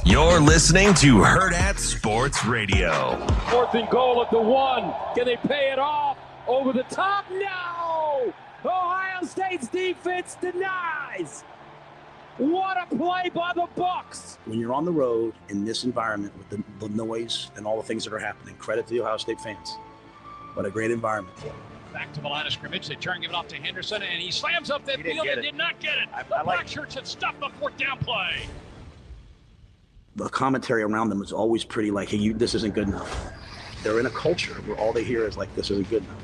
You're listening to Hurrdat Sports Radio. 4th and goal at the 1. Can they pay it off? Over the top? No! Ohio State's defense denies. What a play by the Bucks. When you're on the road in this environment with the noise and all the things that are happening, credit to the Ohio State fans. What a great environment. Back to the line of scrimmage. They turn, give it off to Henderson, and he slams up that field and did not get it. The black shirts had stopped the 4th down play. The commentary around them is always pretty like, hey, this isn't good enough. They're in a culture where all they hear is like, this isn't good enough.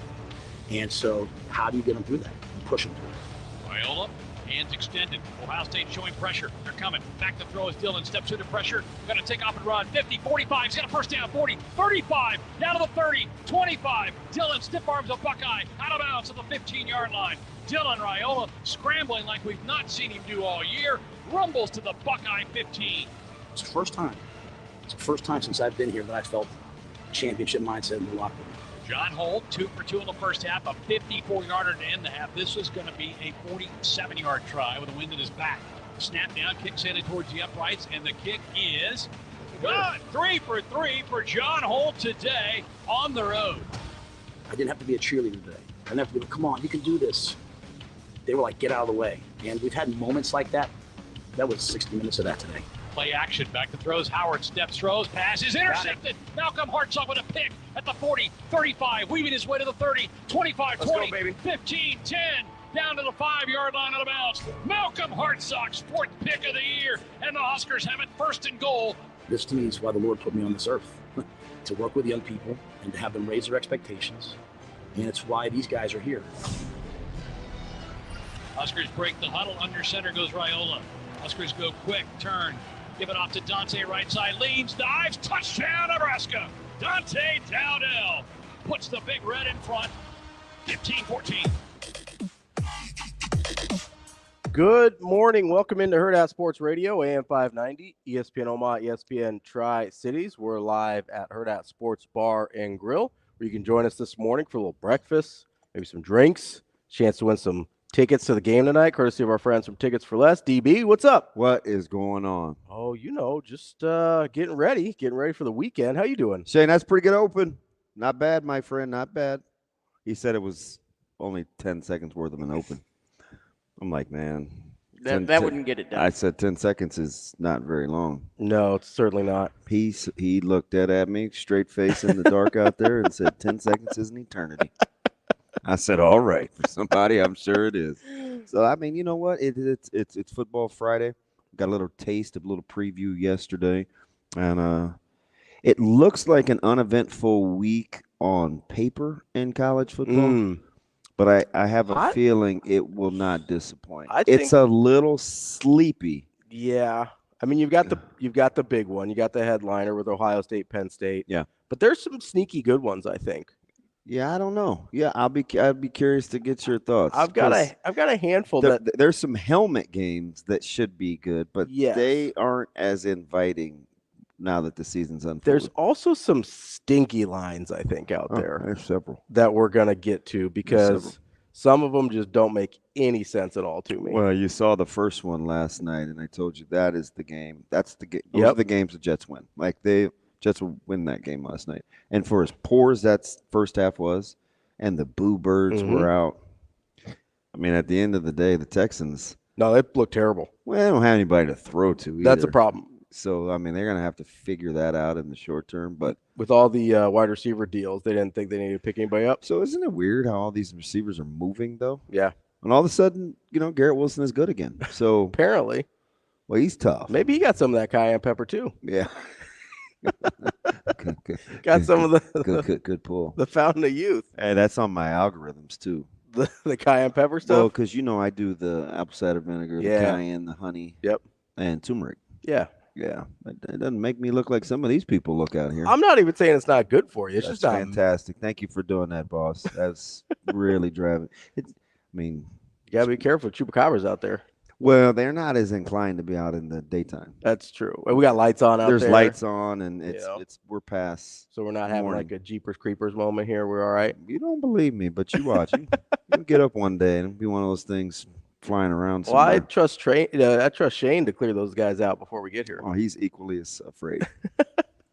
And so how do you get them through that? You push them through it. Raiola, hands extended. Ohio State showing pressure. They're coming. Back to throw as Dillon steps into pressure. Going to take off and run. 50, 45. He's got a first down. 40, 35. Down to the 30, 25. Dillon stiff arms a Buckeye. Out of bounds to the 15-yard line. Dillon Raiola scrambling like we've not seen him do all year. Rumbles to the Buckeye 15. It's the first time. It's the first time since I've been here that I felt championship mindset in the locker room. John Holt, 2 for 2 in the first half, a 54-yarder to end the half. This is going to be a 47-yard try with the wind at his back. Snap down, kicks in towards the uprights, and the kick is good. 3 for 3 for John Holt today on the road. I didn't have to be a cheerleader today. I didn't have to be like, come on, you can do this. They were like, get out of the way. And we've had moments like that. That was 60 minutes of that today. Play action, back to throws. Howard steps, throws, pass is intercepted. Malcolm Hartsock with a pick at the 40, 35, weaving his way to the 30, 25, Let's 20, go, baby. 15, 10, down to the 5-yard line out of bounds. Malcolm Hartsock's 4th pick of the year, and the Huskers have it 1st and goal. This to me is why the Lord put me on this earth, to work with young people and to have them raise their expectations. And it's why these guys are here. Huskers break the huddle. Under center goes Raiola. Huskers go quick, turn. Give it off to Dante, right side, leans, dives, touchdown, Nebraska. Dante Dowdell puts the Big Red in front, 15-14. Good morning. Welcome into Hurrdat Sports Radio, AM 590, ESPN Omaha, ESPN Tri-Cities. We're live at Hurrdat Sports Bar and Grill, where you can join us this morning for a little breakfast, maybe some drinks, chance to win some tickets to the game tonight, courtesy of our friends from Tickets for Less. DB, what's up? What is going on? Oh, just getting ready for the weekend. How you doing? Shane, that's pretty good open. Not bad, my friend, not bad. He said it was only 10 seconds worth of an open. I'm like, man. That wouldn't get it done. I said 10 seconds is not very long. No, it's certainly not. He looked dead at me, straight face in the dark out there, and said 10 seconds is an eternity. I said, all right. For somebody, I'm sure it is. So, I mean, you know what? It's Football Friday. Got a little taste of a little preview yesterday. And it looks like an uneventful week on paper in college football. But I have a feeling it will not disappoint. It's a little sleepy. Yeah. I mean, you've got the big one. You got the headliner with Ohio State, Penn State. Yeah. But there's some sneaky good ones, I think. Yeah, I don't know. Yeah, I'd be curious to get your thoughts. I've got a handful there's some helmet games that should be good, but they aren't as inviting now that the season's unfolded. There's also some stinky lines, I think, out there. There's several that we're gonna get to because some of them just don't make any sense at all to me. Well, you saw the first one last night, and I told you that is the game. That's the game. Those are the games the Jets win. Like Jets will win that game last night. And for as poor as that first half was, and the Boo Birds were out, I mean, at the end of the day, the Texans. No, they look terrible. Well, they don't have anybody to throw to either. That's a problem. So, I mean, they're going to have to figure that out in the short term. But with all the wide receiver deals, they didn't think they needed to pick anybody up. So isn't it weird how all these receivers are moving, though? Yeah. And all of a sudden, Garrett Wilson is good again. So apparently. Well, he's tough. Maybe he got some of that cayenne pepper, too. Yeah. Got some of the good pull. The fountain of youth. Hey, that's on my algorithms too. The cayenne pepper stuff. Well, because I do the apple cider vinegar, the cayenne, the honey, and turmeric. Yeah. It doesn't make me look like some of these people look out here. I'm not even saying it's not good for you. It's that's just fantastic. Thank you for doing that, boss. That's really driving. You gotta be careful. Chupacabras out there. Well, they're not as inclined to be out in the daytime. That's true. We got lights on out there. There's lights on, and we're past. So we're not having like a Jeepers Creepers moment here. We're all right. You don't believe me, but you watch. You get up one day and it'll be one of those things. flying around Well, somewhere. I trust Shane to clear those guys out before we get here. Oh, he's equally as afraid.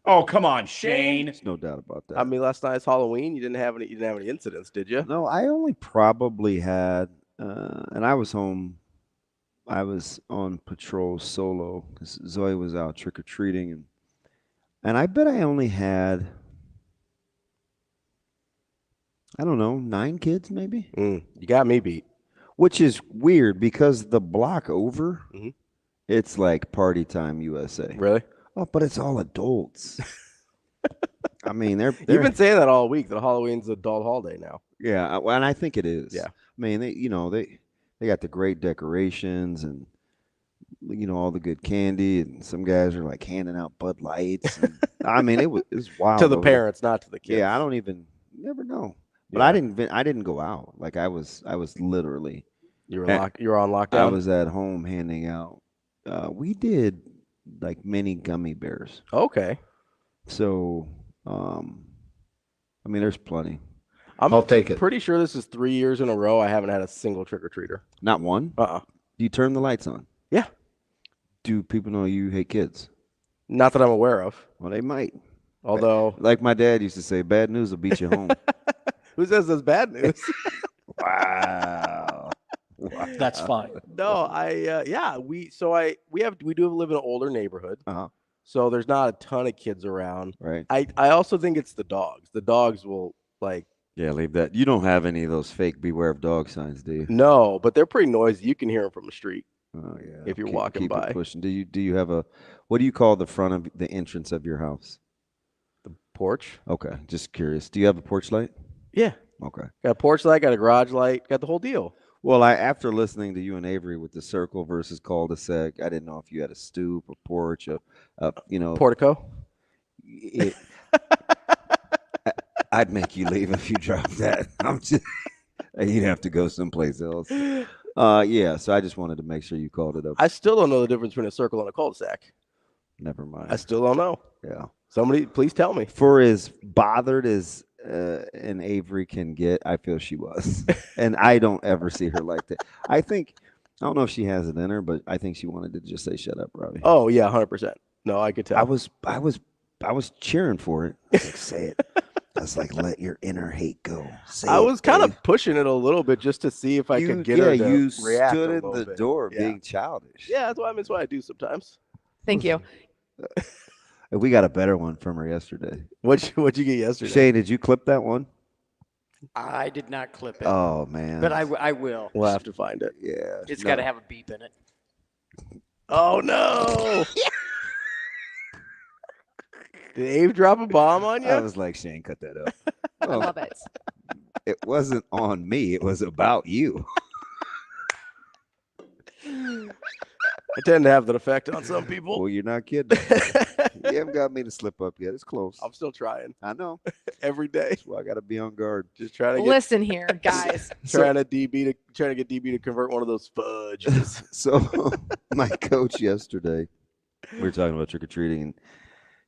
Oh, come on, Shane. There's no doubt about that. I mean, last night's Halloween. You didn't have any incidents, did you? No, I only probably had, and I was home. I was on patrol solo because Zoe was out trick or treating, and I bet I only had, I don't know, 9 kids maybe. You got me beat. Which is weird because the block over, Mhm. it's like party time USA. Really? Oh, but it's all adults. I mean, they're You've been saying that all week. That Halloween's adult holiday now. yeah, and I think it is. Yeah. I mean, they got the great decorations and all the good candy, and some guys are like handing out Bud Lights. And, I mean, it was wild To the over there. parents, not to the kids. Yeah, never know. But Yeah. I didn't go out. Like I was literally. You were on lockdown. I was at home handing out. We did like mini gummy bears. Okay. So, I mean, there's plenty. I'll take it. Pretty sure this is 3 years in a row I haven't had a single trick or treater. Not one. Do you turn the lights on? Yeah. Do people know you hate kids? Not that I'm aware of. Well, they might. Although, like my dad used to say, bad news will beat you home. Who says that's bad news? Wow. That's fine. No, we do live in an older neighborhood. Uh-huh. So there's not a ton of kids around. Right. I also think it's the dogs. The dogs will Yeah, leave that. You don't have any of those fake beware of dog signs, do you? No, but they're pretty noisy. You can hear them from the street. Oh yeah. If you're walking keep by. It pushing. Do you have what do you call the front of the entrance of your house? The porch? Okay, just curious. Do you have a porch light? Yeah. Okay. Got a porch light, got a garage light, got the whole deal. Well, after listening to you and Avery with the circle versus cul-de-sac, I didn't know if you had a stoop, a porch, Portico. I'd make you leave if you dropped that. You'd have to go someplace else. Yeah. So I just wanted to make sure you called it up. I still don't know the difference between a circle and a cul-de-sac. Never mind. I still don't know. Yeah. Somebody, please tell me. For as bothered as an Avery can get, I feel she was, and I don't ever see her like that. I don't know if she has it in her, but I think she wanted to just say, "Shut up, Ravi." Oh yeah, 100%. No, I could tell. I was cheering for it. I was like, say it. I was like, let your inner hate go. I was kind of pushing it a little bit just to see if I could get her to you react stood a in little the bit. door Yeah. being childish. Yeah, that's what I do sometimes. Thank you. We got a better one from her yesterday. What'd you get yesterday? Shane, did you clip that one? I did not clip it. Oh man. But I will. We'll have to find it. Yeah. It's got to have a beep in it. Oh no! Did Abe drop a bomb on you? I was like, Shane, cut that up. I love it. It wasn't on me. It was about you. I tend to have that effect on some people. Well, you're not kidding. You haven't got me to slip up yet. It's close. I'm still trying I know. every day. That's why I got to be on guard. Just trying to get Listen here, guys. trying to get DB to convert one of those fudges. So my coach yesterday, we were talking about trick-or-treating, and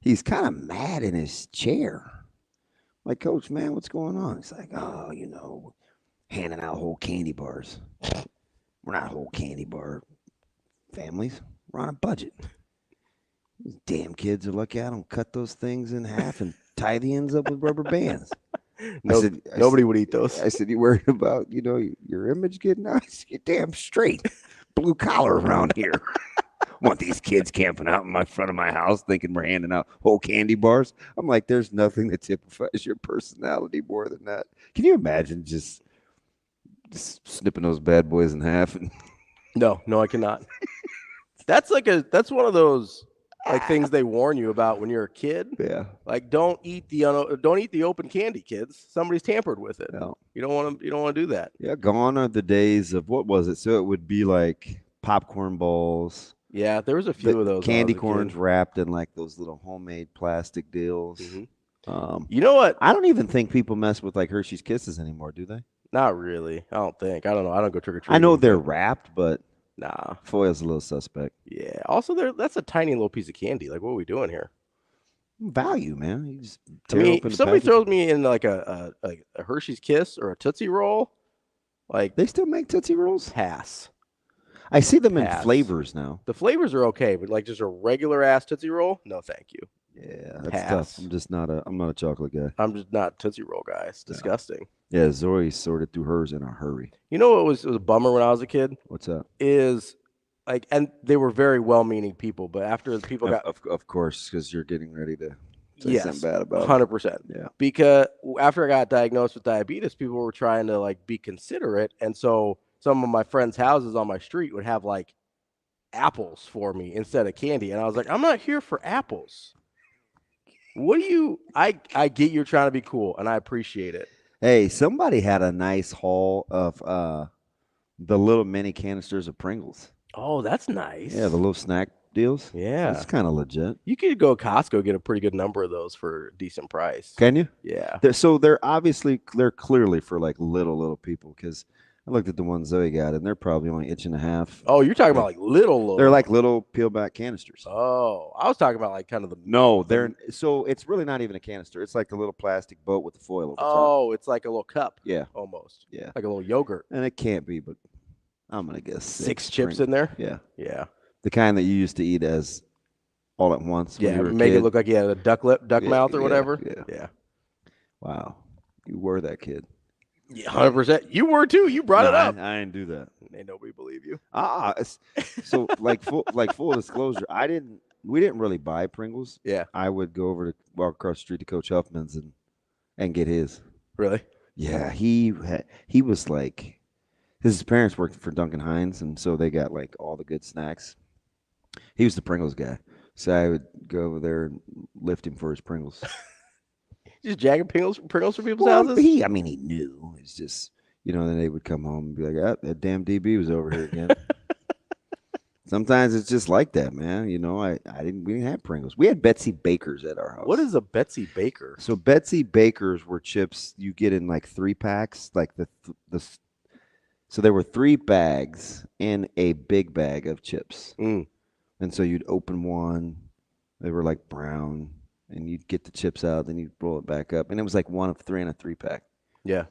he's kind of mad in his chair. Like, Coach, man, what's going on? He's like, oh, handing out whole candy bars. We're not whole candy bar families. We're on a budget. These damn kids are lucky I don't cut those things in half and tie the ends up with rubber bands. Nobody would eat those. I said, you worried about, your image getting out? You're damn straight. Blue collar around here. Want these kids camping out in my front of my house thinking we're handing out whole candy bars? I'm like, there's nothing that typifies your personality more than that. Can you imagine just snipping those bad boys in half? And No, I cannot. That's one of those things they warn you about when you're a kid. Yeah. Like, don't eat the open candy, kids. Somebody's tampered with it. No. You don't want to do that. Yeah, gone are the days of, what was it? So it would be like popcorn balls. Yeah, there was a few of those. Candy corns wrapped in like those little homemade plastic deals. Mm-hmm. You know what? I don't even think people mess with like Hershey's Kisses anymore, do they? Not really. I don't think. I don't know. I don't go trick or treating. I know they're wrapped, but nah. Foil's a little suspect. Yeah. Also, that's a tiny little piece of candy. Like, what are we doing here? Value, man. You just if somebody throws me in like a Hershey's Kiss or a Tootsie Roll, like, they still make Tootsie Rolls? pass. I see them in Pass. flavors now. The flavors are okay, but like just a regular ass Tootsie Roll, no, thank you. Yeah, that's Pass. tough. I'm not a chocolate guy. I'm just not Tootsie Roll guy. It's disgusting. Yeah, Zoe sorted through hers in a hurry. You know what was a bummer when I was a kid? What's that? Is like, and they were very well-meaning people, but after the people got, Of course, because you're getting ready to say yes, something bad about it. 100%. Yeah. Because after I got diagnosed with diabetes, people were trying to like be considerate, and so some of my friends' houses on my street would have like apples for me instead of candy, and I was like, I'm not here for apples. What do you? I get you're trying to be cool, and I appreciate it. Hey, somebody had a nice haul of the little mini canisters of Pringles. Oh, that's nice. Yeah, the little snack deals. Yeah. That's kind of legit. You could go to Costco, get a pretty good number of those for a decent price. Can you? Yeah. They're clearly for like little people, because I looked at the ones Zoe got, and they're probably only inch and a half. Oh, you're talking about like little. They're like little peel back canisters. Oh, I was talking about like kind of the. No, so it's really not even a canister. It's like the little plastic boat with the foil over top. Oh, it's like a little cup. Yeah. Almost. Yeah. Like a little yogurt. And it can't be, but I'm gonna guess Six chips in there. Yeah. Yeah. The kind that you used to eat as all at once. When Yeah. you were a Make kid. it look like you had a duck mouth or whatever. Yeah. Wow. You were that kid. Yeah. 100%. You were too. You brought it up. I didn't do that. Ain't nobody believe you. So full disclosure, we didn't really buy Pringles. Yeah. I would go over to walk across the street to Coach Huffman's and get his. Really? Yeah, he was like, his parents worked for Duncan Hines, and so they got like all the good snacks. He was the Pringles guy, so I would go over there and lift him for his Pringles. Just jagging Pringles for people's Well, houses? he knew. It's just, then they would come home and be like, that damn DB was over here again. Sometimes it's just like that, man. We didn't have Pringles. We had Betsy Bakers at our house. What is a Betsy Baker? So Betsy Bakers were chips you get in like 3 packs, like so there were 3 bags in a big bag of chips. Mm. And so you'd open one, they were like brown, and you'd get the chips out, then you'd roll it back up, and it was like 1 of 3 in a 3-pack. Yeah.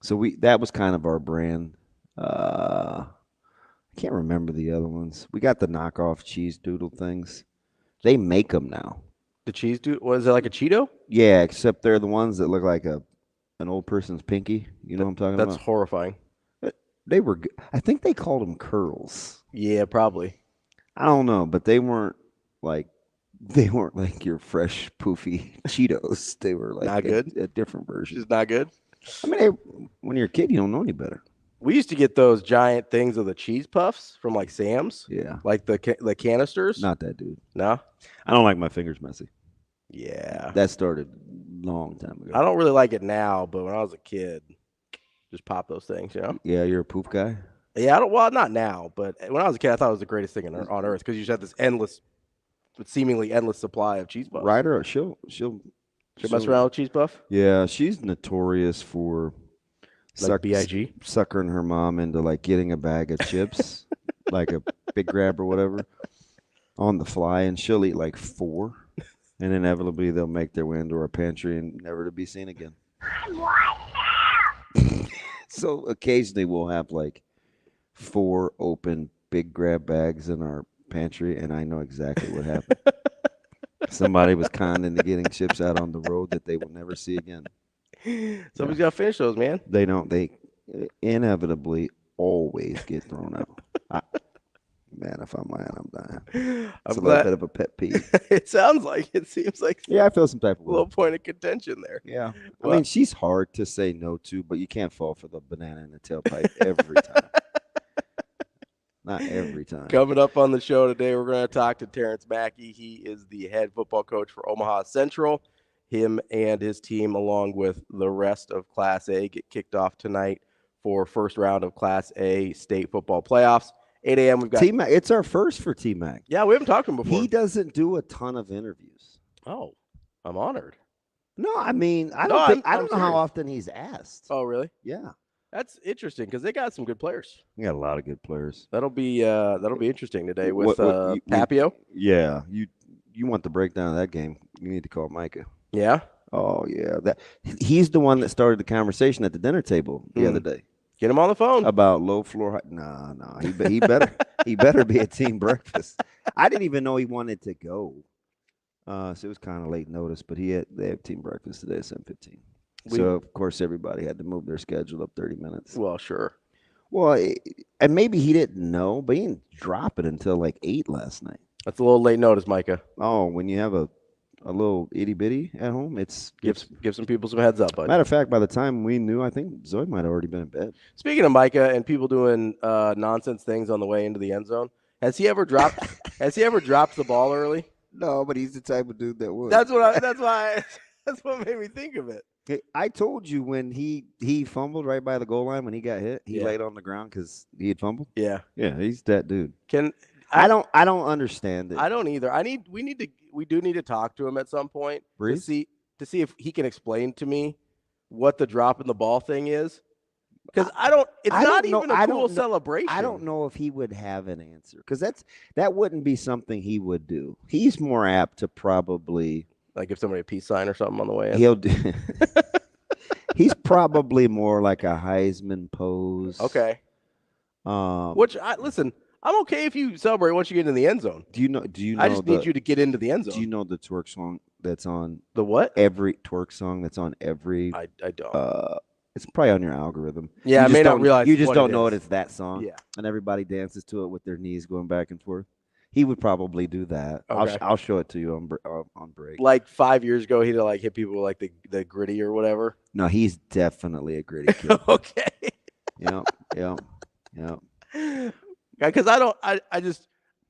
So that was kind of our brand. I can't remember the other ones. We got the knockoff cheese doodle things. They make them now. The cheese dude, was it like a Cheeto? Yeah, except they're the ones that look like an old person's pinky. You know what I'm talking about? That's horrifying. They were good. I think they called them curls. Yeah, probably. I don't know, but they weren't like your fresh poofy Cheetos. They were like not good. A different version. Just not good. I mean, when you're a kid, you don't know any better. We used to get those giant things of the cheese puffs from like Sam's. Yeah. Like the canisters. Not that, dude. No? I don't like my fingers messy. Yeah. That started a long time ago. I don't really like it now, but when I was a kid, just pop those things, Yeah, you're a poof guy? Yeah, well, not now, but when I was a kid, I thought it was the greatest thing on earth because you just had this seemingly endless supply of cheese puffs. Ryder, she'll mess around with cheese puff? Yeah, she's notorious for Like B.I.G.? suckering her mom into like getting a bag of chips, like a big grab or whatever, on the fly, and she'll eat like 4, and inevitably they'll make their way into our pantry and never to be seen again. So occasionally we'll have like 4 open big grab bags in our pantry, and I know exactly what happened. Somebody was conned into getting chips out on the road that they will never see again. Somebody's got to finish those, man. They don't. They inevitably always get thrown out. Man, if I'm lying, I'm dying. It's a little bit of a pet peeve. It sounds like it. Seems like Yeah, I feel some type of a little point of contention there. Yeah. Well, I mean, she's hard to say no to, but you can't fall for the banana in the tailpipe every time. Not every time. Coming up on the show today, we're going to talk to Terrence Mackey. He is the head football coach for Omaha Central. Him and his team, along with the rest of Class A, get kicked off tonight for first round of Class A state football playoffs. 8 a.m. We've got T-Mac. It's our first for T-Mac. Yeah, we haven't talked to him before. He doesn't do a ton of interviews. Oh, I'm honored. No, I mean, I No, don't I'm know how serious. often he's asked. Oh, really? Yeah. That's interesting because they got some good players. We got a lot of good players. That'll be interesting today with you- Papio. Yeah. You want the breakdown of that game, you need to call Micah. Yeah. Oh, yeah. He's the one that started the conversation at the dinner table the other day. Get him on the phone. About low floor. No. He better he better be at team breakfast. I didn't even know he wanted to go. So it was kind of late notice, but they have team breakfast today at 7:15. So of course everybody had to move their schedule up 30 minutes. Well, sure. Well, and maybe he didn't know, but he didn't drop it until like 8 last night. That's a little late notice, Micah. Oh, when you have a little itty bitty at home, give some people some heads up, bud. Matter of fact, by the time we knew, I think Zoe might have already been in bed. Speaking of Micah and people doing nonsense things on the way into the end zone, has he ever dropped the ball early? No, but he's the type of dude that would. That's what made me think of it. Hey, I told you when he fumbled right by the goal line when he got hit, he laid on the ground because he had fumbled. Yeah, he's that dude. I don't understand it. I don't either. We do need to talk to him at some point to see if he can explain to me what the drop in the ball thing is. Because it's not even a cool celebration. I don't know if he would have an answer because that wouldn't be something he would do. He's more apt to probably give somebody a peace sign or something on the way in. He'll do. He's probably more like a Heisman pose. Okay. Listen. I'm okay if you celebrate once you get in the end zone. Do you know? I just need you to get into the end zone. Do you know the twerk song that's on the what? Every twerk song that's on every. I don't. It's probably on your algorithm. Yeah, I may not realize. You just don't know it's that song. Yeah. And everybody dances to it with their knees going back and forth. He would probably do that. Okay. I'll show it to you on break. Like 5 years ago, he'd hit people with the gritty or whatever. No, he's definitely a gritty kid. Okay. Yep. Because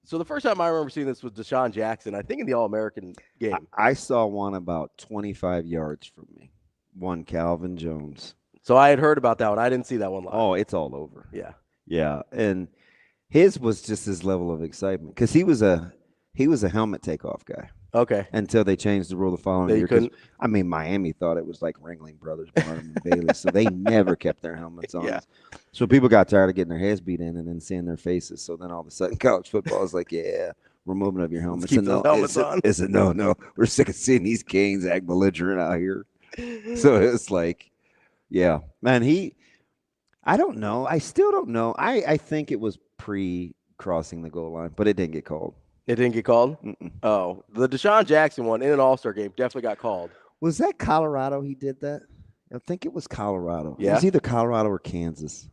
so the first time I remember seeing this was Deshaun Jackson, I think in the All-American game. I saw one about 25 yards from me. One Calvin Jones. So I had heard about that one. I didn't see that one live. Oh, it's all over. Yeah. Yeah, and his was just his level of excitement because he was a helmet takeoff guy. Okay. Until they changed the rule the following year. I mean, Miami thought it was like Ringling Brothers, Barnum and Bailey, so they never kept their helmets on. Yeah. So people got tired of getting their heads beat in and then seeing their faces. So then all of a sudden, college football is like, yeah, we're moving up your helmets. Keep the helmets on. It's a no. We're sick of seeing these Canes act belligerent out here. So it's like, yeah, man. I don't know. I still don't know. I think it was pre-crossing the goal line, but it didn't get called. It didn't get called? Mm-mm. Oh, the Deshaun Jackson one in an All-Star game definitely got called. Was that Colorado he did that? I think it was Colorado. Yeah. It was either Colorado or Kansas.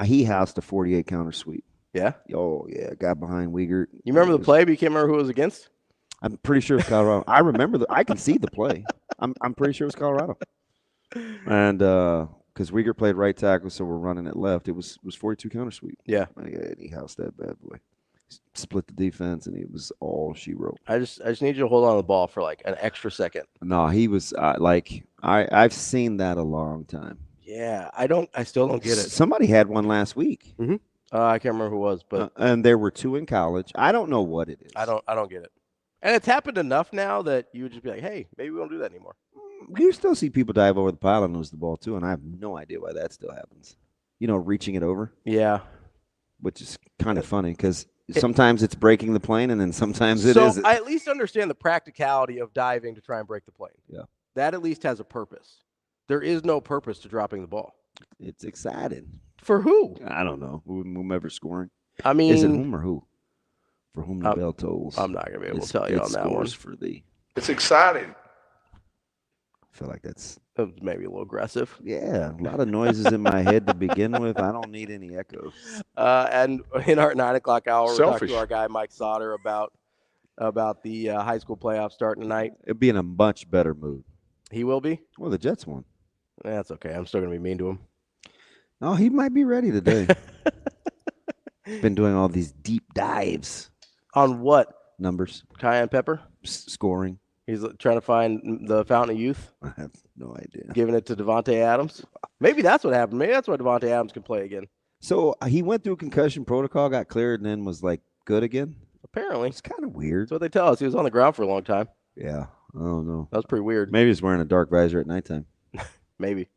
He housed a 48 counter sweep. Yeah? Oh, yeah. Got behind Wiegert. You remember the play, but you can't remember who it was against? I'm pretty sure it's Colorado. I remember I can see the play. I'm pretty sure it was Colorado. And because Wiegert played right tackle, so we're running it left. It was 42 counter sweep. Yeah. And he housed that bad boy. Split the defense, and it was all she wrote. I just need you to hold on to the ball for like an extra second. No, he was I've seen that a long time. Yeah, I still don't get it. Somebody had one last week. Mm-hmm. I can't remember who it was, but and there were two in college. I don't know what it is. I don't get it. And it's happened enough now that you would just be like, hey, maybe we won't do that anymore. You still see people dive over the pile and lose the ball too, and I have no idea why that still happens. Reaching it over. Yeah, which is kind of funny because sometimes it's breaking the plane, and then sometimes it isn't. So I at least understand the practicality of diving to try and break the plane. Yeah, that at least has a purpose. There is no purpose to dropping the ball. It's exciting. For who? I don't know. Whomever's scoring. I mean, is it whom or who? For whom the bell tolls. I'm not going to be able to tell you on that one. For thee. It's exciting. I feel like that's maybe a little aggressive. Yeah, a lot of noises in my head to begin with. I don't need any echoes. And in our 9 o'clock hour, we're talking Selfish. to our guy Mike Sautter about the high school playoffs starting tonight. It'd be in a much better mood. He will be? Well, the Jets won. That's okay. I'm still going to be mean to him. No, he might be ready today. Been doing all these deep dives. On what? Numbers. Cayenne pepper? Scoring. He's trying to find the fountain of youth. I have no idea. Giving it to Devontae Adams. Maybe that's what happened. Maybe that's why Devontae Adams can play again. So he went through concussion protocol, got cleared, and then was like good again? Apparently. It's kind of weird. That's what they tell us. He was on the ground for a long time. Yeah. I don't know. That was pretty weird. Maybe he's wearing a dark visor at nighttime. Maybe.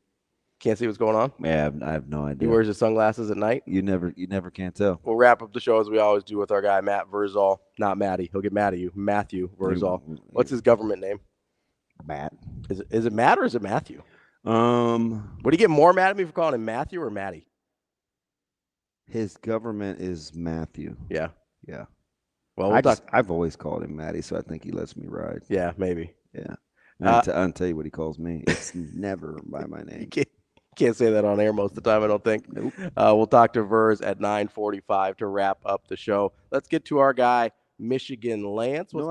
Can't see what's going on? Yeah, I have no idea. He wears his sunglasses at night? You never can tell. We'll wrap up the show as we always do with our guy, Matt Vrzal. Not Matty. He'll get mad at you. Matthew Vrzal. What's his government name? Matt. Is it Matt or is it Matthew? Would he get more mad at me for calling him Matthew or Matty? His government is Matthew. Yeah. Yeah. Well, I've always called him Matty, so I think he lets me ride. Yeah, maybe. Yeah. I'll tell you what he calls me. It's never by my name. Can't say that on air most of the time, I don't think. Nope. We'll talk to Verz at 9:45 to wrap up the show. Let's get to our guy, Michigan Lance. No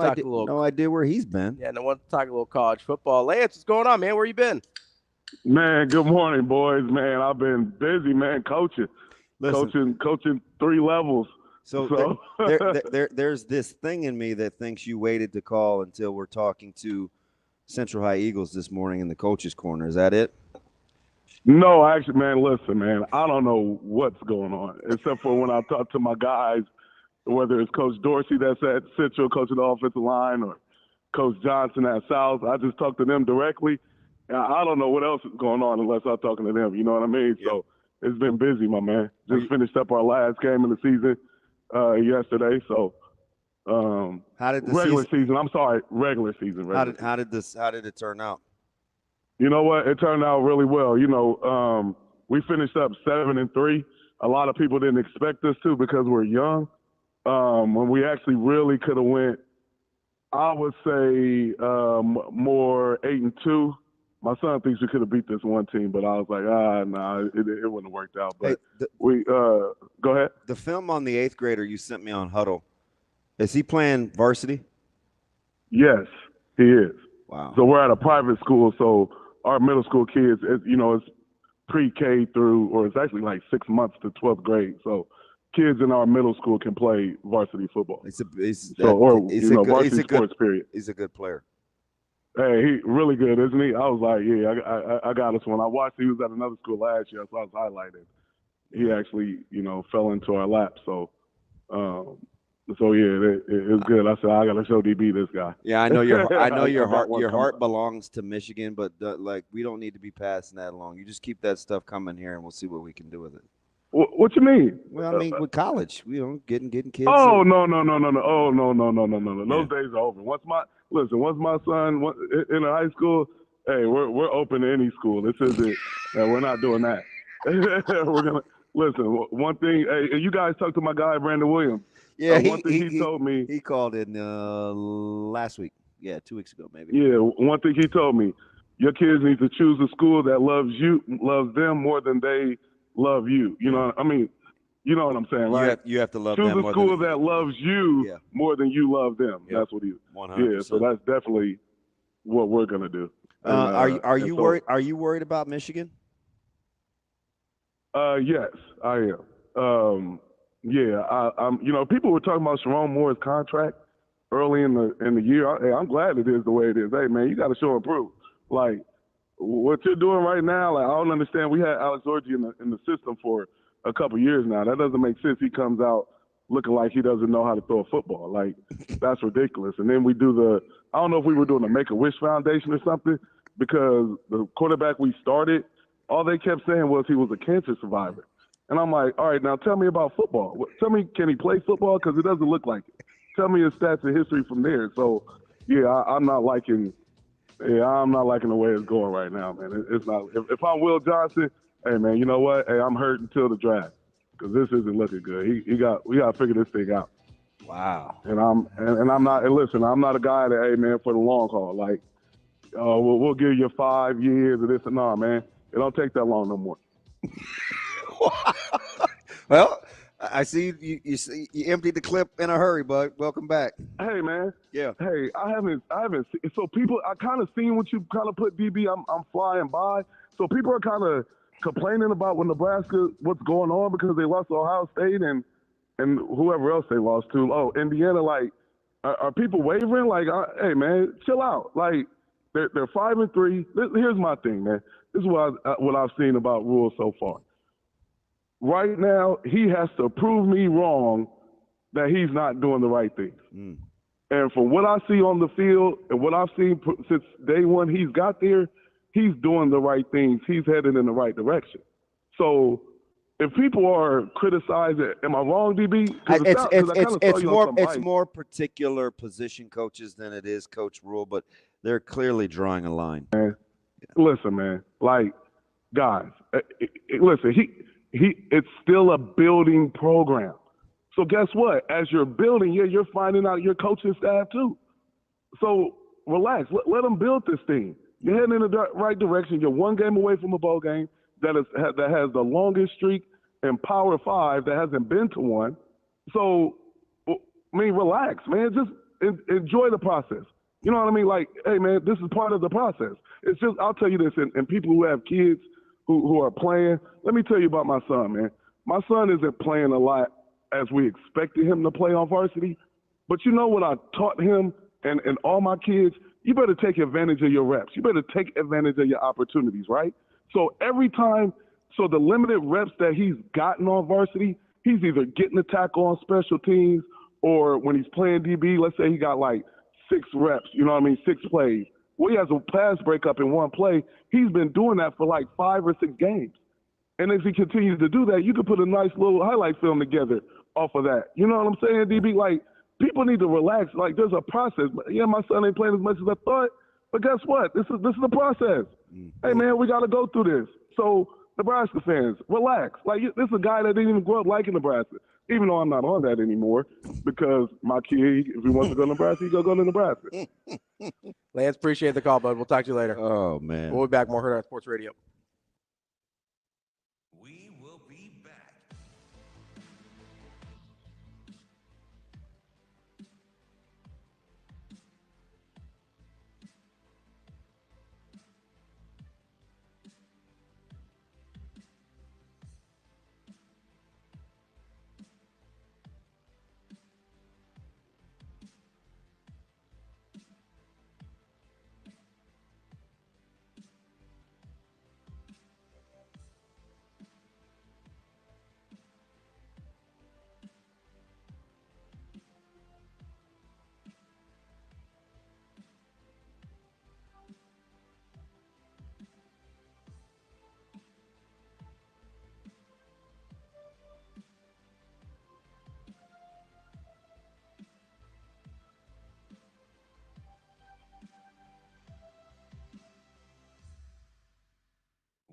idea where he's been. Yeah, and I want to talk a little college football. Lance, what's going on, man? Where you been? Man, good morning, boys. Man, I've been busy, man, coaching. Listen, Coaching 3 levels. So there's this thing in me that thinks you waited to call until we're talking to Central High Eagles this morning in the coach's corner. Is that it? No, actually, man, listen, man, I don't know what's going on, except for when I talk to my guys, whether it's Coach Dorsey that's at Central coaching the offensive line or Coach Johnson at South. I just talk to them directly. I don't know what else is going on unless I'm talking to them. You know what I mean? Yep. So it's been busy, my man. Just finished up our last game of the season yesterday. So how did the regular season? I'm sorry, regular season. How did it turn out? You know what? It turned out really well. You know, we finished up 7-3. A lot of people didn't expect us to because we're young. When we actually really could have went, I would say more 8-2. My son thinks we could have beat this one team, but I was like, nah, it wouldn't have worked out. But we go ahead. The film on the 8th grader you sent me on Huddle, is he playing varsity? Yes, he is. Wow. So we're at a private school, so our middle school kids, it's pre-K through, or it's actually like 6 months to 12th grade. So kids in our middle school can play varsity football. Varsity sports, period. He's a good player. Hey, he really good, isn't he? I was like, yeah, I got this one. I watched he was at another school last year, so I was highlighted. He actually, fell into our lap. So yeah, it was good. I said I got to show DB this guy. Yeah, I know your heart belongs to Michigan, but we don't need to be passing that along. You just keep that stuff coming here, and we'll see what we can do with it. What you mean? Well, I mean with college, getting kids. Oh no! Oh no! Those days are over. Once my son in high school, hey, we're open to any school. This isn't. We're not doing that. We're gonna listen. One thing, hey, you guys talked to my guy Brandon Williams. Yeah, one thing he told me. He called in last week. Yeah, 2 weeks ago maybe. Yeah, one thing he told me, your kids need to choose a school that loves them more than they love you. You know what I'm saying, right? You have to love them. Choose a school that loves you more than you love them. Yep. That's what he. 100%. Yeah, so that's definitely what we're gonna do. Are you worried? Are you worried about Michigan? Yes, I am. I'm. People were talking about Sharon Moore's contract early in the year. I'm glad it is the way it is. Hey, man, you got to show and prove. Like what you're doing right now. Like I don't understand. We had Alex Orji in the system for a couple years now. That doesn't make sense. He comes out looking like he doesn't know how to throw a football. Like that's ridiculous. And then we do I don't know if we were doing the Make-A-Wish Foundation or something, because the quarterback we started, all they kept saying was he was a cancer survivor. And I'm like, all right, now tell me about football. Tell me, can he play football? Because it doesn't look like it. Tell me his stats and history from there. So, yeah, I'm not liking the way it's going right now, man. It's not. If I'm Will Johnson, hey, man, you know what? Hey, I'm hurt until the draft because this isn't looking good. We got to figure this thing out. Wow. And I'm not. And listen, I'm not a guy that, hey, man, for the long haul. Like, we'll give you 5 years of this and no, man. It don't take that long no more. Well, I see you emptied the clip in a hurry, bud. Welcome back. Hey, man. Yeah. Hey, I haven't seen, so people, I kind of seen what you kind of put, DB. I'm flying by. So people are kind of complaining about what's going on because they lost to Ohio State and whoever else they lost to. Oh, Indiana. Like, are people wavering? Like, hey, man, chill out. Like, they're 5-3. Here's my thing, man. This is what I've seen about Rule so far. Right now, he has to prove me wrong that he's not doing the right things. Mm. And from what I see on the field and what I've seen since day one he's got there, he's doing the right things. He's headed in the right direction. So if people are criticizing, am I wrong, DB? It's more particular position coaches than it is Coach Rule, but they're clearly drawing a line. Man, listen, man, like, guys, listen, It's still a building program. So guess what? As you're building, you're finding out your coaching staff too. So relax. Let them build this thing. You're heading in the right direction. You're one game away from a bowl game that has the longest streak in Power 5 that hasn't been to one. So, I mean, relax, man. Just enjoy the process. You know what I mean? Like, hey, man, this is part of the process. It's just, I'll tell you this, and people who have kids who are playing, let me tell you about my son, man. My son isn't playing a lot as we expected him to play on varsity. But you know what I taught him and all my kids? You better take advantage of your reps. You better take advantage of your opportunities, right? So the limited reps that he's gotten on varsity, he's either getting a tackle on special teams or when he's playing DB, let's say he got like 6 reps, 6 plays. Well, he has a pass breakup in one play. He's been doing that for like 5 or 6 games. And as he continues to do that, you could put a nice little highlight film together off of that. You know what I'm saying, DB? Like, people need to relax. Like, there's a process. Yeah, my son ain't playing as much as I thought, but guess what? This is the process. Hey, man, we got to go through this. So, Nebraska fans, relax. Like, this is a guy that didn't even grow up liking Nebraska, even though I'm not on that anymore because my kid, if he wants to go to Nebraska, he go to Nebraska. Lance, appreciate the call, bud. We'll talk to you later. Oh, man. We'll be back. More Hurrdat Sports Radio. We will be back.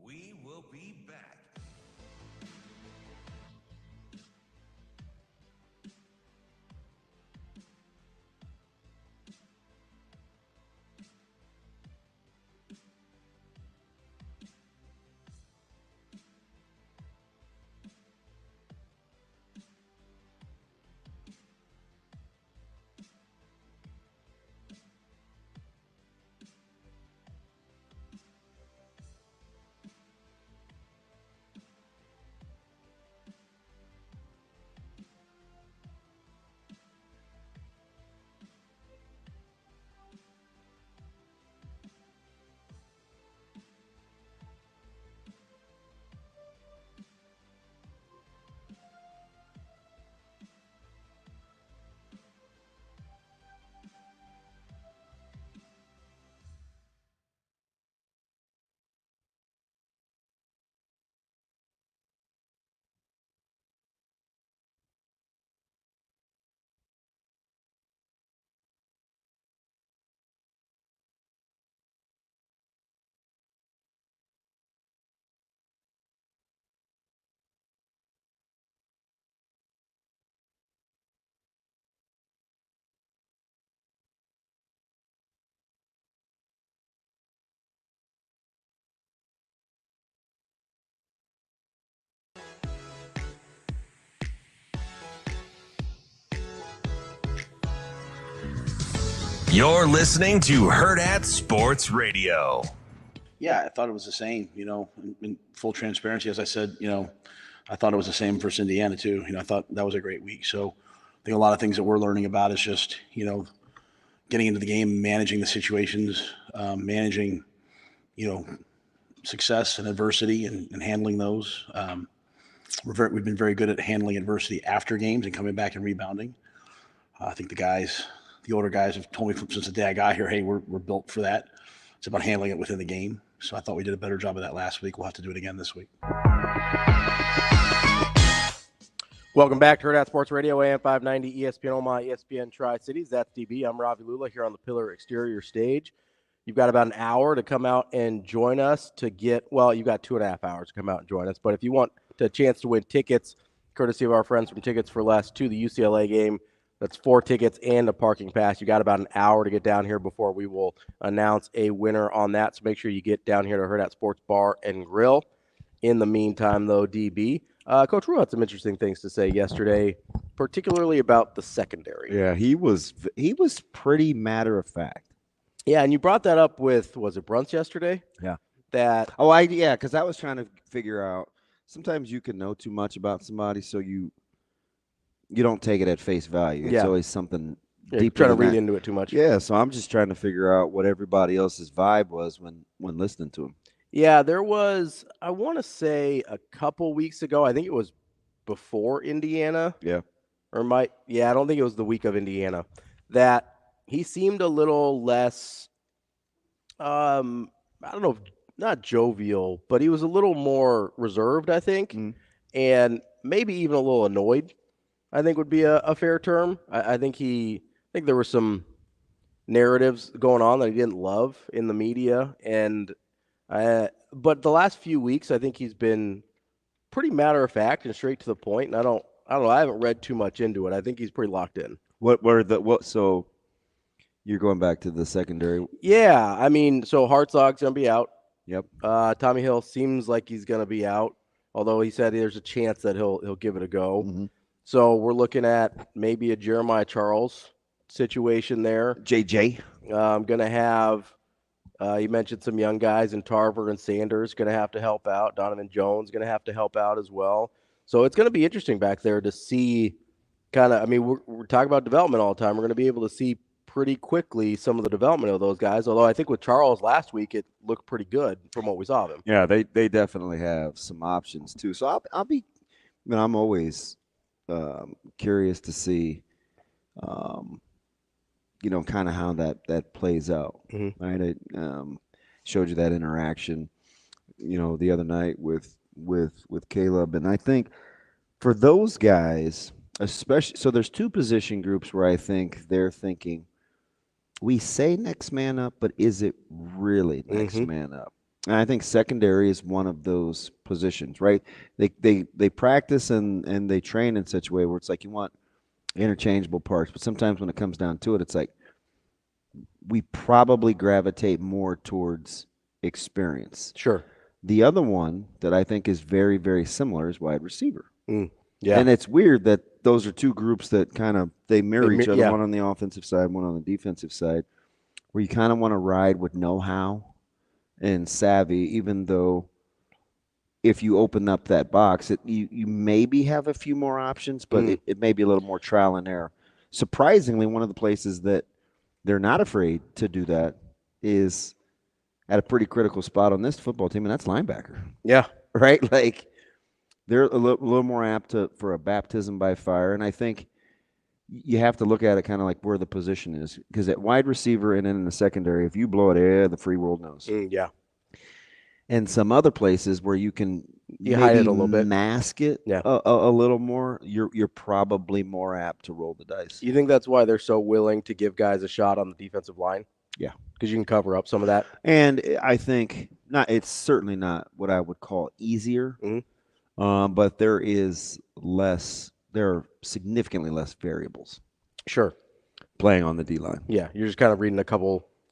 We will be back. You're listening to Hurrdat Sports Radio. Yeah, I thought it was the same, in full transparency. As I said, I thought it was the same for Indiana too. I thought that was a great week. So I think a lot of things that we're learning about is just, getting into the game, managing the situations, managing, success and adversity and handling those. We've been very good at handling adversity after games and coming back and rebounding. I think the older guys have told me since the day I got here, hey, we're built for that. It's about handling it within the game. So I thought we did a better job of that last week. We'll have to do it again this week. Welcome back to Hurrdat Sports Radio, AM 590, ESPN Omaha, ESPN Tri-Cities. That's DB. I'm Ravi Lulla here on the Pillar Exterior stage. You've got about an hour to come out and join us to you've got 2.5 hours to come out and join us. But if you want to chance to win tickets, courtesy of our friends from Tickets for Less, to the UCLA game. That's 4 tickets and a parking pass. You got about an hour to get down here before we will announce a winner on that. So make sure you get down here to Hurrdat Sports Bar and Grill. In the meantime, though, DB, Coach Rue had some interesting things to say yesterday, particularly about the secondary. Yeah, he was pretty matter of fact. Yeah, and you brought that up with, was it Brunts yesterday? Yeah. Because I was trying to figure out, sometimes you can know too much about somebody, so you don't take it at face value. It's always something deeper. Trying to read into it too much. Yeah, so I'm just trying to figure out what everybody else's vibe was when listening to him. Yeah, there was, I want to say a couple weeks ago, I think it was before Indiana. Yeah. I don't think it was the week of Indiana, that he seemed a little less, I don't know, not jovial, but he was a little more reserved, I think, and maybe even a little annoyed, I think would be a fair term. I think there were some narratives going on that he didn't love in the media, and but the last few weeks, I think he's been pretty matter of fact and straight to the point. And I don't know. I haven't read too much into it. I think he's pretty locked in. So you're going back to the secondary? Yeah, I mean, so Hartzog's gonna be out. Yep. Tommy Hill seems like he's gonna be out, although he said there's a chance that he'll give it a go. Mm-hmm. So we're looking at maybe a Jeremiah Charles situation there. JJ. I'm gonna have. You mentioned some young guys in Tarver and Sanders going to have to help out. Donovan Jones going to have to help out as well. So it's going to be interesting back there to see we're talking about development all the time. We're going to be able to see pretty quickly some of the development of those guys. Although I think with Charles last week, it looked pretty good from what we saw of him. Yeah, they definitely have some options too. So I'm always curious to see, kind of how that plays out, right? It showed you that interaction, the other night with Caleb. And I think for those guys, especially, so there's 2 position groups where I think they're thinking, we say next man up, but is it really next man up? And I think secondary is one of those positions, right? They practice and they train in such a way where it's like you want interchangeable parts, but sometimes when it comes down to it, it's like we probably gravitate more towards experience. Sure. The other one that I think is very, very similar is wide receiver. Yeah. And it's weird that those are 2 groups that kind of they mirror each other, yeah. one on the offensive side, one on the defensive side, where you kind of want to ride with know-how and savvy, even though if you open up that box, you maybe have a few more options, but it may be a little more trial and error. Surprisingly, one of the places that they're not afraid to do that is at a pretty critical spot on this football team, and that's linebacker. Yeah. Right? Like, they're a little more apt for a baptism by fire, and I think you have to look at it kind of like where the position is, because at wide receiver and then in the secondary, if you blow it, the free world knows. Yeah. And some other places where you can hide it a little bit, mask it a little more, you're probably more apt to roll the dice. You think that's why they're so willing to give guys a shot on the defensive line? Yeah. Because you can cover up some of that. And I think it's certainly not what I would call easier, but there are significantly less variables. Sure. Playing on the D-line. Yeah, you're just kind of reading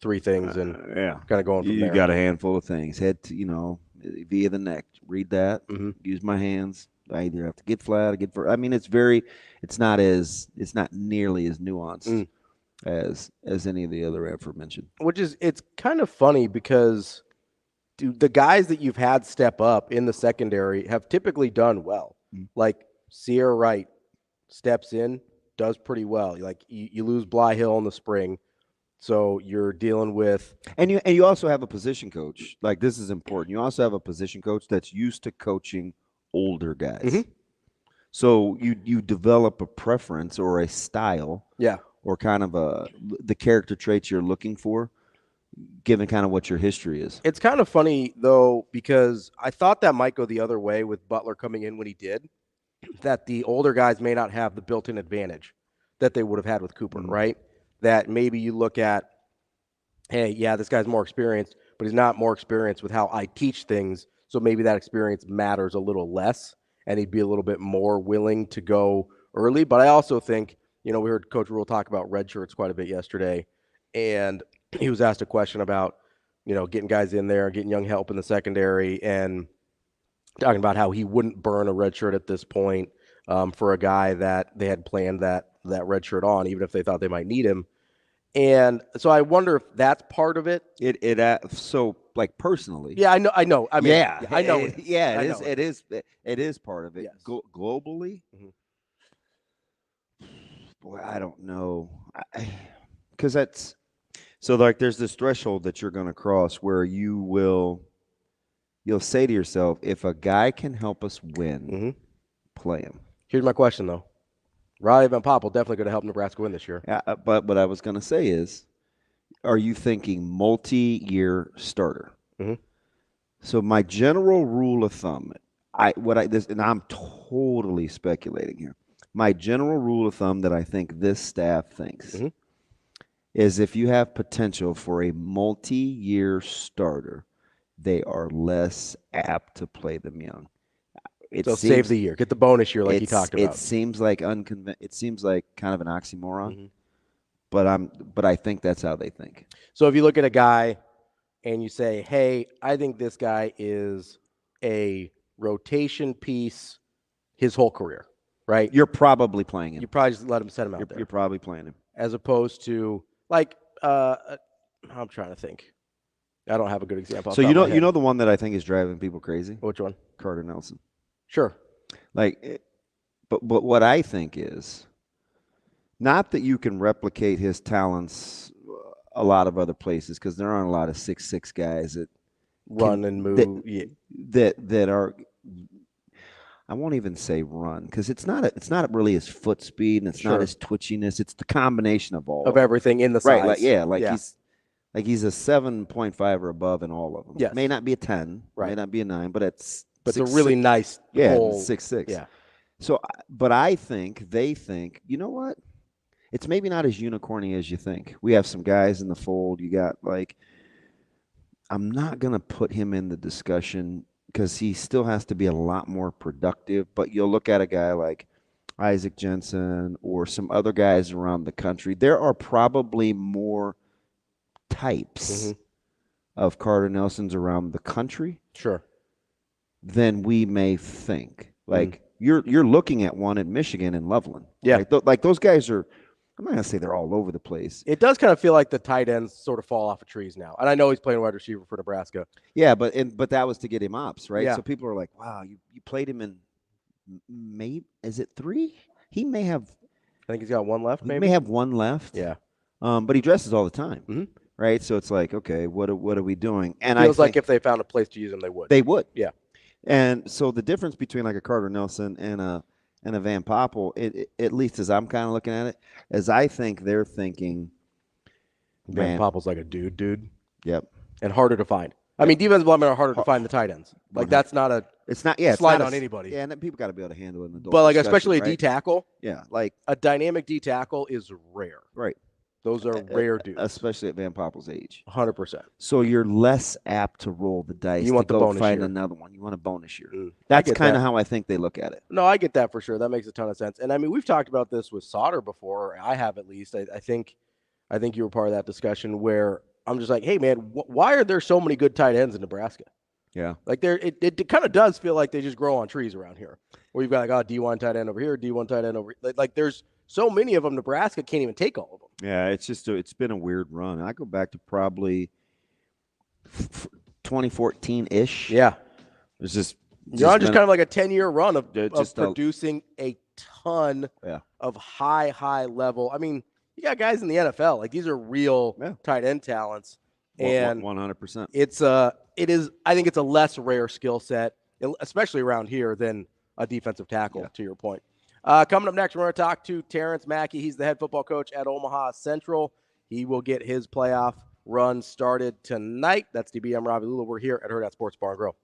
3 things and kind of going from there. You got a handful of things. Head to, via the neck. Read that. Use my hands. I either have to get flat or get for. I mean, it's not nearly as nuanced as any of the other aforementioned. It's kind of funny because the guys that you've had step up in the secondary have typically done well. Like Sierra Wright steps in, does pretty well. Like you lose Bly Hill in the spring. So you're dealing with, and you also have a position coach. Like, this is important. You also have a position coach that's used to coaching older guys. So you develop a preference or a style, or kind of the character traits you're looking for, given kind of what your history is. It's kind of funny though, because I thought that might go the other way with Butler coming in when he did, that the older guys may not have the built-in advantage that they would have had with Cooper, right? That maybe you look at, hey, yeah, this guy's more experienced, but he's not more experienced with how I teach things, so maybe that experience matters a little less. and he'd be a little bit more willing to go early. But I also think, we heard Coach Rule talk about red shirts quite a bit yesterday, and he was asked a question about, getting guys in there, getting young help in the secondary, and talking about how he wouldn't burn a red shirt at this point for a guy that they had planned that red shirt on, even if they thought they might need him. And so I wonder if that's part of it. So like personally. Yeah, I know. I mean, I know. It is part of it. Yes. Globally, boy, I don't know, because that's so like there's this threshold that you're going to cross where you'll say to yourself, if a guy can help us win, play him. Here's my question though. Ravi Van Poppel definitely going to help Nebraska win this year. Yeah, but what I was going to say is, are you thinking multi-year starter? So my general rule of thumb, and I'm totally speculating here. My general rule of thumb that I think this staff thinks is if you have potential for a multi-year starter, they are less apt to play them young. Save the year, get the bonus year like you talked about. It seems like It seems like kind of an oxymoron, but I think that's how they think. So if you look at a guy and you say, "Hey, I think this guy is a rotation piece his whole career," right? You're probably playing him. You probably just let him set him out there. You're probably playing him, as opposed to like I'm trying to think. I don't have a good example. So you know the one that I think is driving people crazy. Which one? Carter Nelson. Sure. But what I think is not that you can replicate his talents a lot of other places, because there aren't a lot of 6'6" guys that run and move. That are. I won't even say run, because it's not really his foot speed and it's not his twitchiness. It's the combination of all of everything in the size. Right. He's a 7.5 or above in all of them. Yes. May not be a 10. Right. May not be a 9, but it's. But it's a really nice. 6'6". Yeah. So, but they think, you know what? It's maybe not as unicorny as you think. We have some guys in the fold. You got I'm not going to put him in the discussion because he still has to be a lot more productive. But you'll look at a guy like Isaac Jensen or some other guys around the country. There are probably more types of Carter Nelsons around the country. Sure. Than we may think. You're looking at one at Michigan and Loveland. Yeah. Like those guys are. I'm not gonna say they're all over the place. It does kind of feel like the tight ends sort of fall off of trees now. And I know he's playing wide receiver for Nebraska. Yeah, but that was to get him ops, right? Yeah. So people are like, wow, you played him in maybe, is it 3? He may have. I think he's got one left, maybe. He may have one left. Yeah. But he dresses all the time. Right? So it's like, okay, what are we doing? And feels like if they found a place to use him, they would. They would. Yeah. And so the difference between like a Carter Nelson and a Van Poppel, at least as I'm kind of looking at it, is I think they're thinking Van Poppel's like a dude. Yep. And harder to find. I mean, defensive linemen are harder to find than tight ends. Like that's not a slide on anybody. Yeah, and then people got to be able to handle it in the but like especially a D tackle. Yeah, like a dynamic D tackle is rare. Right. Those are rare dudes. Especially at Van Poppel's age. 100%. So you're less apt to roll the dice. You want to the go bonus find year. another one. You want a bonus year. That's kind of how I think they look at it. No, I get that for sure. That makes a ton of sense. And I mean, we've talked about this with Sautter before. Or I have at least. I think you were part of that discussion where I'm just like, hey man, why are there so many good tight ends in Nebraska? Yeah. Like it kind of does feel like they just grow on trees around here. Where you've got like, D1 tight end over here, D1 tight end over here. Like there's so many of them, Nebraska can't even take all of them. Yeah, it's been a weird run. I go back to probably 2014-ish. Yeah. It's just kind of like a 10-year run of producing a ton of high level. I mean, you got guys in the NFL. Like these are real tight end talents. And 100%. I think it's a less rare skill set, especially around here, than a defensive tackle, to your point. Coming up next, we're going to talk to Terrence Mackey. He's the head football coach at Omaha Central. He will get his playoff run started tonight. That's DBM Ravi Lulla. We're here at Hurrdat Sports Bar and Grill.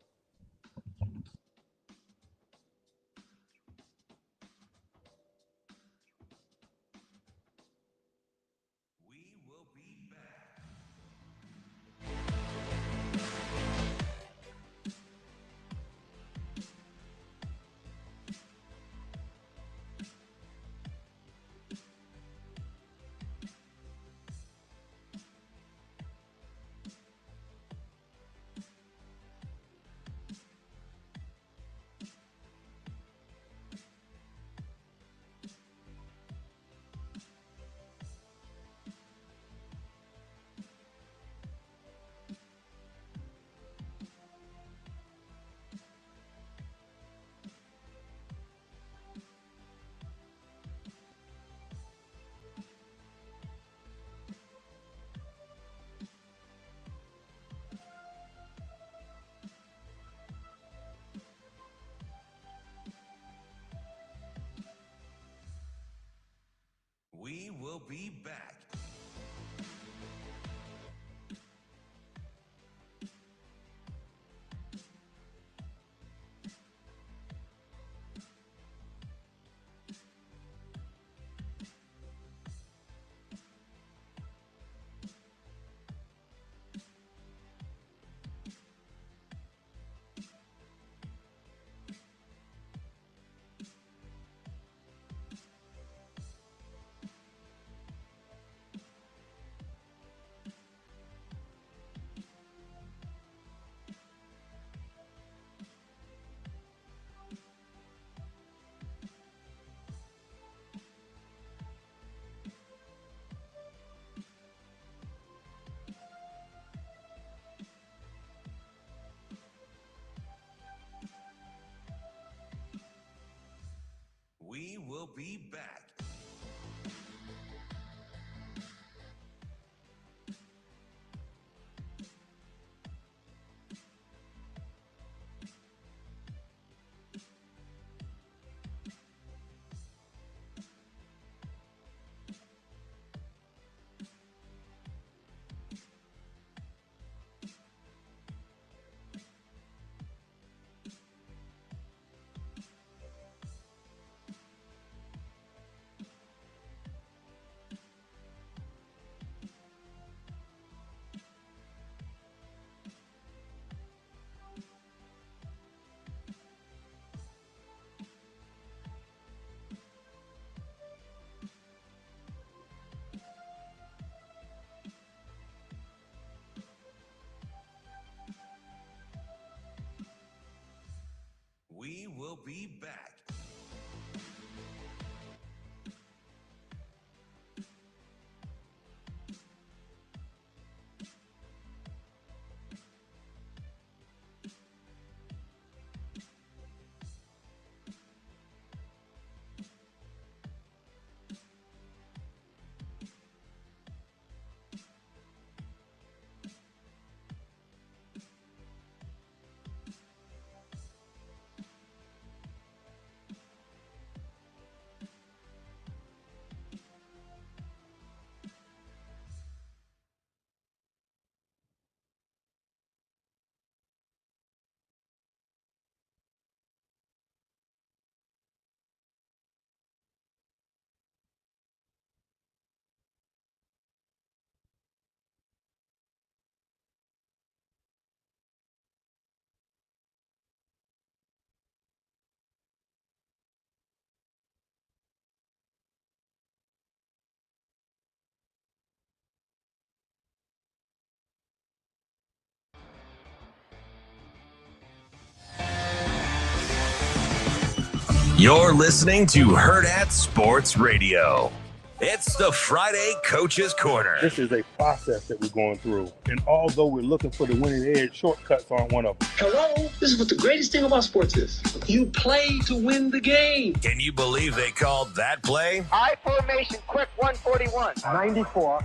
You're listening to Hurrdat Sports Radio. It's the Friday Coach's Corner. This is a process that we're going through. And although we're looking for the winning edge, shortcuts aren't one of them. Hello? This is what the greatest thing about sports is. You play to win the game. Can you believe they called that play? I formation, quick 141. 94.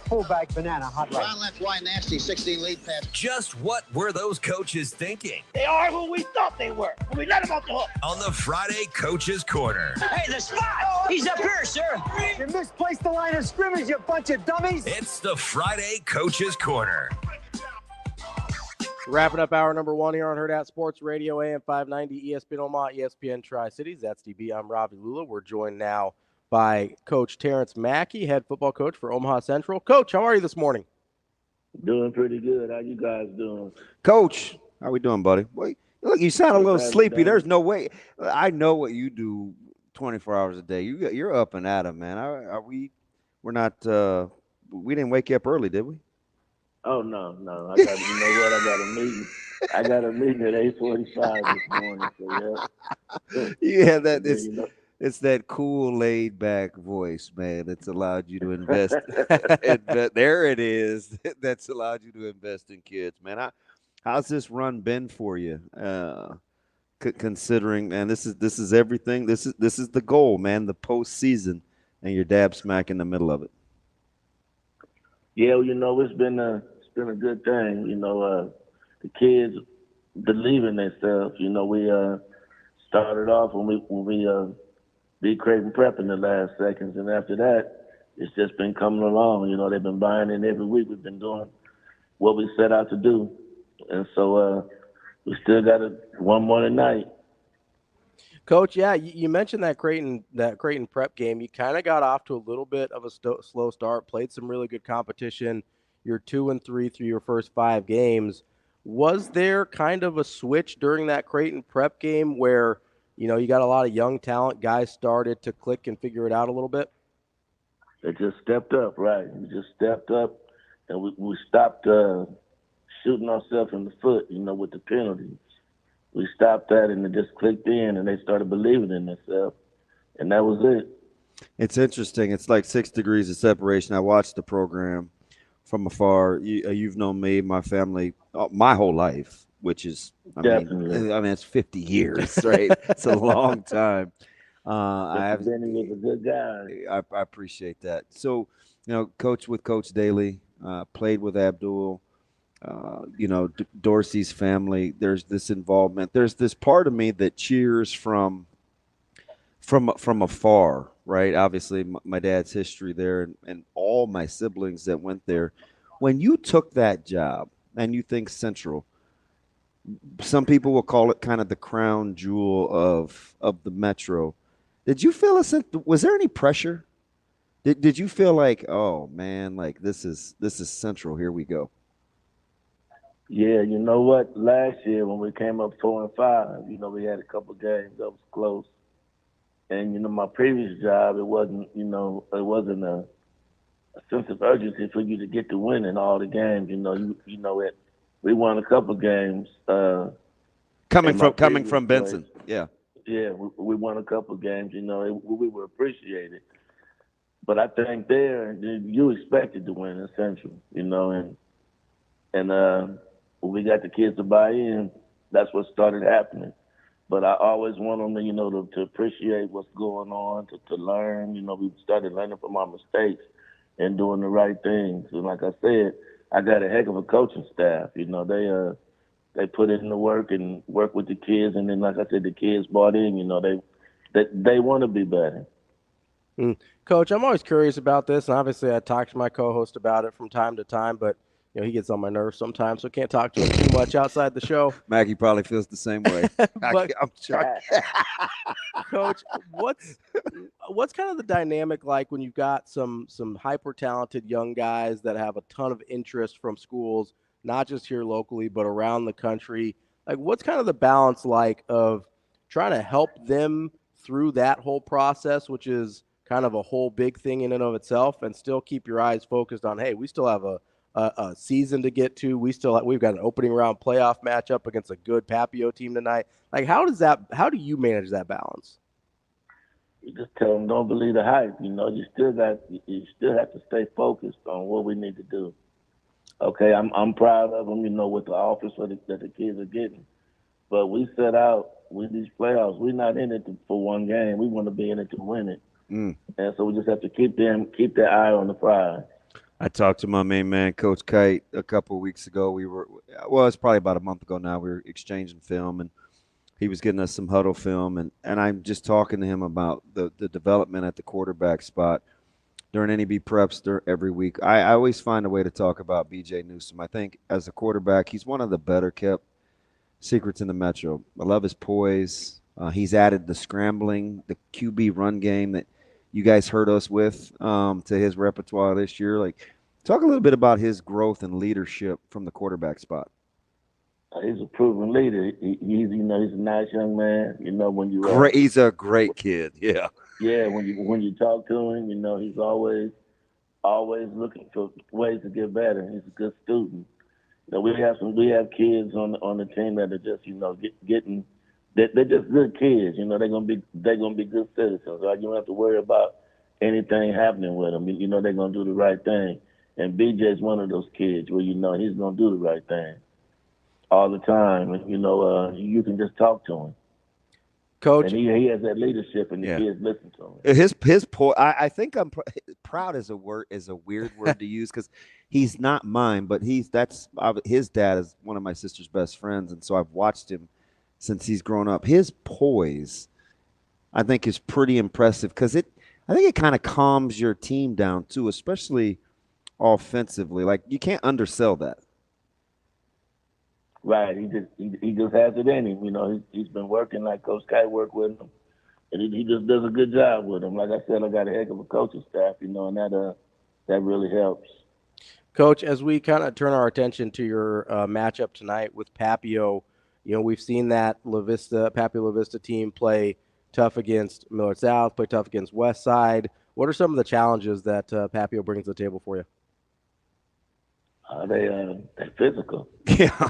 Fullback banana, hot right. Ron left wide nasty, 16 lead pass. Just what were those coaches thinking? They are who we thought they were. And we let them off the hook. On the Friday Coach's Corner. Hey, the spot! He's up here, sir. You misplaced the line of scrimmage, you bunch of dummies. It's the Friday Coach's Corner. Wrapping up hour number 1 here on Hurrdat Sports Radio, AM 590, ESPN Omaha, ESPN Tri-Cities. That's DB. I'm Ravi Lulla. We're joined now by Coach Terrence Mackey, head football coach for Omaha Central. Coach, how are you this morning? Doing pretty good. How you guys doing? Coach, how we doing, buddy? Wait, look, you sound a little sleepy. There's no way. I know what you do 24 hours a day. You're up and at 'em, man. We're not. We didn't wake you up early, did we? Oh no. I got. You know what? I got a meeting. I got a meeting at 8:45 this morning. So yeah, that is. It's that cool, laid-back voice, man, that's allowed you to invest. There it is. That's allowed you to invest in kids, man. How's this run been for you? Considering, man, this is everything. This is the goal, man. The postseason, and you're dab smack in the middle of it. Yeah, you know, it's been a good thing. You know, the kids believe in themselves. You know, we started off when we beat Creighton Prep in the last seconds, and after that, it's just been coming along. You know, they've been buying in every week. We've been doing what we set out to do, and so we still got one more tonight. Coach, yeah, you mentioned that Creighton Prep game. You kind of got off to a little bit of a slow start, played some really good competition. You're 2-3 through your first 5 games. Was there kind of a switch during that Creighton Prep game where, you know, you got a lot of young talent, guys started to click and figure it out a little bit? They just stepped up, right? We just stepped up, and we stopped shooting ourselves in the foot, you know, with the penalties. We stopped that, and it just clicked in, and they started believing in themselves, and that was it. It's interesting. It's like 6 degrees of separation. I watched the program from afar. You've known me, my family, my whole life, which is, I mean, it's 50 years, right? It's a long time. Benny was a good guy. I appreciate that. So, you know, coach with Coach Daly, played with Abdul, you know, Dorsey's family. There's this involvement. There's this part of me that cheers from afar, right? Obviously, my dad's history there and all my siblings that went there. When you took that job and you think Central, some people will call it kind of the crown jewel of the Metro. Did you feel was there any pressure? Did you feel like, oh man, like this is Central, here we go? Yeah, you know what? Last year when we came up 4-5, you know, we had a couple games that was close. And, you know, my previous job, it wasn't a sense of urgency for you to get to win in all the games. You know it. We won a couple games. Coming from Benson, yeah. Yeah, we won a couple games. You know, we were appreciated. But I think there, you expected to win in Central. You know, and when we got the kids to buy in, that's what started happening. But I always want them to, you know, to appreciate what's going on, to learn. You know, we started learning from our mistakes and doing the right things. And like I said, I got a heck of a coaching staff. You know, they put in the work and work with the kids. And then, like I said, the kids bought in. You know, they want to be better. Coach, I'm always curious about this. And obviously, I talk to my co-host about it from time to time. But you know, he gets on my nerves sometimes, so can't talk to him too much outside the show. Maggie probably feels the same way. But, I'm sure. Coach, what's kind of the dynamic like when you've got some hyper talented young guys that have a ton of interest from schools, not just here locally but around the country? Like, what's kind of the balance like of trying to help them through that whole process, which is kind of a whole big thing in and of itself, and still keep your eyes focused on, hey, we still have a season to get to. We've got an opening round playoff matchup against a good Papio team tonight. Like, how do you manage that balance? You just tell them don't believe the hype. You know, you still have to stay focused on what we need to do. Okay, I'm proud of them. You know, with the offers that the kids are getting, but we set out with these playoffs. We're not in it for one game. We want to be in it to win it, and so we just have to keep their eye on the prize. I talked to my main man, Coach Kite, a couple of weeks ago. It's probably about a month ago now. We were exchanging film, and he was getting us some huddle film, and I'm just talking to him about the development at the quarterback spot during NEB preps every week. I always find a way to talk about B.J. Newsome. I think as a quarterback, he's one of the better-kept secrets in the Metro. I love his poise. He's added the scrambling, the QB run game that you guys heard us with to his repertoire this year. Like, talk a little bit about his growth and leadership from the quarterback spot. He's a proven leader. He's a nice young man. You know, when you he's a great kid. Yeah. Yeah, when you talk to him, you know, he's always looking for ways to get better. He's a good student. You know, we have kids on the team that are just, you know, getting. They're just good kids. You know, they're gonna be good citizens. Right? You don't have to worry about anything happening with them. You know, they're gonna do the right thing. And BJ's one of those kids where you know he's gonna do the right thing all the time. And you know, you can just talk to him. Coach, and he has that leadership, and the kids listen to him. His I think proud is a weird word to use because he's not mine, but his dad is one of my sister's best friends, and so I've watched him since he's grown up. His poise, I think, is pretty impressive because I think it kind of calms your team down too, especially offensively. Like, you can't undersell that. Right, he just has it in him. You know, he's been working like Coach Kite worked with him, and he just does a good job with him. Like I said, I got a heck of a coaching staff, you know, and that really helps. Coach, as we kind of turn our attention to your matchup tonight with Papio, you know, we've seen that Papio La Vista team play tough against Millard South, play tough against West Side. What are some of the challenges that Papio brings to the table for you? They're physical. Yeah.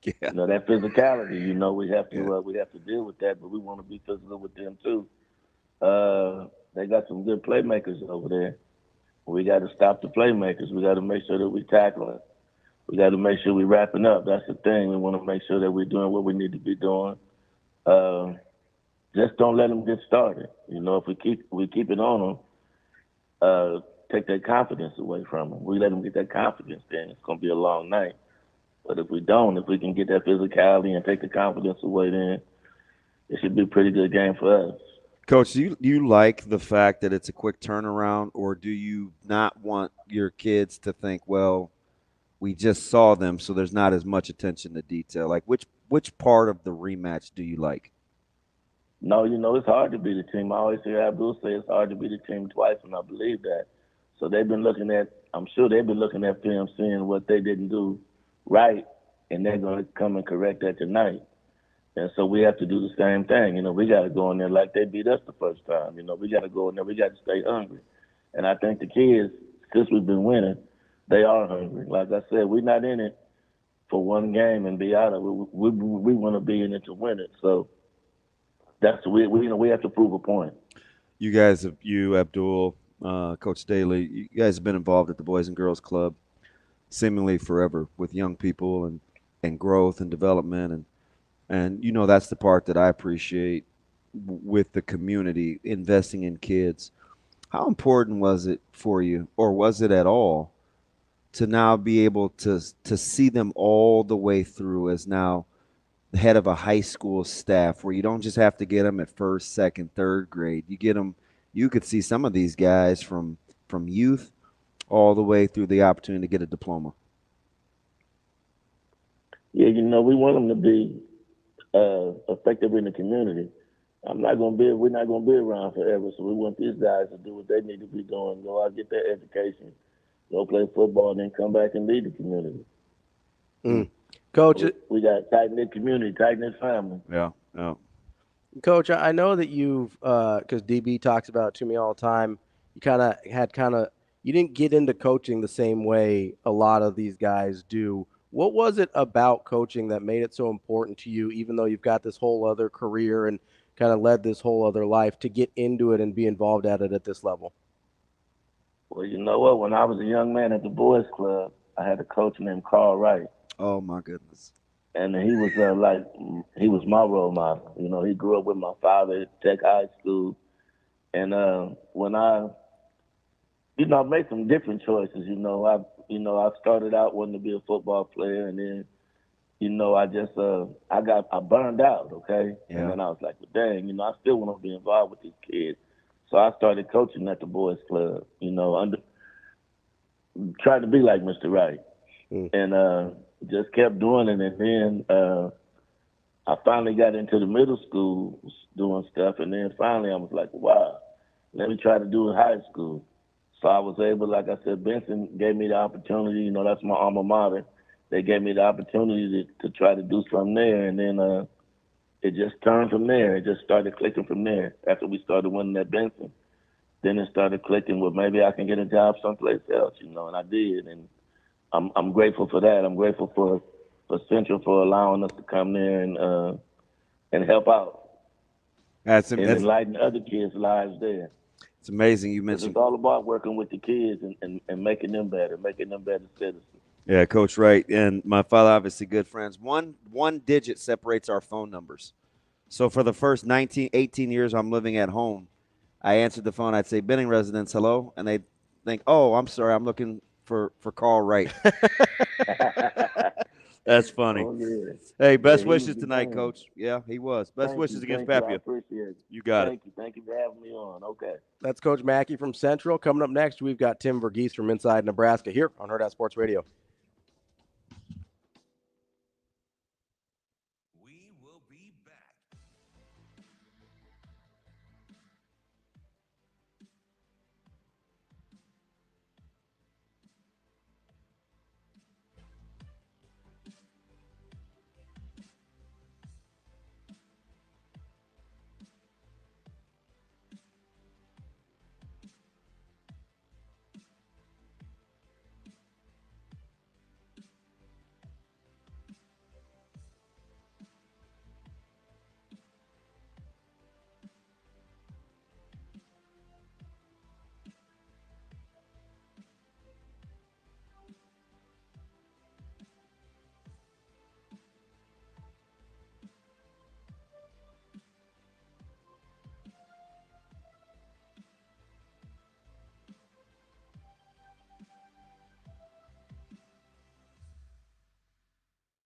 Yeah. You know, that physicality, you know, we have to deal with that, but we want to be physical with them too. They got some good playmakers over there. We got to stop the playmakers. We got to make sure that we tackling. We got to make sure we're wrapping up. That's the thing. We want to make sure that we're doing what we need to be doing. Just don't let them get started. You know, if we keep it on them, take that confidence away from them. We let them get that confidence, then it's going to be a long night. But if we can get that physicality and take the confidence away, then it should be a pretty good game for us. Coach, do you like the fact that it's a quick turnaround, or do you not want your kids to think, well, we just saw them, so there's not as much attention to detail? Like, which part of the rematch do you like? No, you know, it's hard to beat a team. I always hear Abdul say it's hard to beat a team twice, and I believe that. So I'm sure they've been looking at film, seeing what they didn't do right, and they're going to come and correct that tonight. And so we have to do the same thing. You know, we got to go in there like they beat us the first time. You know, we got to go in there. We got to stay hungry. And I think the kids, since we've been winning, they are hungry. Like I said, we're not in it for one game and be out of it. We want to be in it to win it. So we have to prove a point. You guys, Abdul, Coach Daly, you guys have been involved at the Boys and Girls Club seemingly forever with young people and growth and development. And you know, that's the part that I appreciate with the community, investing in kids. How important was it for you, or was it at all, to now be able to see them all the way through as now the head of a high school staff, where you don't just have to get them at first, second, third grade. You get them, you could see some of these guys from youth all the way through the opportunity to get a diploma. Yeah, you know, we want them to be effective in the community. We're not going to be around forever, so we want these guys to do what they need to be doing, go out, get their education, go play football, and then come back and lead the community. Coach, we got a tight-knit community, tight-knit family. Yeah. Coach, I know that you've, because DB talks about it to me all the time, you didn't get into coaching the same way a lot of these guys do. What was it about coaching that made it so important to you, even though you've got this whole other career and kind of led this whole other life to get into it and be involved at it at this level? Well, you know what? When I was a young man at the boys club, I had a coach named Carl Wright. Oh my goodness. And he was he was my role model. You know, he grew up with my father at Tech High School. And when I made some different choices. I started out wanting to be a football player, and then, I burned out. Okay, Yeah. And then I was like, well, dang, I still want to be involved with these kids. So I started coaching at the boys club. Tried to be like Mr. Wright, and just kept doing it. And then I finally got into the middle school doing stuff, and then finally I was like, wow, let me try to do it in high school. So I was able, like I said, Benson gave me the opportunity. That's my alma mater. They gave me the opportunity to try to do something there, and then it just turned from there. It just started clicking from there. After we started winning at Benson, then it started clicking. Well, maybe I can get a job someplace else, and I did, and I'm grateful for that. I'm grateful for Central for allowing us to come there and help out That's and enlighten other kids' lives there. It's amazing you mentioned. It's all about working with the kids and making them better citizens. Yeah, Coach Wright and my father, obviously good friends. One digit separates our phone numbers. So for the first 18 years I'm living at home, I answered the phone. I'd say, Benning residence, hello. And they'd think, oh, I'm sorry, I'm looking for Carl Wright. That's funny. Oh, yeah. Hey, best Yeah, wishes tonight, Coach. Yeah, he was. Best wishes against Papia. I appreciate it. You got it. Thank you for having me on. Okay. That's Coach Mackey from Central. Coming up next, we've got Tim Verghese from inside Nebraska here on Hurrdat Sports Radio. We will be back.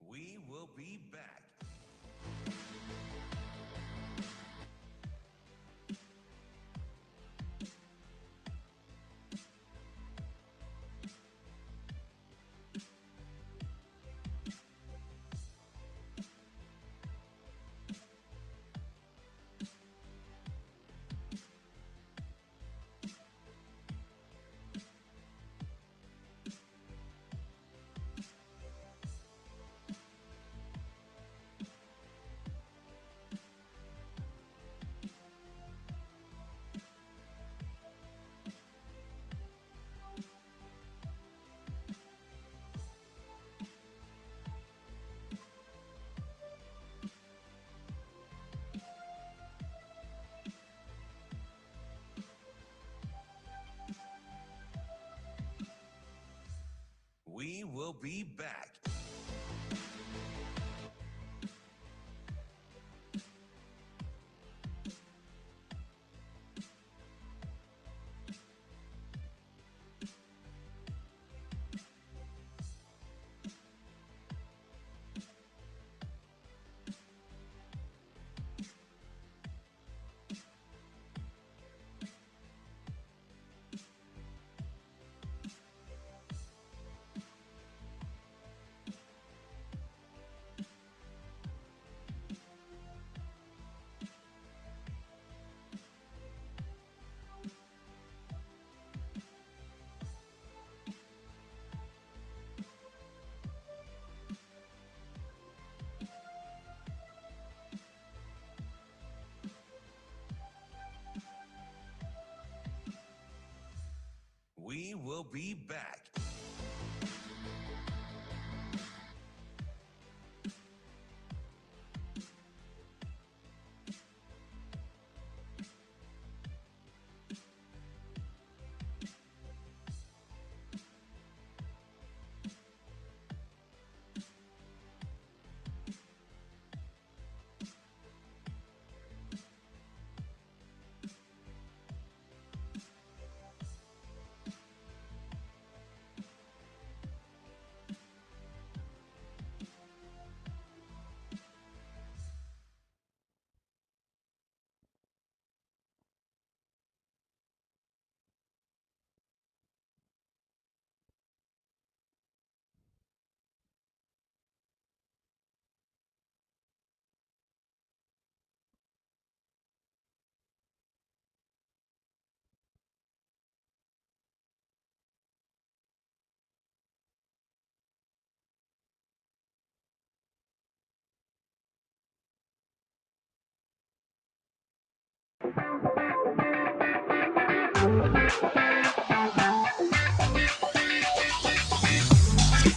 We will be back. We will be back.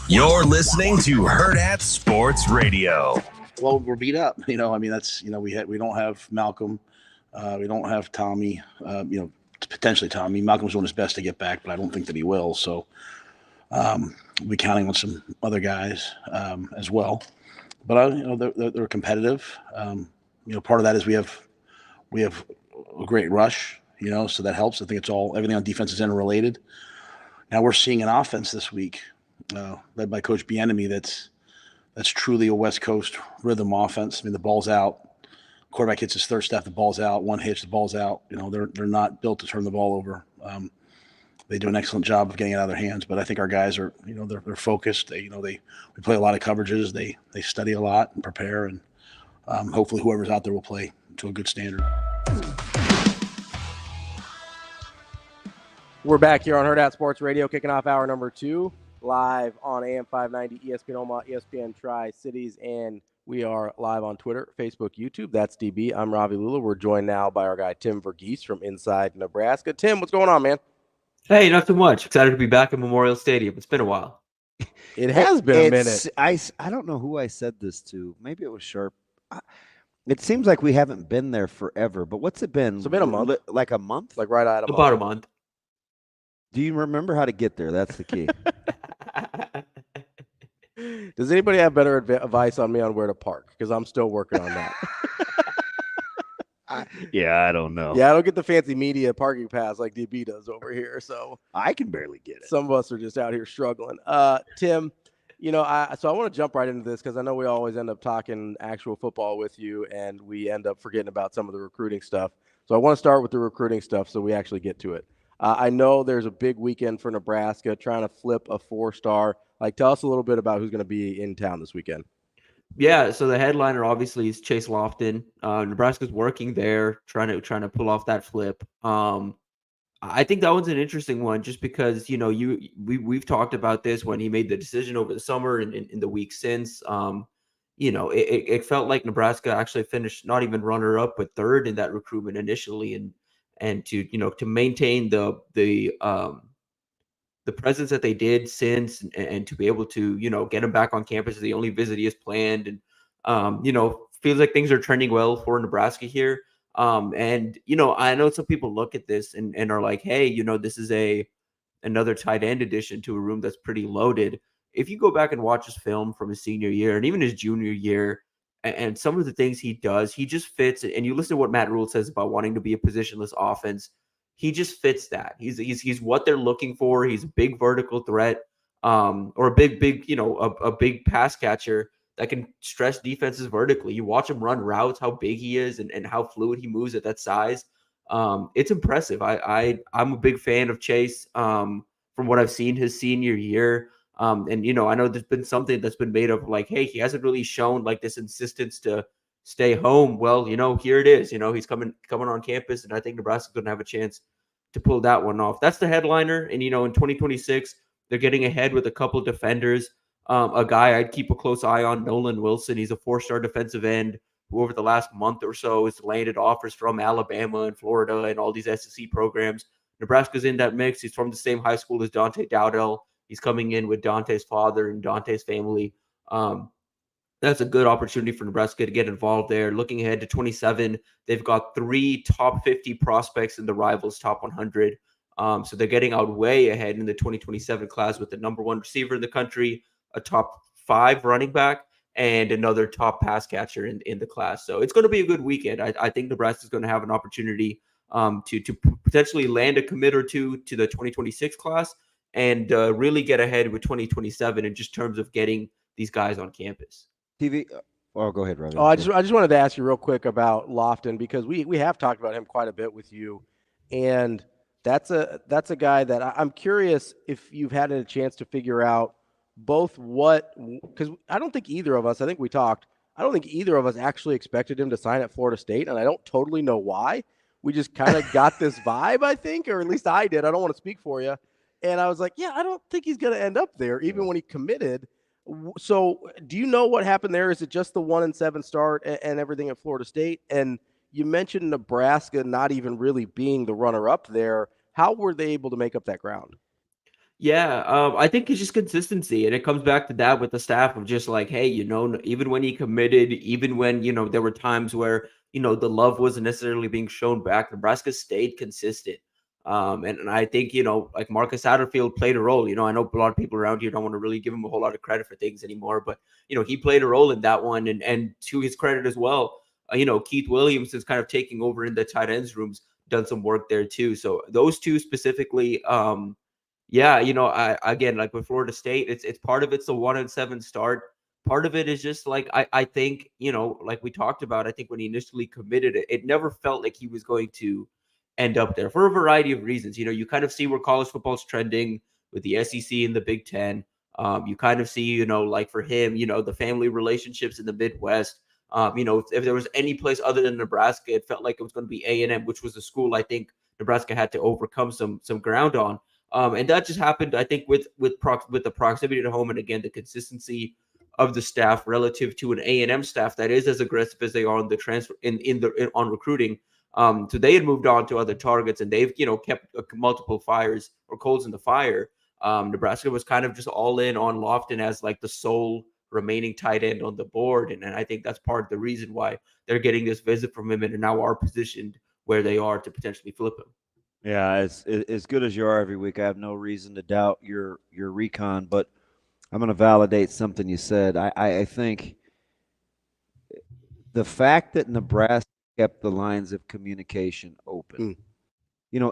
You're listening to Hurrdat Sports Radio. Well, we're beat up. You know, I mean, that's, you know, we don't have Malcolm. We don't have Tommy, you know, potentially Tommy. Malcolm's doing his best to get back, but I don't think that he will. So we'll be counting on some other guys as well. But, you know, they're competitive. You know, part of that is we have a great rush, you know, so that helps. I think everything on defense is interrelated. Now we're seeing an offense this week led by Coach Bieniemy that's truly a West Coast rhythm offense. I mean, the ball's out. Quarterback hits his third step, the ball's out. One hitch, the ball's out. You know, they're not built to turn the ball over. They do an excellent job of getting it out of their hands, but I think our guys are, you know, they're focused. We play a lot of coverages. They study a lot and prepare, and hopefully whoever's out there will play to a good standard. We're back here on Hurrdat Sports Radio, kicking off hour number 2, live on AM 590, ESPN Omaha, ESPN Tri-Cities, and we are live on Twitter, Facebook, YouTube. That's DB. I'm Ravi Lulla. We're joined now by our guy, Tim Verghese from inside Nebraska. Tim, what's going on, man? Hey, not too much. Excited to be back at Memorial Stadium. It's been a while. It has been a minute. I don't know who I said this to. Maybe it was Sharp. It seems like we haven't been there forever, but what's it been? It's been a month. Like a month? Like right out of about a month. Do you remember how to get there? That's the key. Does anybody have better advice on me on where to park? Because I'm still working on that. I don't know. Yeah, I don't get the fancy media parking pass like DB does over here, so I can barely get it. Some of us are just out here struggling. Tim, you know, I want to jump right into this because I know we always end up talking actual football with you, and we end up forgetting about some of the recruiting stuff. So I want to start with the recruiting stuff so we actually get to it. I know there's a big weekend for Nebraska trying to flip a 4-star. Like, tell us a little bit about who's going to be in town this weekend. Yeah, so the headliner obviously is Chase Lofton. Nebraska's working there, trying to pull off that flip. I think that one's an interesting one, just because we've talked about this when he made the decision over the summer and in the week since. It felt like Nebraska actually finished not even runner up, but third in that recruitment initially, and to maintain the presence that they did since, and to be able to, get him back on campus is the only visit he has planned. And, feels like things are trending well for Nebraska here. I know some people look at this and are like, hey, this is another tight end addition to a room that's pretty loaded. If you go back and watch his film from his senior year and even his junior year, and some of the things he does, he just fits. And you listen to what Matt Rhule says about wanting to be a positionless offense. He just fits that. He's what they're looking for. He's a big vertical threat, or a big pass catcher that can stress defenses vertically. You watch him run routes, how big he is, and how fluid he moves at that size. It's impressive. I'm a big fan of Chase from what I've seen his senior year. I know there's been something that's been made of like, hey, he hasn't really shown like this insistence to stay home. Well, here it is. He's coming on campus, and I think Nebraska's going to have a chance to pull that one off. That's the headliner. And, in 2026, they're getting ahead with a couple of defenders. A guy I'd keep a close eye on, Nolan Wilson. He's a 4-star defensive end who over the last month or so has landed offers from Alabama and Florida and all these SEC programs. Nebraska's in that mix. He's from the same high school as Dante Dowdell. He's coming in with Dante's father and Dante's family. That's a good opportunity for Nebraska to get involved there. Looking ahead to 27, they've got 3 top 50 prospects in the Rivals top 100. So they're getting out way ahead in the 2027 class with the number 1 receiver in the country, a top 5 running back, and another top pass catcher in the class. So it's going to be a good weekend. I think Nebraska is going to have an opportunity to potentially land a commit or two to the 2026 class and really get ahead with 2027 in just terms of getting these guys on campus. TV. Oh, go ahead, Ravi. Oh, I just wanted to ask you real quick about Lofton, because we have talked about him quite a bit with you, and that's a guy that I'm curious if you've had a chance to figure out both because I don't think either of us, I think we talked, I don't think either of us actually expected him to sign at Florida State, and I don't totally know why. We just kind of got this vibe, I think, or at least I did. I don't want to speak for you. And I was like, yeah, I don't think he's going to end up there, even when he committed. So do you know what happened there? Is it just the 1-7 start and everything at Florida State? And you mentioned Nebraska not even really being the runner-up there. How were they able to make up that ground? Yeah, I think it's just consistency, and it comes back to that with the staff of just like, hey, even when he committed, even when there were times where the love wasn't necessarily being shown back, Nebraska stayed consistent. And I think like Marcus Satterfield played a role. I know a lot of people around here don't want to really give him a whole lot of credit for things anymore, but he played a role in that one, and to his credit as well, Keith Williams is kind of taking over in the tight ends rooms, done some work there too. So those two specifically. Yeah, again, like with Florida State, it's part of it's a 1-7 start. Part of it is just like I think, like we talked about, I think when he initially committed it never felt like he was going to end up there for a variety of reasons. You kind of see where college football is trending with the SEC and the Big Ten. You kind of see, like for him, the family relationships in the Midwest. If there was any place other than Nebraska, it felt like it was going to be A&M, which was a school I think Nebraska had to overcome some ground on. And that just happened, I think, with the proximity to home, and again the consistency of the staff relative to an A&M staff that is as aggressive as they are on the transfer on recruiting. So they had moved on to other targets, and they've kept multiple fires or coals in the fire. Nebraska was kind of just all in on Lofton as like the sole remaining tight end on the board, and I think that's part of the reason why they're getting this visit from him and now are positioned where they are to potentially flip him. Yeah, as good as you are every week, I have no reason to doubt your recon, but I'm going to validate something you said. I think the fact that Nebraska kept the lines of communication open,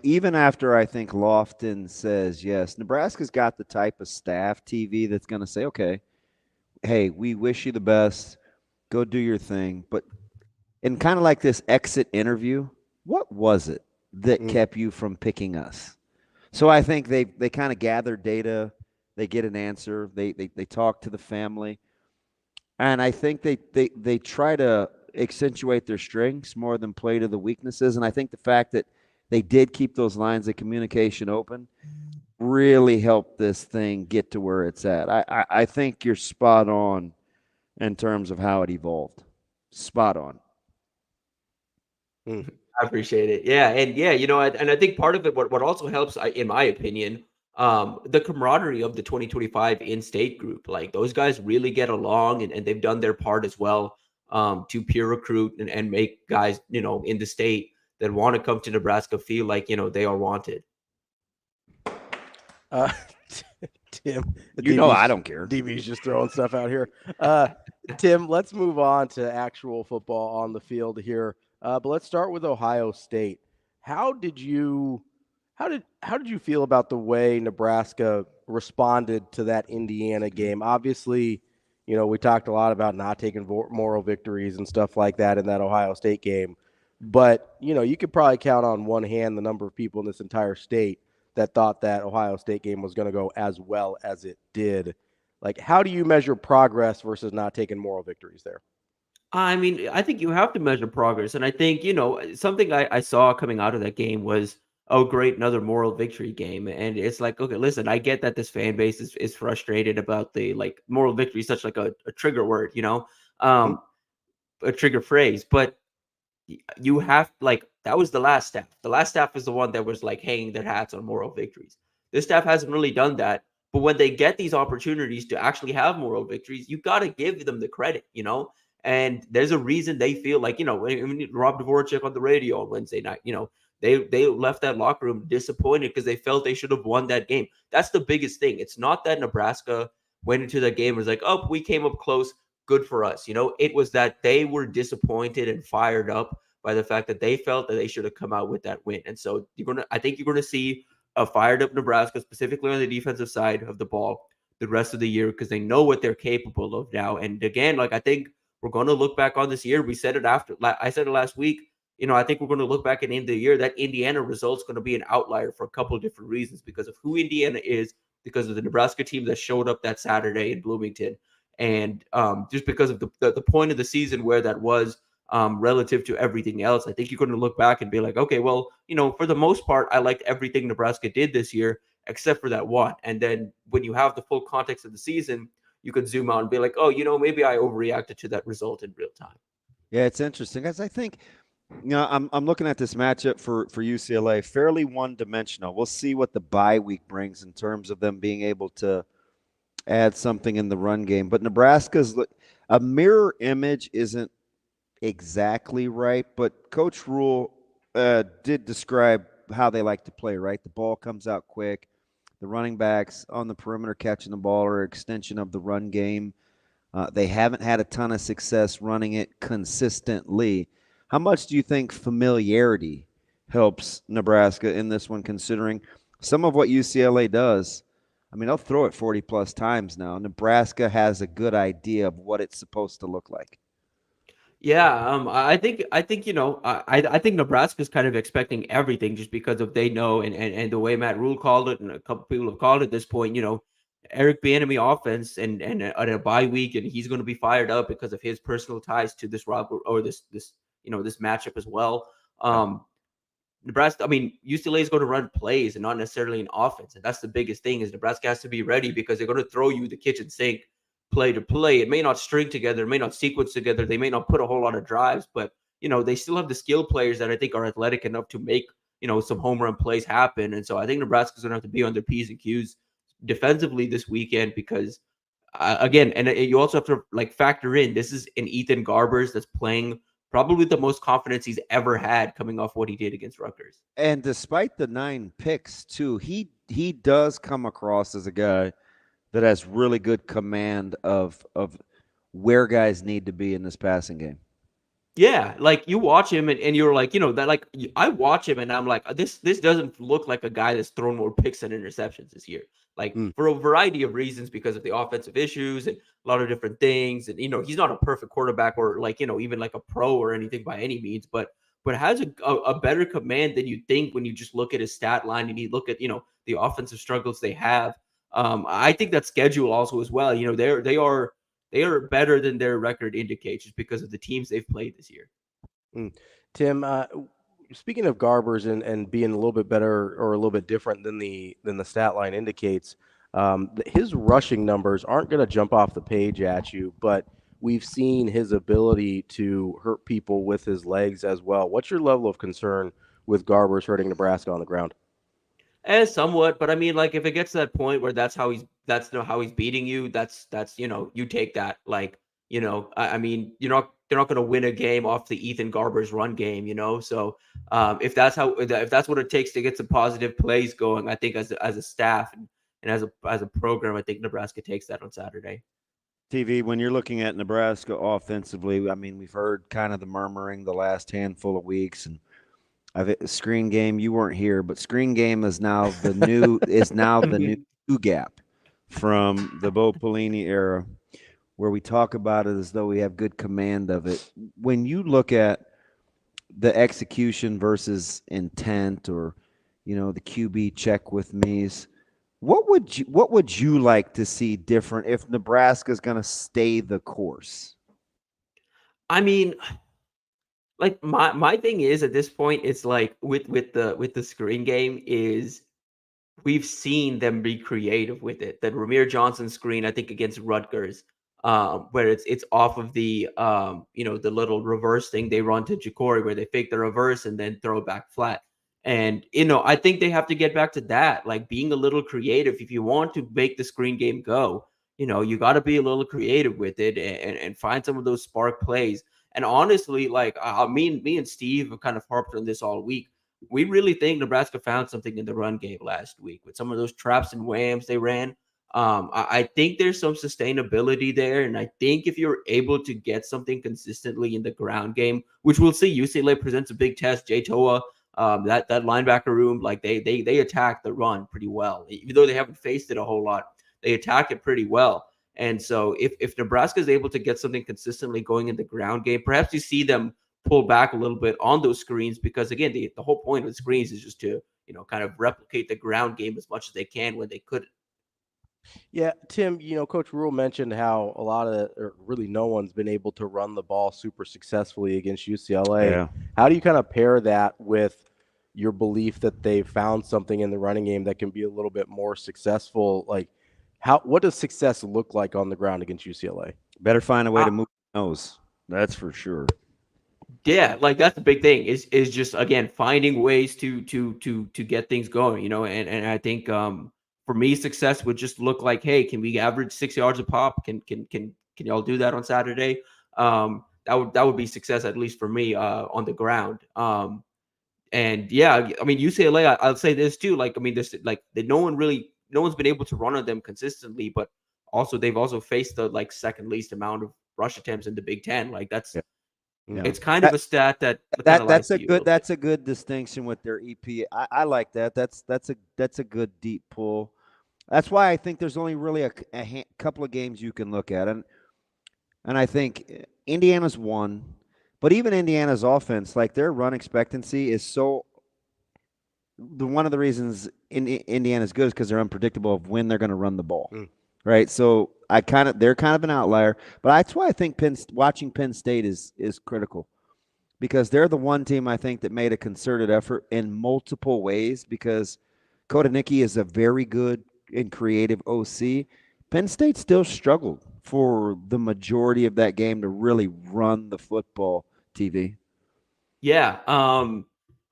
even after I think Lofton says, yes, Nebraska's got the type of staff TV that's going to say, okay, hey, we wish you the best, go do your thing. But in kind of like this exit interview, what was it that kept you from picking us? So I think they kind of gather data, they get an answer, they talk to the family, and I think they try to accentuate their strengths more than play to the weaknesses. And I think the fact that they did keep those lines of communication open really helped this thing get to where it's at. I think you're spot on in terms of how it evolved. Spot on. I appreciate it. Yeah. And yeah, and I think part of it, what also helps, in my opinion, the camaraderie of the 2025 in-state group. Like those guys really get along, and they've done their part as well to peer recruit and make guys, in the state that want to come to Nebraska feel like, they are wanted. Tim, I don't care. DB's just throwing stuff out here. Tim, let's move on to actual football on the field here. But let's start with Ohio State. How did you feel about the way Nebraska responded to that Indiana game? Obviously, we talked a lot about not taking moral victories and stuff like that in that Ohio State game. But, you could probably count on one hand the number of people in this entire state that thought that Ohio State game was going to go as well as it did. Like, how do you measure progress versus not taking moral victories there? I mean, I think you have to measure progress. And I think, something I saw coming out of that game was, oh, great, another moral victory game. And it's like, okay, listen, I get that this fan base is frustrated about the, like, moral victory is such like a trigger word, a trigger phrase. But you have, like, that was the last staff. The last staff is the one that was, like, hanging their hats on moral victories. This staff hasn't really done that. But when they get these opportunities to actually have moral victories, you got to give them the credit, And there's a reason they feel like, when Rob Dvorak on the radio on Wednesday night, they left that locker room disappointed because they felt they should have won that game. That's the biggest thing. It's not that Nebraska went into that game and was like, oh, we came up close, good for us. It was that they were disappointed and fired up by the fact that they felt that they should have come out with that win. And so I think you're going to see a fired up Nebraska, specifically on the defensive side of the ball, the rest of the year, because they know what they're capable of now. And again, like, I think we're going to look back on this year. I said it last week. I think we're going to look back at the end of the year. That Indiana result's going to be an outlier for a couple of different reasons, because of who Indiana is, because of the Nebraska team that showed up that Saturday in Bloomington, and just because of the point of the season where that was relative to everything else. I think you're going to look back and be like, okay, well, for the most part, I liked everything Nebraska did this year except for that one. And then when you have the full context of the season, you can zoom out and be like, oh, maybe I overreacted to that result in real time. Yeah, it's interesting, because I think I'm looking at this matchup for UCLA, fairly one-dimensional. We'll see what the bye week brings in terms of them being able to add something in the run game. But Nebraska's a mirror image isn't exactly right, but Coach Rule did describe how they like to play, right? The ball comes out quick. The running backs on the perimeter catching the ball are an extension of the run game. They haven't had a ton of success running it consistently. How much do you think familiarity helps Nebraska in this one, considering some of what UCLA does? I mean, they'll throw it 40-plus times now. Nebraska has a good idea of what it's supposed to look like. Yeah, I think I think Nebraska's kind of expecting everything just because of they know and the way Matt Rule called it and a couple people have called it at this point. Eric Bieniemy offense and at a bye week, and he's going to be fired up because of his personal ties to this rival or this matchup as well. Nebraska, I mean, UCLA is going to run plays and not necessarily an offense, and that's the biggest thing. Is Nebraska has to be ready because they're going to throw you the kitchen sink play to play. It may not string together, it may not sequence together, they may not put a whole lot of drives, but they still have the skill players that I think are athletic enough to make some home run plays happen. And so I think Nebraska's gonna have to be on their P's and Q's defensively this weekend because again, and you also have to factor in this is an Ethan Garbers that's playing probably the most confidence he's ever had coming off what he did against Rutgers. And despite the 9 picks too, he does come across as a guy that has really good command of where guys need to be in this passing game. Yeah, you watch him and you're I watch him and I'm like, this doesn't look like a guy that's thrown more picks and interceptions this year. For a variety of reasons, because of the offensive issues and a lot of different things. And, he's not a perfect quarterback or even like a pro or anything by any means, but has a better command than you think when you just look at his stat line and you look at, the offensive struggles they have. I think that schedule also as well, they are better than their record indicates just because of the teams they've played this year. Tim, speaking of Garbers and being a little bit better or a little bit different than the stat line indicates, his rushing numbers aren't going to jump off the page at you, but we've seen his ability to hurt people with his legs as well. What's your level of concern with Garbers hurting Nebraska on the ground? Somewhat, but I mean, if it gets to that point where that's how he's beating you, that's you take that. I mean, they're not going to win a game off the Ethan Garbers run game, So if that's what it takes to get some positive plays going, I think as a staff and as a program, I think Nebraska takes that on Saturday. TV, when you're looking at Nebraska offensively, I mean, we've heard kind of the murmuring the last handful of weeks, and screen game, you weren't here, but screen game is now the new two gap from the Bo Pelini era, where we talk about it as though we have good command of it. When you look at the execution versus intent, or the QB check with me's, what would you like to see different if Nebraska's going to stay the course? I mean, my thing is at this point, it's with the screen game is we've seen them be creative with it. That Ramir Johnson screen, I think against Rutgers, where it's off of the the little reverse thing they run to Ja'Cory, where they fake the reverse and then throw it back flat. And I think they have to get back to that, being a little creative. If you want to make the screen game go, you got to be a little creative with it and find some of those spark plays. And honestly, me and Steve have kind of harped on this all week. We really think Nebraska found something in the run game last week with some of those traps and whams they ran. I think there's some sustainability there. And I think if you're able to get something consistently in the ground game, which we'll see, UCLA presents a big test. Jay Toa, that linebacker room, they attack the run pretty well. Even though they haven't faced it a whole lot, they attack it pretty well. And so if Nebraska is able to get something consistently going in the ground game, perhaps you see them pull back a little bit on those screens, because again, the whole point of screens is just to, kind of replicate the ground game as much as they can when they couldn't. Yeah, Tim, Coach Rule mentioned how really no one's been able to run the ball super successful against UCLA. Yeah. How do you kind of pair that with your belief that they've found something in the running game that can be a little bit more successful? What does success look like on the ground against UCLA? Better find a way to move the nose. That's for sure. Yeah, like that's the big thing is just again finding ways to get things going, and I think for me success would just look like, hey, can we average 6 yards a pop? Can y'all do that on Saturday? That would be success, at least for me, on the ground. And yeah, I mean UCLA, I'll say this too. Like, I mean, this like that no one's been able to run on them consistently, but also they've also faced the like second least amount of rush attempts in the Big Ten. Like that's it's kind of a stat that kind of lies to you. That's a good distinction with their EP. I like that. That's a good deep pull. That's why I think there's only really a couple of games you can look at, and I think Indiana's one. But even Indiana's offense, like their run expectancy is so. One of the reasons Indiana's good is because they're unpredictable of when they're going to run the ball, right? So they're kind of an outlier, but that's why I think watching Penn State is critical, because they're the one team I think that made a concerted effort in multiple ways. Because Kodanicki is a very good and creative OC. Penn State still struggled for the majority of that game to really run the football. TV. Yeah.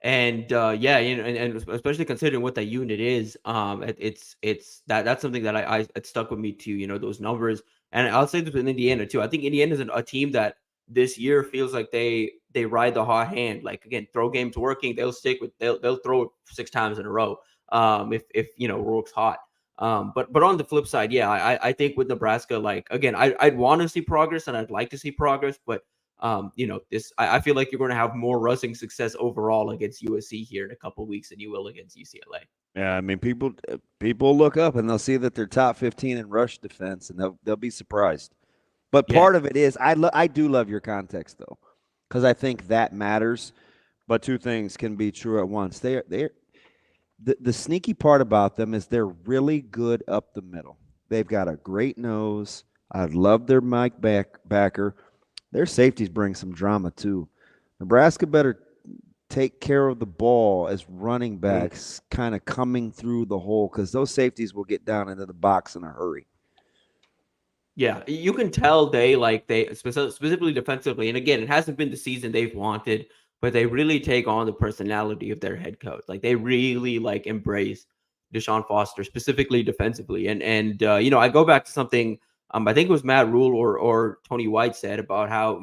And especially considering what that unit is, that's something that it stuck with me too, those numbers. And I'll say this with Indiana too. I think Indiana is a team that this year feels like they ride the hot hand. Like, again, throw game's working, they'll throw it 6 times in a row. If Rourke's hot. But on the flip side, yeah, I think with Nebraska, like, again, I'd want to see progress and I'd like to see progress, but I feel like you're going to have more rushing success overall against USC here in a couple of weeks than you will against UCLA. Yeah, I mean, people look up and they'll see that they're top 15 in rush defense, and they'll be surprised. But part of it is I do love your context though, because I think that matters. But two things can be true at once. The sneaky part about them is they're really good up the middle. They've got a great nose. I love their Mike backer. Their safeties bring some drama too. Nebraska better take care of the ball as running backs kind of coming through the hole, because those safeties will get down into the box in a hurry. Yeah, you can tell they specifically defensively, and again, it hasn't been the season they've wanted, but they really take on the personality of their head coach. Like, they really embrace Deshaun Foster, specifically defensively. And I go back to something I think it was Matt Rule or Tony White said about how,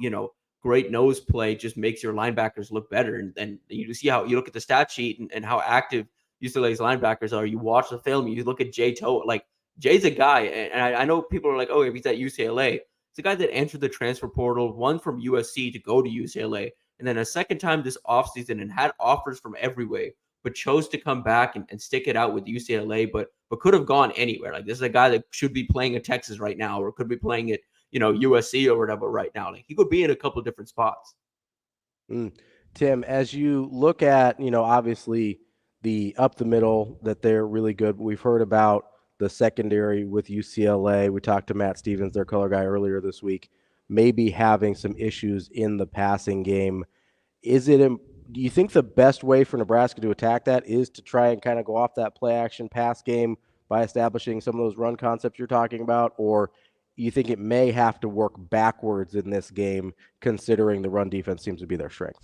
great nose play just makes your linebackers look better. And you see how you look at the stat sheet and how active UCLA's linebackers are. You watch the film, you look at Jay Toe. Like, Jay's a guy, and I know people are like, oh, if he's at UCLA. It's a guy that entered the transfer portal, one from USC to go to UCLA, and then a second time this offseason and had offers from everywhere, but chose to come back and stick it out with UCLA, but could have gone anywhere. Like, this is a guy that should be playing at Texas right now, or could be playing at, USC or whatever right now. Like, he could be in a couple of different spots. Tim, as you look at, obviously the up the middle, that they're really good. We've heard about the secondary with UCLA. We talked to Matt Stevens, their color guy, earlier this week, maybe having some issues in the passing game. Do you think the best way for Nebraska to attack that is to try and kind of go off that play action pass game by establishing some of those run concepts you're talking about? Or you think it may have to work backwards in this game, considering the run defense seems to be their strength?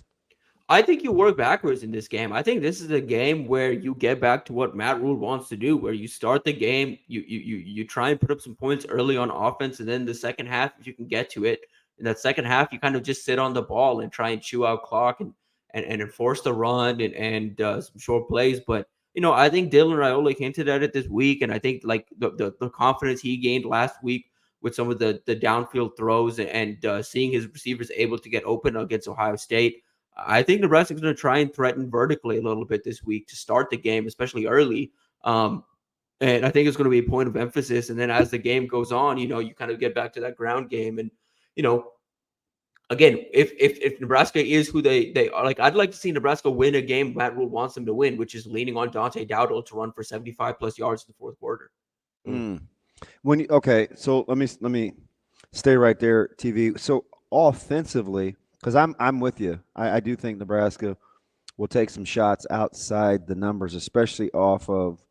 I think you work backwards in this game. I think this is a game where you get back to what Matt Rule wants to do, where you start the game, you try and put up some points early on offense, and then the second half, if you can get to it, in that second half, you kind of just sit on the ball and try and chew out clock and enforce the run and some short plays. But, I think Dylan Raiola hinted at it this week, and I think like the confidence he gained last week with some of the downfield throws and seeing his receivers able to get open against Ohio State, I think Nebraska's going to try and threaten vertically a little bit this week to start the game, especially early. And I think it's going to be a point of emphasis. And then as the game goes on, you kind of get back to that ground game. And, again, if Nebraska is who they are, like, I'd like to see Nebraska win a game Matt Rule wants them to win, which is leaning on Dante Dowdle to run for 75+ yards in the fourth quarter. So let me stay right there, TV. So offensively, because I'm with you. I do think Nebraska will take some shots outside the numbers, especially off of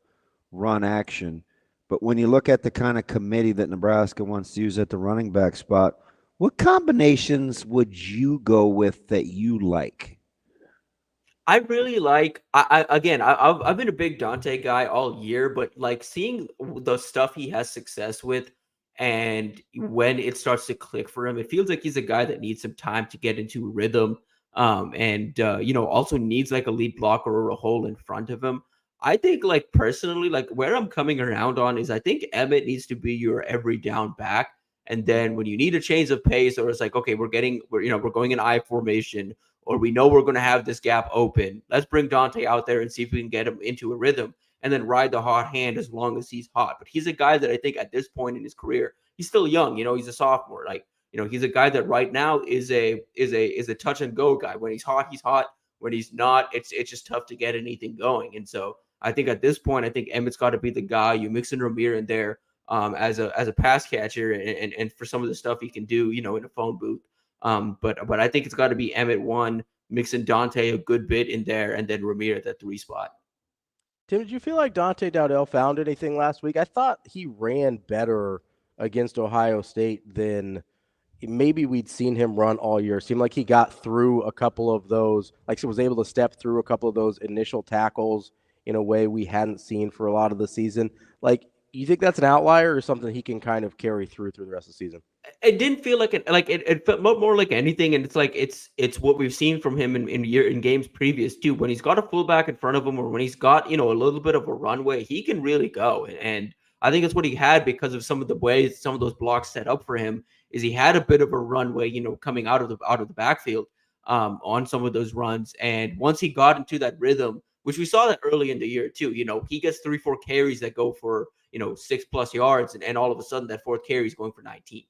run action. But when you look at the kind of committee that Nebraska wants to use at the running back spot, What combinations would you go with that you like? I really like. I've been a big Dante guy all year, but like seeing the stuff he has success with, and when it starts to click for him, it feels like he's a guy that needs some time to get into a rhythm. And also needs like a lead blocker or a hole in front of him. I think, like personally, like where I'm coming around on is I think Emmett needs to be your every down back. And then when you need a change of pace, or it's like, okay, we're going in I formation, or we know we're going to have this gap open. Let's bring Dante out there and see if we can get him into a rhythm and then ride the hot hand as long as he's hot. But he's a guy that I think at this point in his career, he's still young. He's a sophomore. Like, he's a guy that right now is a touch and go guy. When he's hot, he's hot. When he's not, it's just tough to get anything going. And so I think at this point, I think Emmett's got to be the guy. You mix in Ramir in there as a pass catcher and for some of the stuff he can do, in a phone booth. But I think it's got to be Emmett 1, mixing Dante a good bit in there, and then Ramir at that 3 spot. Tim, did you feel like Dante Dowdell found anything last week? I thought he ran better against Ohio State than maybe we'd seen him run all year. It seemed like he got through a couple of those, like he was able to step through a couple of those initial tackles in a way we hadn't seen for a lot of the season. Like, you think that's an outlier or something he can kind of carry through the rest of the season? It didn't feel like it felt more like anything, and it's like it's what we've seen from him in games previous too. When he's got a fullback in front of him, or when he's got a little bit of a runway, he can really go. And I think it's what he had because of some of the ways some of those blocks set up for him. Is he had a bit of a runway, coming out of the backfield on some of those runs, and once he got into that rhythm, which we saw that early in the year too. He gets 3-4 carries that go for 6+ yards, and all of a sudden that fourth carry is going for 19.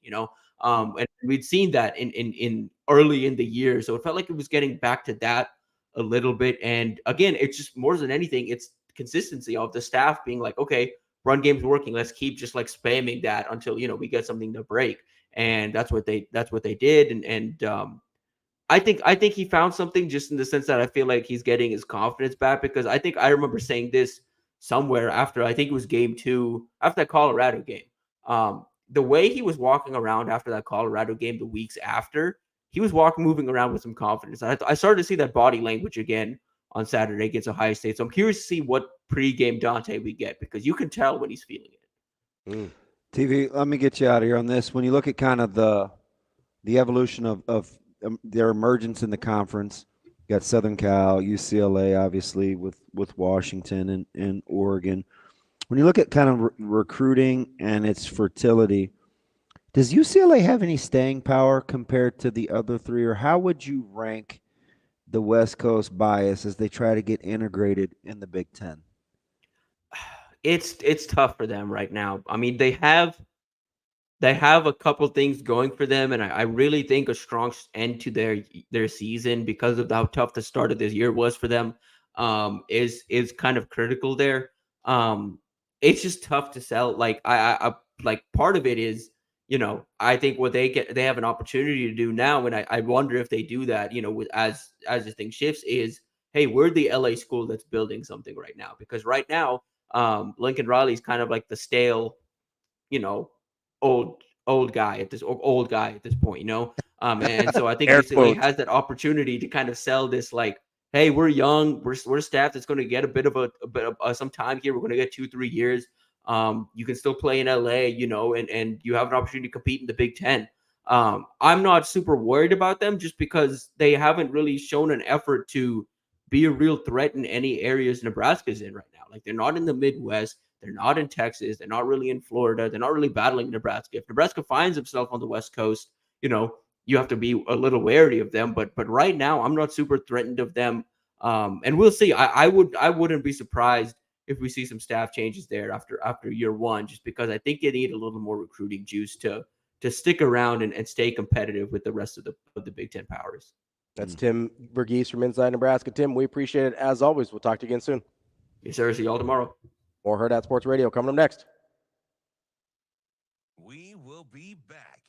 And we'd seen that in early in the year, so it felt like it was getting back to that a little bit. And again, it's just more than anything, it's consistency of the staff being like, okay, run game's working, let's keep just like spamming that until we get something to break. And that's what they did. And I think he found something, just in the sense that I feel like he's getting his confidence back, because I think I remember saying this somewhere after, I think it was game 2 after that Colorado game. The way he was walking around after that Colorado game, the weeks after, he was moving around with some confidence. I started to see that body language again on Saturday against Ohio State. So I'm curious to see what pregame Dante we get, because you can tell when he's feeling it. TV, let me get you out of here on this. When you look at kind of the evolution of their emergence in the conference, you got Southern Cal, UCLA, obviously with Washington and Oregon. When you look at kind of recruiting and its fertility, does UCLA have any staying power compared to the other three, or how would you rank the West Coast bias as they try to get integrated in the Big Ten? It's tough for them right now. I mean, they have a couple things going for them, and I really think a strong end to their season, because of how tough the start of this year was for them, is kind of critical there. It's just tough to sell. Like I like, part of it is, I think what they have an opportunity to do now, and I wonder if they do that, as the thing shifts, is, hey, we're the LA school that's building something right now, because right now, Lincoln Riley's kind of like the stale, old guy at this point, and so I think UCLA has that opportunity to kind of sell this, like, hey, we're young, we're staff that's going to get a bit of some time here. We're going to get 2-3 years. You can still play in LA, and you have an opportunity to compete in the Big Ten. I'm not super worried about them, just because they haven't really shown an effort to be a real threat in any areas Nebraska's in right now. Like, they're not in the Midwest. They're not in Texas. They're not really in Florida. They're not really battling Nebraska. If Nebraska finds himself on the West Coast, you have to be a little wary of them. But right now, I'm not super threatened of them. And we'll see. I wouldn't be surprised if we see some staff changes there after year one, just because I think you need a little more recruiting juice to stick around and stay competitive with the rest of the Big Ten powers. That's Tim Verghese from Inside Nebraska. Tim, we appreciate it as always. We'll talk to you again soon. Yes, sir. See y'all tomorrow. More Hurrdat Sports Radio coming up next. We will be back.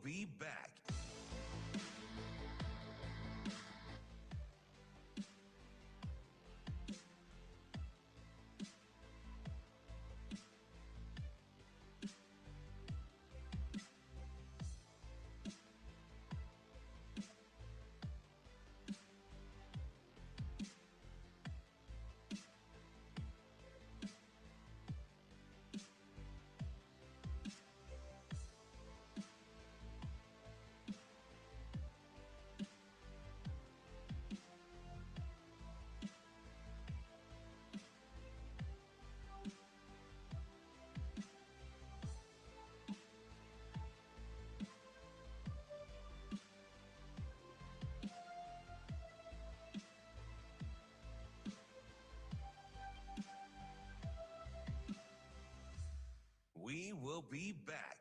be back. We will be back.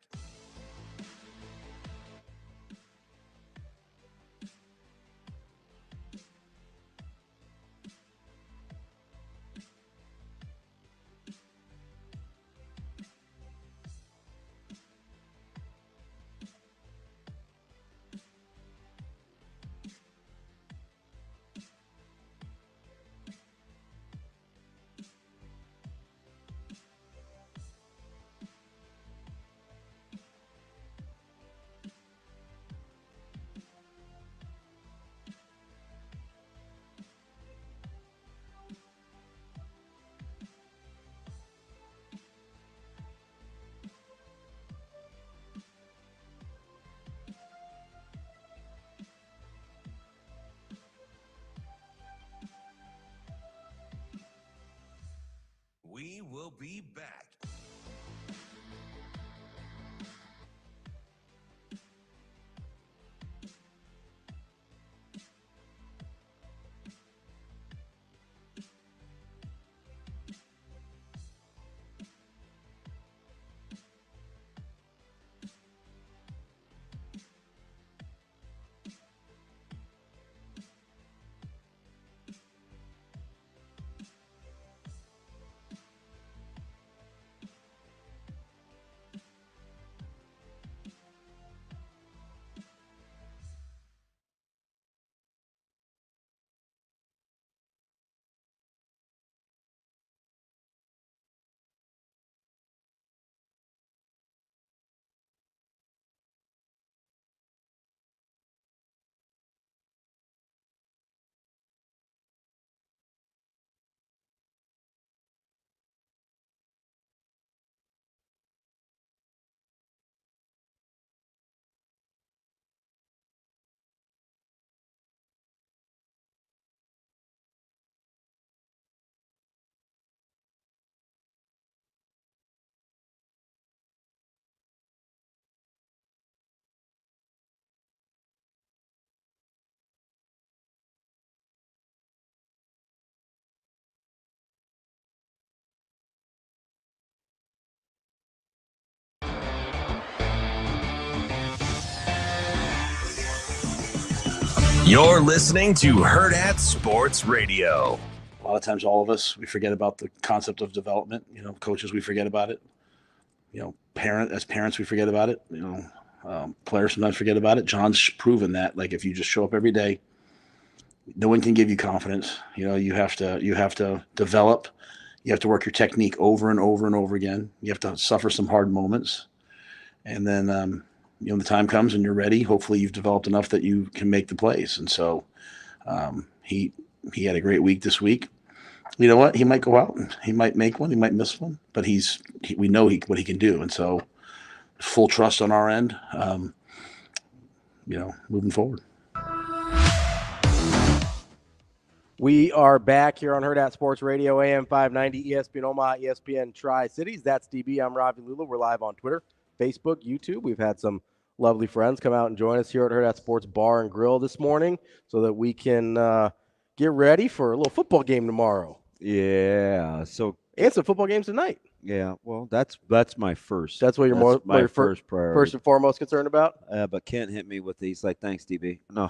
We will be back. You're listening to Hurrdat Sports Radio. A lot of times, all of us, we forget about the concept of development. Coaches, we forget about it. As parents, we forget about it. Players sometimes forget about it. John's proven that. Like, if you just show up every day, no one can give you confidence. You have to develop. You have to work your technique over and over and over again. You have to suffer some hard moments, and then the time comes and you're ready. Hopefully you've developed enough that you can make the plays. And so he had a great week this week. You know what? He might go out and he might make one, he might miss one, but we know what he can do. And so full trust on our end, moving forward. We are back here on Hurrdat Sports Radio, AM 590, ESPN Omaha, ESPN Tri-Cities. That's DB. I'm Ravi Lulla. We're live on Twitter, Facebook, YouTube. We've had some lovely friends come out and join us here at Hurrdat Sports Bar and Grill this morning so that we can get ready for a little football game tomorrow. Yeah. So and some football games tonight. Yeah. Well, that's my first. That's what you're my first priority. First and foremost concerned about. But Kent hit me with these. Like, thanks, DB. No.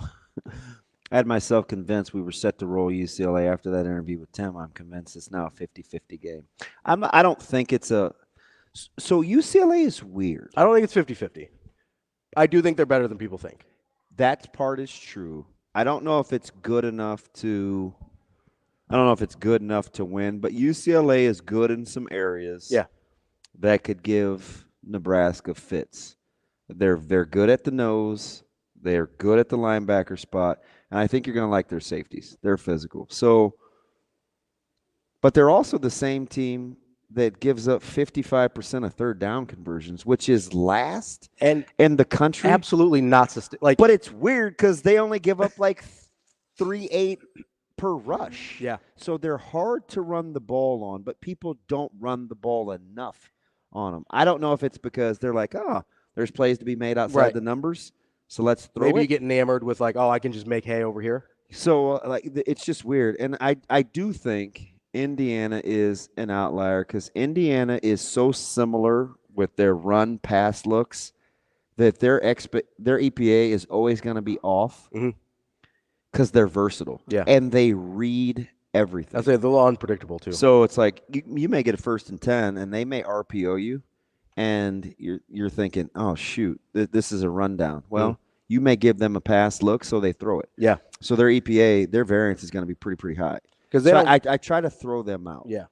I had myself convinced we were set to roll UCLA after that interview with Tim. I'm convinced it's now a 50-50 game. I don't think it's a – so UCLA is weird. I don't think it's 50-50. I do think they're better than people think. That part is true. I don't know if it's good enough to win, but UCLA is good in some areas. Yeah. That could give Nebraska fits. They're good at the nose. They're good at the linebacker spot, and I think you're going to like their safeties. They're physical. So, but they're also the same team that gives up 55% of third down conversions, which is last in the country. Absolutely not but it's weird because they only give up like 3.8 per rush. Yeah. So they're hard to run the ball on, but people don't run the ball enough on them. I don't know if it's because they're like, there's plays to be made outside the numbers, so let's throw Maybe it. you get enamored with like, I can just make hay over here. So it's just weird, and I do think Indiana is an outlier because Indiana is so similar with their run-pass looks that their EPA is always going to be off because they're versatile. Yeah. And they read everything. I say they're a little unpredictable too. So it's like you may get a 1st and 10, and they may RPO you, and you're thinking, oh, shoot, this is a rundown. Well, you may give them a pass look, so they throw it. Yeah. So their EPA, their variance is going to be pretty high. Because I try to throw them out. Yeah.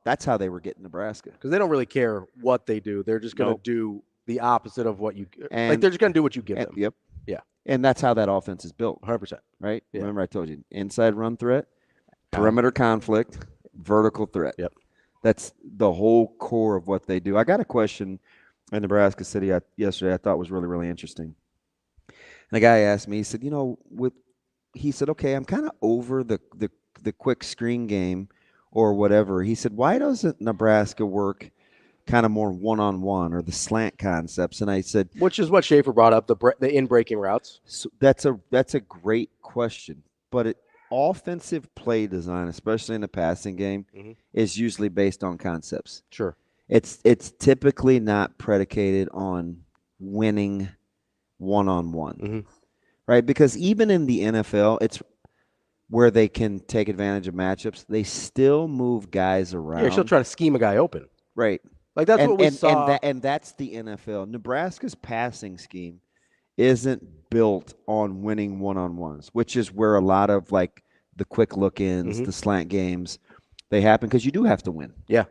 That's how they were getting Nebraska. Because they don't really care what they do. They're just going to do the opposite of what you – they're just going to do what you give them. Yep. Yeah. And that's how that offense is built. 100%. Right? Yeah. Remember I told you, inside run threat, perimeter conflict, vertical threat. Yep. That's the whole core of what they do. I got a question in Nebraska City yesterday I thought was really, really interesting. And a guy asked me, he said, he said, okay, I'm kind of over the quick screen game or whatever. He said, why doesn't Nebraska work kind of more one-on-one or the slant concepts? And I said, which is what Schaefer brought up, the in-breaking routes. So that's a great question, but offensive play design, especially in the passing game, is usually based on concepts. Sure. It's typically not predicated on winning one-on-one, right? Because even in the NFL, it's where they can take advantage of matchups. They still move guys around. Yeah, you're still trying to scheme a guy open. Right. Like that's what we saw. And that's the NFL. Nebraska's passing scheme isn't built on winning one-on-ones, which is where a lot of like the quick look-ins, the slant games, they happen because you do have to win. Yeah.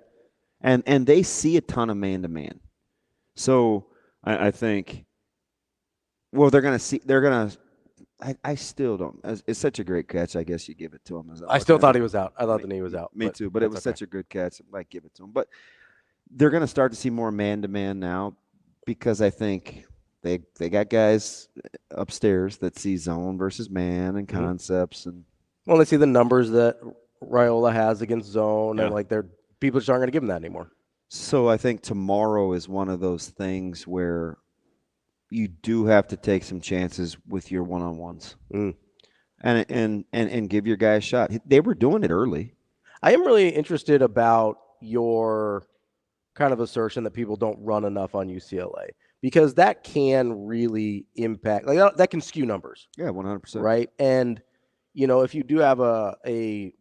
And they see a ton of man-to-man. So I think, well, I still don't. It's such a great catch. I guess you give it to him. I still thought he was out. I thought the knee was out. Me too, but it was such a good catch. I might give it to him. But they're going to start to see more man-to-man now because I think they got guys upstairs that see zone versus man and concepts. And well, they see the numbers that Raiola has against zone, and like people just aren't going to give him that anymore. So I think tomorrow is one of those things where you do have to take some chances with your one-on-ones and give your guy a shot. They were doing it early. I am really interested about your kind of assertion that people don't run enough on UCLA because that can really impact, like that can skew numbers. Yeah, 100%. Right. And, if you do have a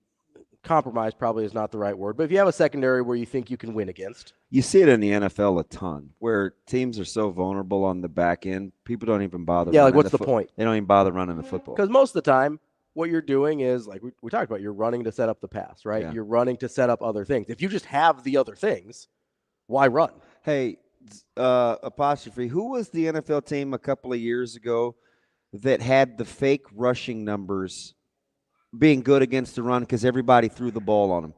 compromise, probably is not the right word, but if you have a secondary where you think you can win against. You see it in the NFL a ton where teams are so vulnerable on the back end, people don't even bother. Yeah, like what's the point? They don't even bother running the football. Because most of the time, what you're doing is, like we talked about, you're running to set up the pass, right? Yeah. You're running to set up other things. If you just have the other things, why run? Hey, apostrophe, who was the NFL team a couple of years ago that had the fake rushing numbers being good against the run because everybody threw the ball on them?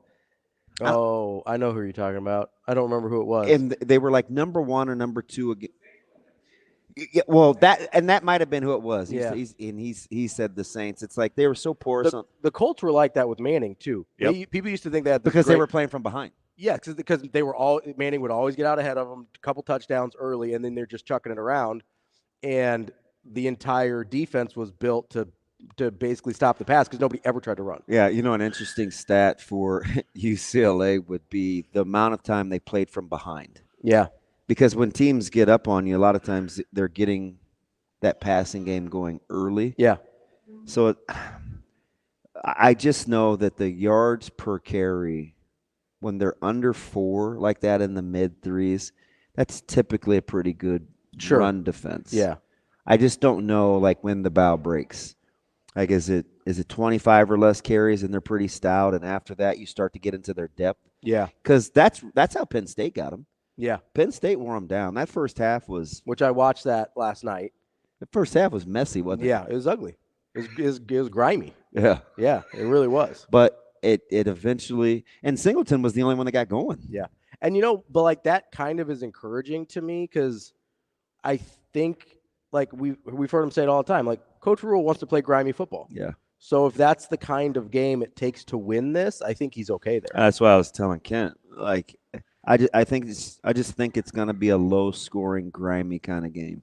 Oh, I know who you're talking about. I don't remember who it was. And they were like number 1 or number 2 again. Yeah, well, that might have been who it was. Yeah. He said the Saints. It's like they were so porous. The Colts were like that with Manning too. Yep. People used to think that because they were playing from behind. Yeah, because Manning would always get out ahead of them, a couple touchdowns early, and then they're just chucking it around, and the entire defense was built to basically stop the pass because nobody ever tried to run. Yeah, an interesting stat for UCLA would be the amount of time they played from behind. Yeah. Because when teams get up on you, a lot of times they're getting that passing game going early. Yeah. So I just know that the yards per carry, when they're under 4 like that in the mid 3s, that's typically a pretty good run defense. Yeah. I just don't know, like, when the bow breaks. Like, is it 25 or less carries and they're pretty stout, and after that you start to get into their depth? Yeah. Because that's how Penn State got them. Yeah. Penn State wore them down. That first half was – which I watched that last night. The first half was messy, wasn't it? Yeah, it was ugly. It was grimy. Yeah. Yeah, it really was. But it eventually – and Singleton was the only one that got going. Yeah. And, but, like, that kind of is encouraging to me because I think, like, we've heard him say it all the time, like, Coach Rule wants to play grimy football. Yeah. So if that's the kind of game it takes to win this, I think he's okay there. That's why I was telling Kent. Like, I just think it's going to be a low-scoring, grimy kind of game.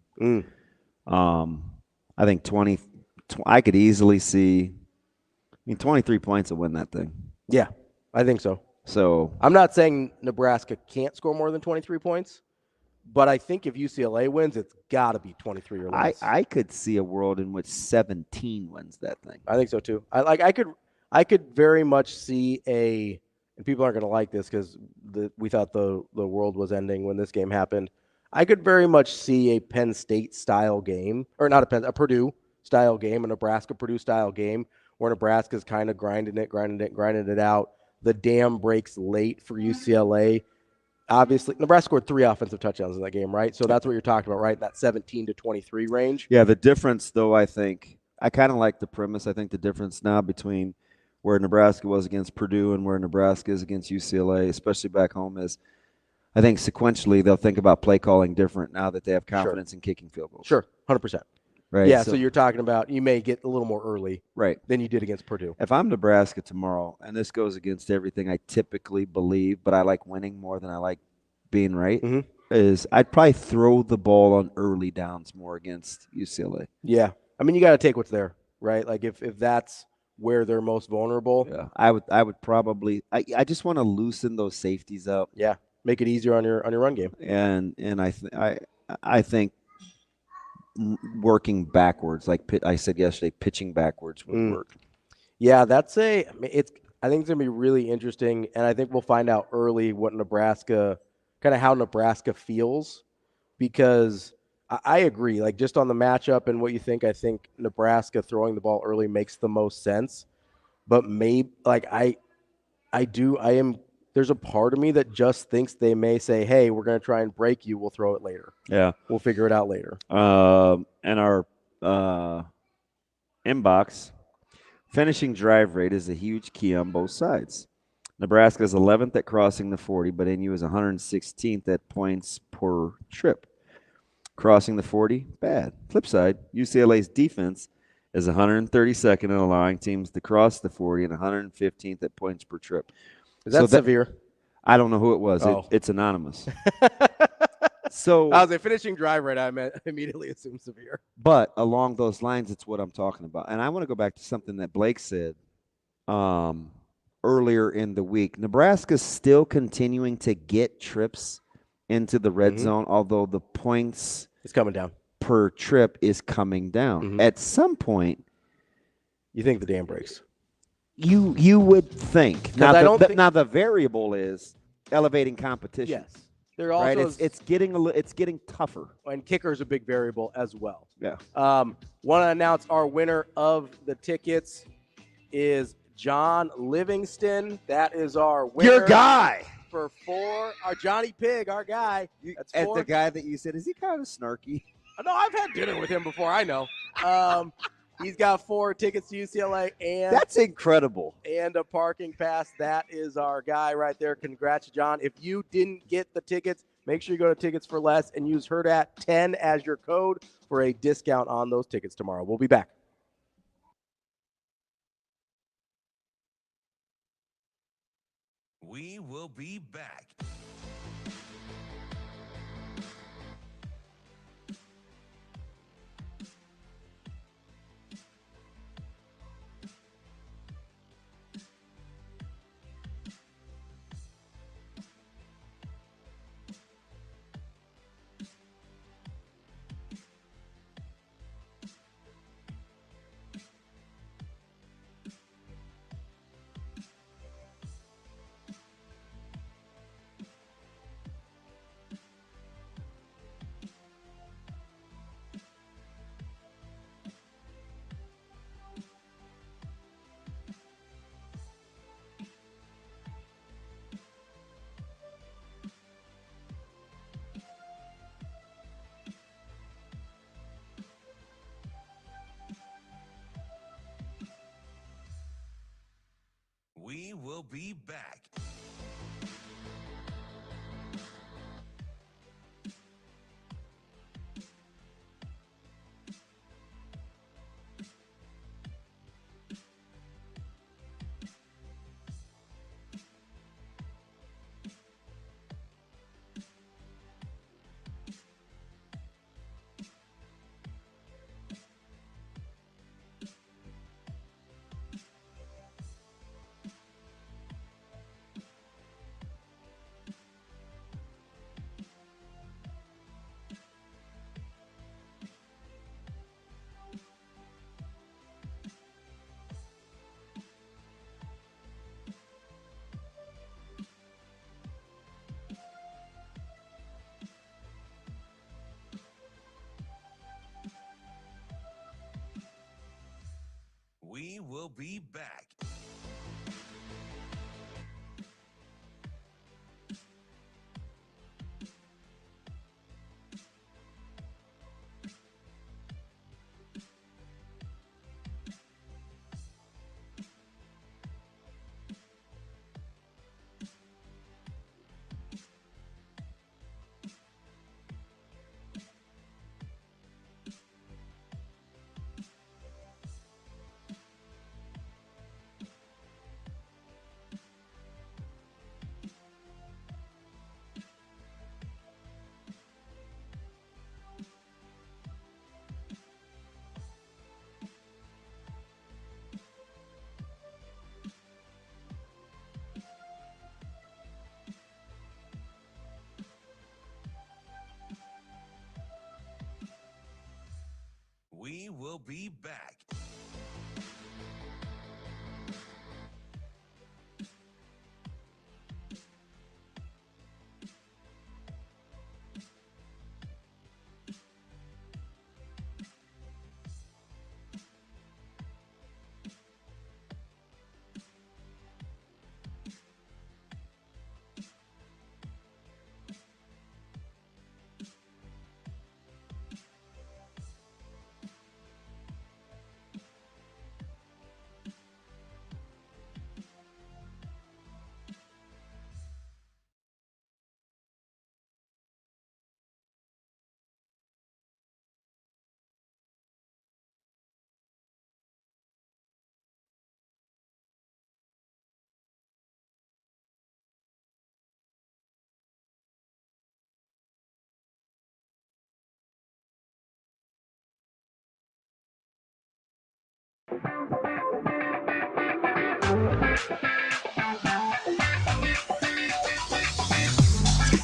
I think 20 I could easily see – 23 points will win that thing. Yeah, I think so. So I'm not saying Nebraska can't score more than 23 points, but I think if UCLA wins, it's got to be 23 or less. I could see a world in which 17 wins that thing. I think so too. I could very much see and people aren't going to like this because we thought the world was ending when this game happened. I could very much see a Penn State style game, or not a Purdue style game, a Nebraska-Purdue style game where Nebraska's kind of grinding it out. The dam breaks late for UCLA. Obviously, Nebraska scored 3 offensive touchdowns in that game, right? So that's what you're talking about, right? That 17 to 23 range. Yeah, the difference, though, I think I kind of like the premise. I think the difference now between where Nebraska was against Purdue and where Nebraska is against UCLA, especially back home, is I think sequentially they'll think about play calling different now that they have confidence in kicking field goals. Sure, 100%. Right. Yeah, so you're talking about you may get a little more early than you did against Purdue. If I'm Nebraska tomorrow, and this goes against everything I typically believe, but I like winning more than I like being right, is I'd probably throw the ball on early downs more against UCLA. Yeah. I mean, you got to take what's there, right? Like if that's where they're most vulnerable. Yeah. I would probably I just want to loosen those safeties up. Yeah. Make it easier on your run game. And I think working backwards, like I said yesterday, pitching backwards would work. Yeah, I think it's going to be really interesting, and I think we'll find out early what how Nebraska feels, because I agree. Like, just on the matchup and what you think, I think Nebraska throwing the ball early makes the most sense. But maybe, like, there's a part of me that just thinks they may say, hey, we're going to try and break you. We'll throw it later. Yeah. We'll figure it out later. And our inbox, finishing drive rate is a huge key on both sides. Nebraska is 11th at crossing the 40, but NU is 116th at points per trip. Crossing the 40, bad. Flip side, UCLA's defense is 132nd in allowing teams to cross the 40 and 115th at points per trip. Is that severe? I don't know who it was. It's anonymous. So I was a finishing drive rate. I immediately assumed severe. But along those lines, it's what I'm talking about. And I want to go back to something that Blake said earlier in the week. Nebraska's still continuing to get trips into the red zone, although the points it's coming down per trip is coming down. At some point, you think the dam breaks. You would think. Now the variable is elevating competition. Yes. There also right? It's getting tougher. And kicker is a big variable as well. Yeah. Want to announce our winner of the tickets is John Livingston. That is our winner. Your guy. For 4. Our Johnny Pig, our guy. That's 4. And the guy that you said, is he kind of snarky? No, I've had dinner with him before. I know. He's got 4 tickets to UCLA, and that's incredible. And a parking pass. That is our guy right there. Congrats, John. If you didn't get the tickets, make sure you go to Tickets for Less and use Hurrdat 10 as your code for a discount on those tickets tomorrow. We'll be back. We will be back. We will be back. We will be back. We will be back.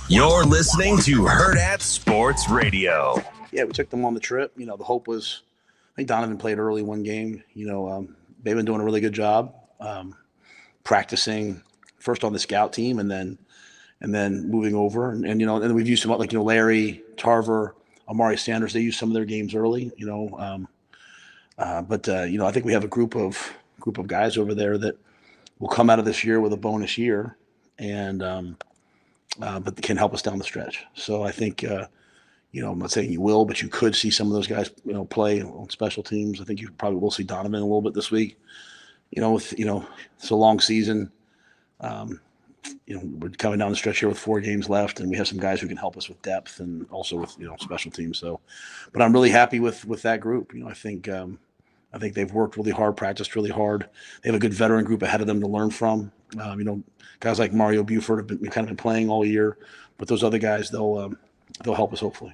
You're listening to Hurrdat Sports Radio. Yeah, we took them on the trip. The hope was, I think Donovan played early one game. They've been doing a really good job practicing first on the scout team and then moving over. And we've used some like, Larry, Tarver, Amari Sanders. They used some of their games early, but I think we have a group of guys over there that will come out of this year with a bonus year and but can help us down the stretch. So I think, I'm not saying you will, but you could see some of those guys, play on special teams. I think you probably will see Donovan a little bit this week. It's a long season. We're coming down the stretch here with 4 games left, and we have some guys who can help us with depth and also with, special teams. So, but I'm really happy with that group. I think they've worked really hard, practiced really hard. They have a good veteran group ahead of them to learn from. Guys like Mario Buford have been playing all year, but those other guys, they'll help us hopefully.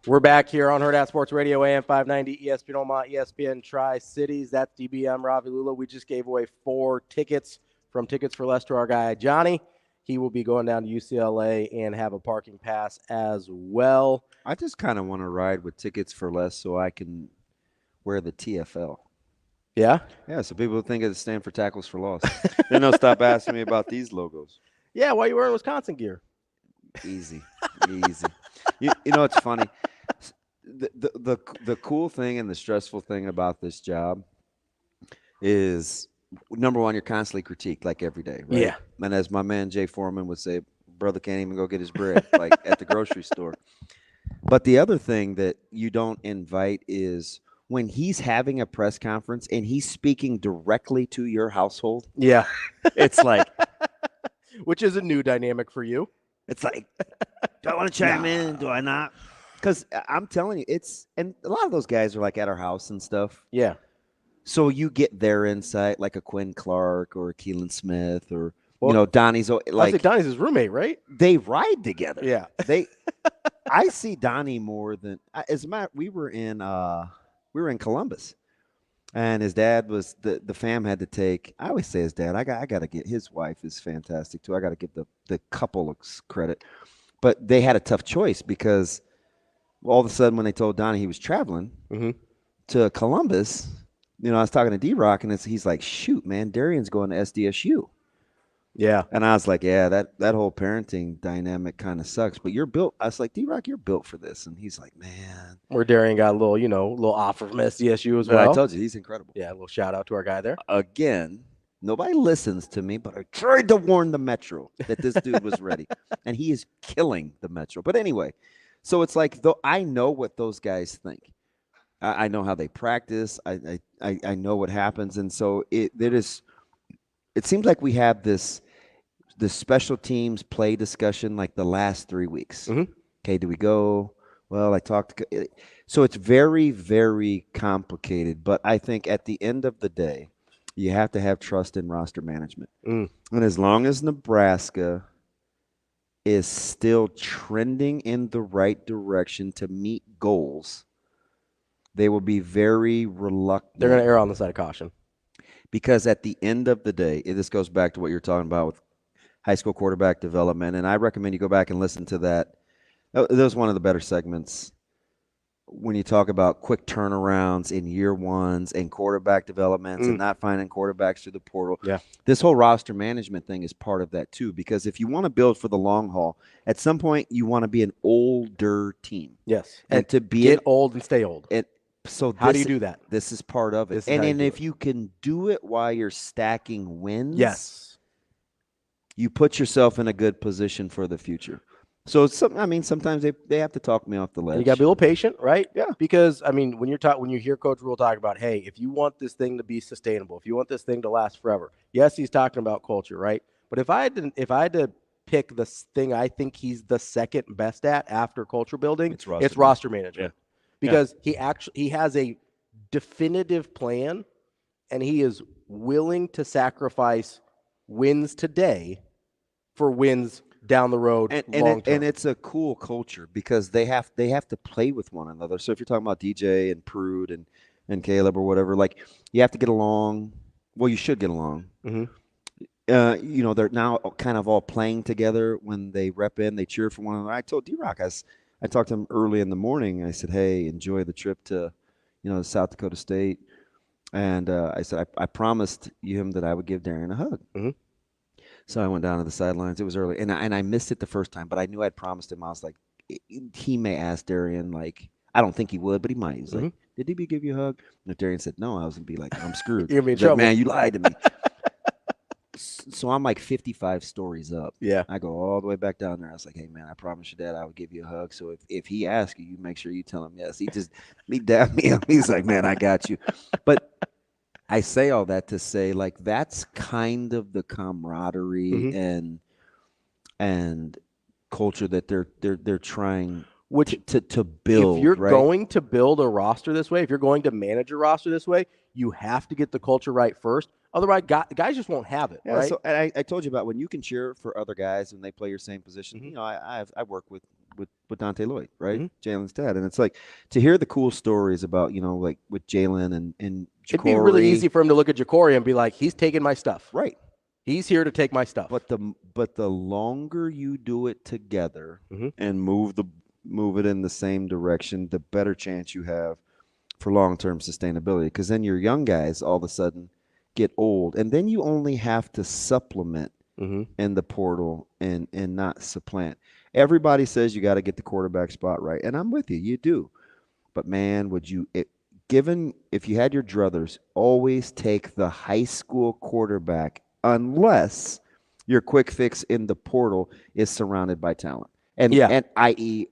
We're back here on Hurrdat Sports Radio, AM 590, ESPN Omaha, ESPN Tri-Cities. That's DBM Ravi Lulla. We just gave away 4 tickets from Tickets for Less to our guy, Johnny. He will be going down to UCLA and have a parking pass as well. I just kind of want to ride with Tickets for Less so I can wear the TFL. Yeah? Yeah, so people think it stands for Tackles for Loss. Then they'll stop asking me about these logos. Yeah, why are you wearing Wisconsin gear? Easy. You know, it's funny. The cool thing and the stressful thing about this job is, number one, you're constantly critiqued like every day, right? Yeah. And as my man Jay Foreman would say, brother can't even go get his bread like at the grocery store. But the other thing that you don't invite is when he's having a press conference and he's speaking directly to your household. Yeah. It's like, which is a new dynamic for you. It's like, do I want to chime in? Do I not? Because I'm telling you, and a lot of those guys are like at our house and stuff. Yeah. So you get their insight, like a Quinn Clark or a Keelan Smith or, Well, Donnie's like Donnie's his roommate, right? They ride together. Yeah. I see Donnie more than as a matter. We were in Columbus, and his dad was the fam had to take. I always say his dad. I got to get his wife is fantastic too. I got to give the couple credit, but they had a tough choice because all of a sudden when they told Donnie he was traveling to Columbus, I was talking to D-Rock and he's like, shoot, man, Darian's going to SDSU. Yeah. And I was like, yeah, that whole parenting dynamic kind of sucks, but you're built. I was like, D-Rock, you're built for this. And he's like, man. Where Darian got a little offer from SDSU as well. I told you, he's incredible. Yeah, a little shout out to our guy there. Again, nobody listens to me, but I tried to warn the Metro that this dude was ready. And he is killing the Metro. But anyway, so it's like, though I know what those guys think. I know how they practice. I know what happens. And so it seems like we have this special teams play discussion like the last 3 weeks. Okay, do we go? Well, I talked to – so it's very, very complicated. But I think at the end of the day, you have to have trust in roster management. And as long as Nebraska is still trending in the right direction to meet goals, they will be very reluctant. They're going to err on the side of caution. Because at the end of the day, this goes back to what you're talking about with high school quarterback development, and I recommend you go back and listen to that. That was one of the better segments when you talk about quick turnarounds in year ones and quarterback developments and not finding quarterbacks through the portal. Yeah. This whole roster management thing is part of that too, because if you want to build for the long haul, at some point you want to be an older team. Yes. And to be get old and stay old. So how do you do that? This is part of it. And if you can do it while you're stacking wins, yes, you put yourself in a good position for the future. So sometimes they have to talk me off the ledge. And you got to be a little patient, right? Yeah. Because when you hear Coach Rule talk about, hey, if you want this thing to be sustainable, if you want this thing to last forever, yes, he's talking about culture, right? But if I had to pick the thing I think he's the second best at after culture building, it's roster management. Yeah. Because he has a definitive plan, and he is willing to sacrifice wins today for wins down the road long term. And it's a cool culture because they have to play with one another. So if you're talking about DJ and Prude and Caleb or whatever, like you have to get along. Well, you should get along. They're now kind of all playing together when they rep in. They cheer for one another. I told D-Rock, I talked to him early in the morning. I said, hey, enjoy the trip to, South Dakota State. And I said, I promised him that I would give Darian a hug. So I went down to the sidelines. It was early. And I missed it the first time, but I knew I'd promised him. I was like, he may ask Darian, like, I don't think he would, but he might. He's like, did DB give you a hug? And if Darian said no, I was going to be like, I'm screwed. You're in He's trouble. like, man, you lied to me. So I'm like 55 stories up. Yeah. I go all the way back down there. I was like, hey, man, I promised your dad I would give you a hug. So if he asks you, you make sure you tell him yes. He dapped me up. He's like, man, I got you. But I say all that to say, like, that's kind of the camaraderie and culture that they're trying to build. If you're right? going to build a roster this way, if you're going to manage a roster this way, you have to get the culture right first. Otherwise, guys just won't have it, right? So and I told you about when you can cheer for other guys when they play your same position. I work with Dante Lloyd, right? Jalen's dad, and it's like to hear the cool stories about like with Jalen and Jacory. It'd be really easy for him to look at Jacory and be like, he's taking my stuff, right? He's here to take my stuff. But the longer you do it together and move it in the same direction, the better chance you have for long-term sustainability. Because then your young guys all of a sudden get old, and then you only have to supplement in the portal and not supplant. Everybody says you got to get the quarterback spot right, and I'm with you. You do, but man, would you? If you had your druthers, always take the high school quarterback unless your quick fix in the portal is surrounded by talent, and i.e.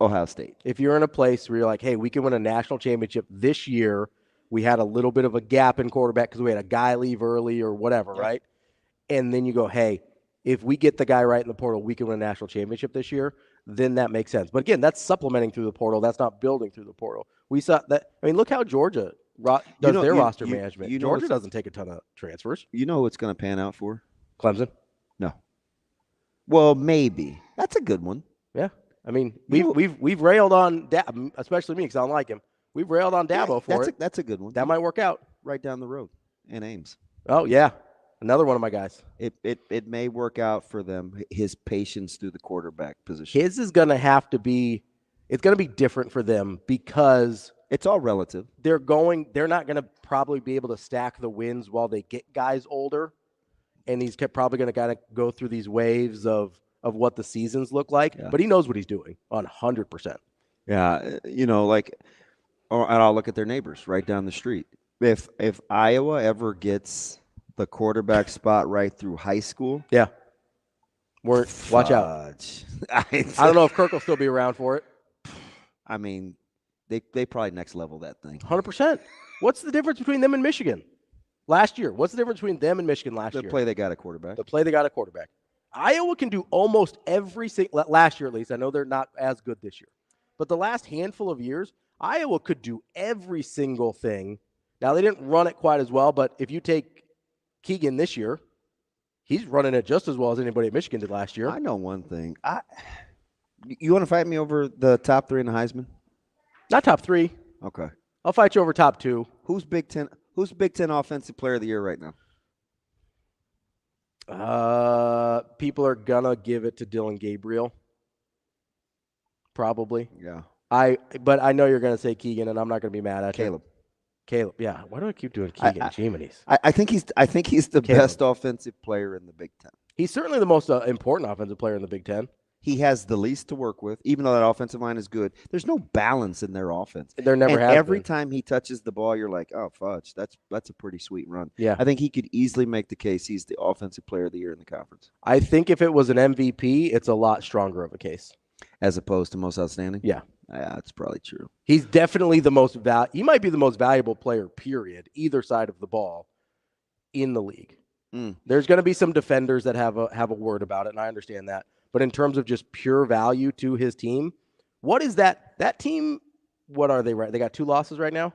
Ohio State. If you're in a place where you're like, hey, we can win a national championship this year, we had a little bit of a gap in quarterback because we had a guy leave early or whatever, right? And then you go, hey, if we get the guy right in the portal, we can win a national championship this year, then that makes sense. But again, that's supplementing through the portal. That's not building through the portal. We saw that. I mean, look how Georgia does their roster management. Georgia doesn't take a ton of transfers. You know who it's going to pan out for? Clemson? No. Well, maybe. That's a good one. Yeah. I mean, we've railed on Dabo, especially me because I don't like him. We've railed on Dabo for it. That's a good one. That might work out. Right down the road in Ames. Oh, yeah. Another one of my guys. It may work out for them, his patience through the quarterback position. His is going to have to be – it's going to be different for them because – it's all relative. They're not going to probably be able to stack the wins while they get guys older, and he's probably going to kind of go through these waves of what the seasons look like. Yeah. But he knows what he's doing 100%. Yeah, and I'll look at their neighbors right down the street. If Iowa ever gets the quarterback spot right through high school, watch out. I don't know if Kirk will still be around for it. I mean, they probably next level that thing. 100%. What's the difference between them and Michigan last year? What's the difference between them and Michigan last year? The play they got a quarterback. Iowa can do almost every single – last year at least. I know they're not as good this year. But the last handful of years, Iowa could do every single thing. Now, they didn't run it quite as well, but if you take Keegan this year, he's running it just as well as anybody at Michigan did last year. I know one thing. You want to fight me over the top 3 in the Heisman? Not top 3. Okay. I'll fight you over top 2. Who's Big Ten Offensive Player of the Year right now? People are gonna give it to Dylan Gabriel. Probably. Yeah. But I know you're gonna say Keegan, and I'm not gonna be mad at you. Caleb. Yeah. Why do I keep doing Keegan? Jiminy's. I think he's the best offensive player in the Big Ten. He's certainly the most important offensive player in the Big Ten. He has the least to work with, even though that offensive line is good. There's no balance in their offense. There never has every been. time he touches the ball, you're like, oh, fudge, that's a pretty sweet run. Yeah. I think he could easily make the case he's the offensive player of the year in the conference. I think if it was an MVP, it's a lot stronger of a case. As opposed to most outstanding? Yeah. Yeah, that's probably true. He's definitely the most he might be the most valuable player, period, either side of the ball in the league. There's going to be some defenders that have a word about it, and I understand that. But in terms of just pure value to his team, what is that team? What are they right? They got 2 losses right now?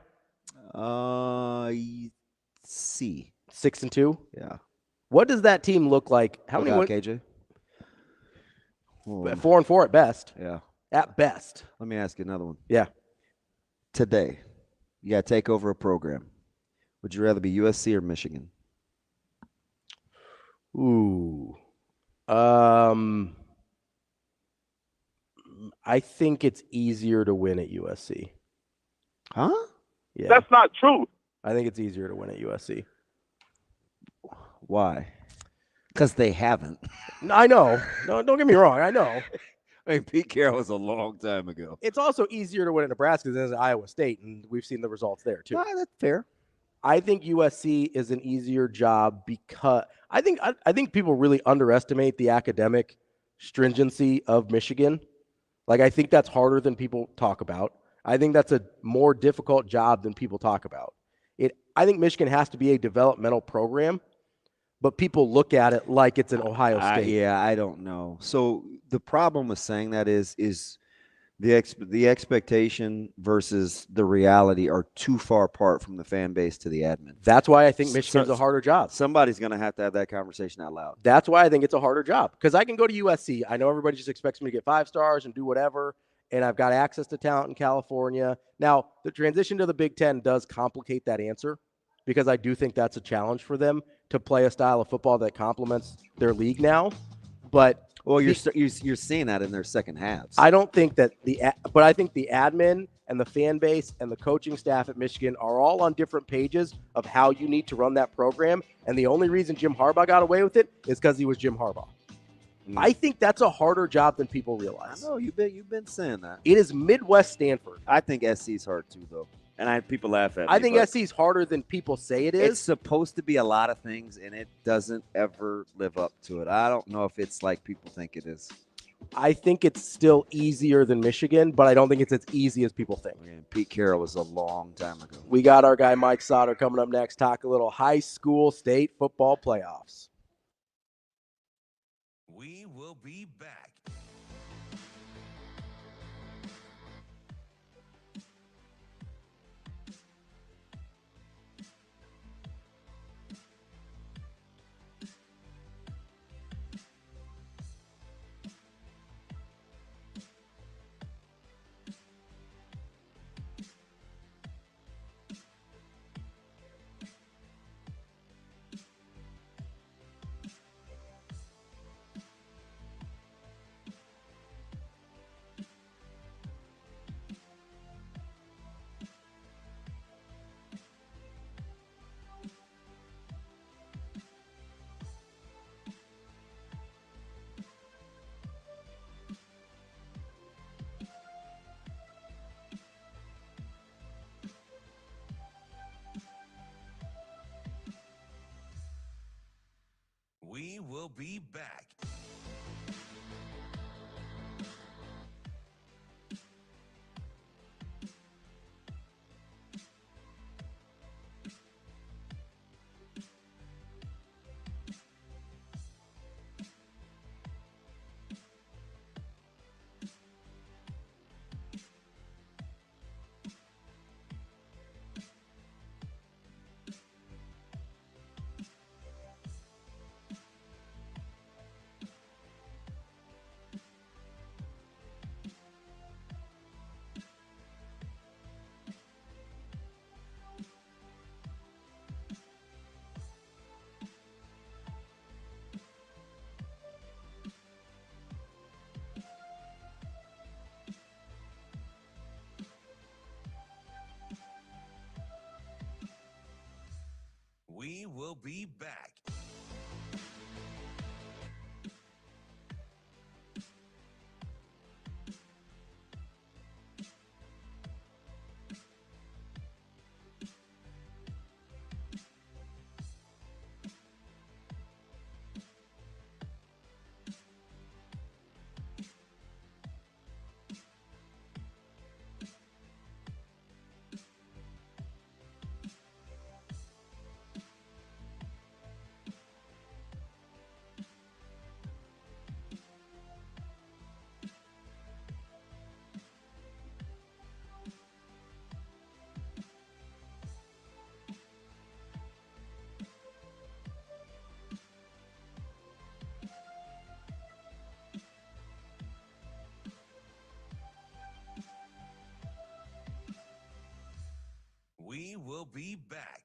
C. 6-2? Yeah. What does that team look like? How many wins? KJ? 4-4 at best. Yeah. At best. Let me ask you another one. Yeah. Today, you got to take over a program. Would you rather be USC or Michigan? Ooh. I think it's easier to win at USC. Huh? Yeah. That's not true. I think it's easier to win at USC. Why? Because they haven't. I know. No, don't get me wrong. I know. I mean, Pete Carroll was a long time ago. It's also easier to win at Nebraska than at Iowa State, and we've seen the results there too. That's fair. I think USC is an easier job because I think people really underestimate the academic stringency of Michigan. Like, I think that's harder than people talk about. I think that's a more difficult job than people talk about. I think Michigan has to be a developmental program, but people look at it like it's an Ohio State. I don't know. So the problem with saying that is the expectation versus the reality are too far apart from the fan base to the admin. That's why I think Michigan's a harder job. Somebody's going to have that conversation out loud. That's why I think it's a harder job, because I can go to USC. I know everybody just expects me to get 5 stars and do whatever, and I've got access to talent in California. Now, the transition to the Big Ten does complicate that answer, because I do think that's a challenge for them to play a style of football that complements their league now. But you're seeing that in their second halves. I don't think that but I think the admin and the fan base and the coaching staff at Michigan are all on different pages of how you need to run that program. And the only reason Jim Harbaugh got away with it is because he was Jim Harbaugh. I think that's a harder job than people realize. I know you've been saying that. It is Midwest Stanford. I think SC's hard too, though. And people laugh at me. I think SC's harder than people say it is. It's supposed to be a lot of things, and it doesn't ever live up to it. I don't know if it's like people think it is. I think it's still easier than Michigan, but I don't think it's as easy as people think. And Pete Carroll was a long time ago. We got our guy Mike Sautter coming up next, talk a little high school state football playoffs. We will be back. We will be back. We will be back. We will be back.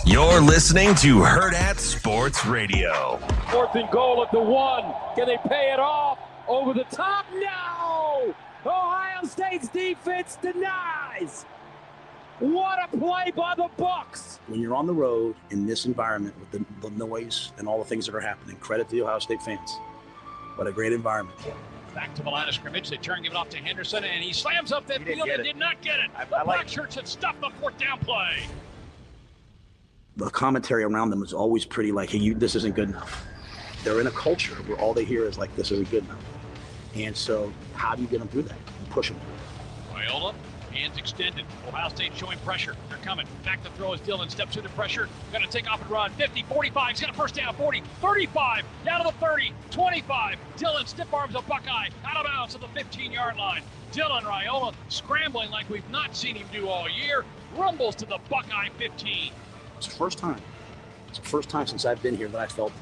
You're listening to Hurrdat Sports Radio. 4th and goal at the 1. Can they pay it off? Over the top? No! Ohio State's defense denies. What a play by the Bucks. When you're on the road in this environment with the noise and all the things that are happening, credit to the Ohio State fans. What a great environment. Back to the line of scrimmage. They turn, give it off to Henderson, and he slams up that field and did not get it. The black shirts had stuffed the 4th down play. The commentary around them is always pretty like, hey, this isn't good enough. They're in a culture where all they hear is like, this isn't good enough. And so how do you get them through that? You push them through it. Viola, hands extended. Ohio State showing pressure. They're coming. Back to throw as Dillon steps through the pressure. Going to take off and run. 50, 45. He's got a first down. 40, 35. Down to the 30, 25. Dillon stiff arms a Buckeye. Out of bounds at the 15-yard line. Dillon Raiola scrambling like we've not seen him do all year. Rumbles to the Buckeye 15. It's the first time. It's the first time since I've been here that I felt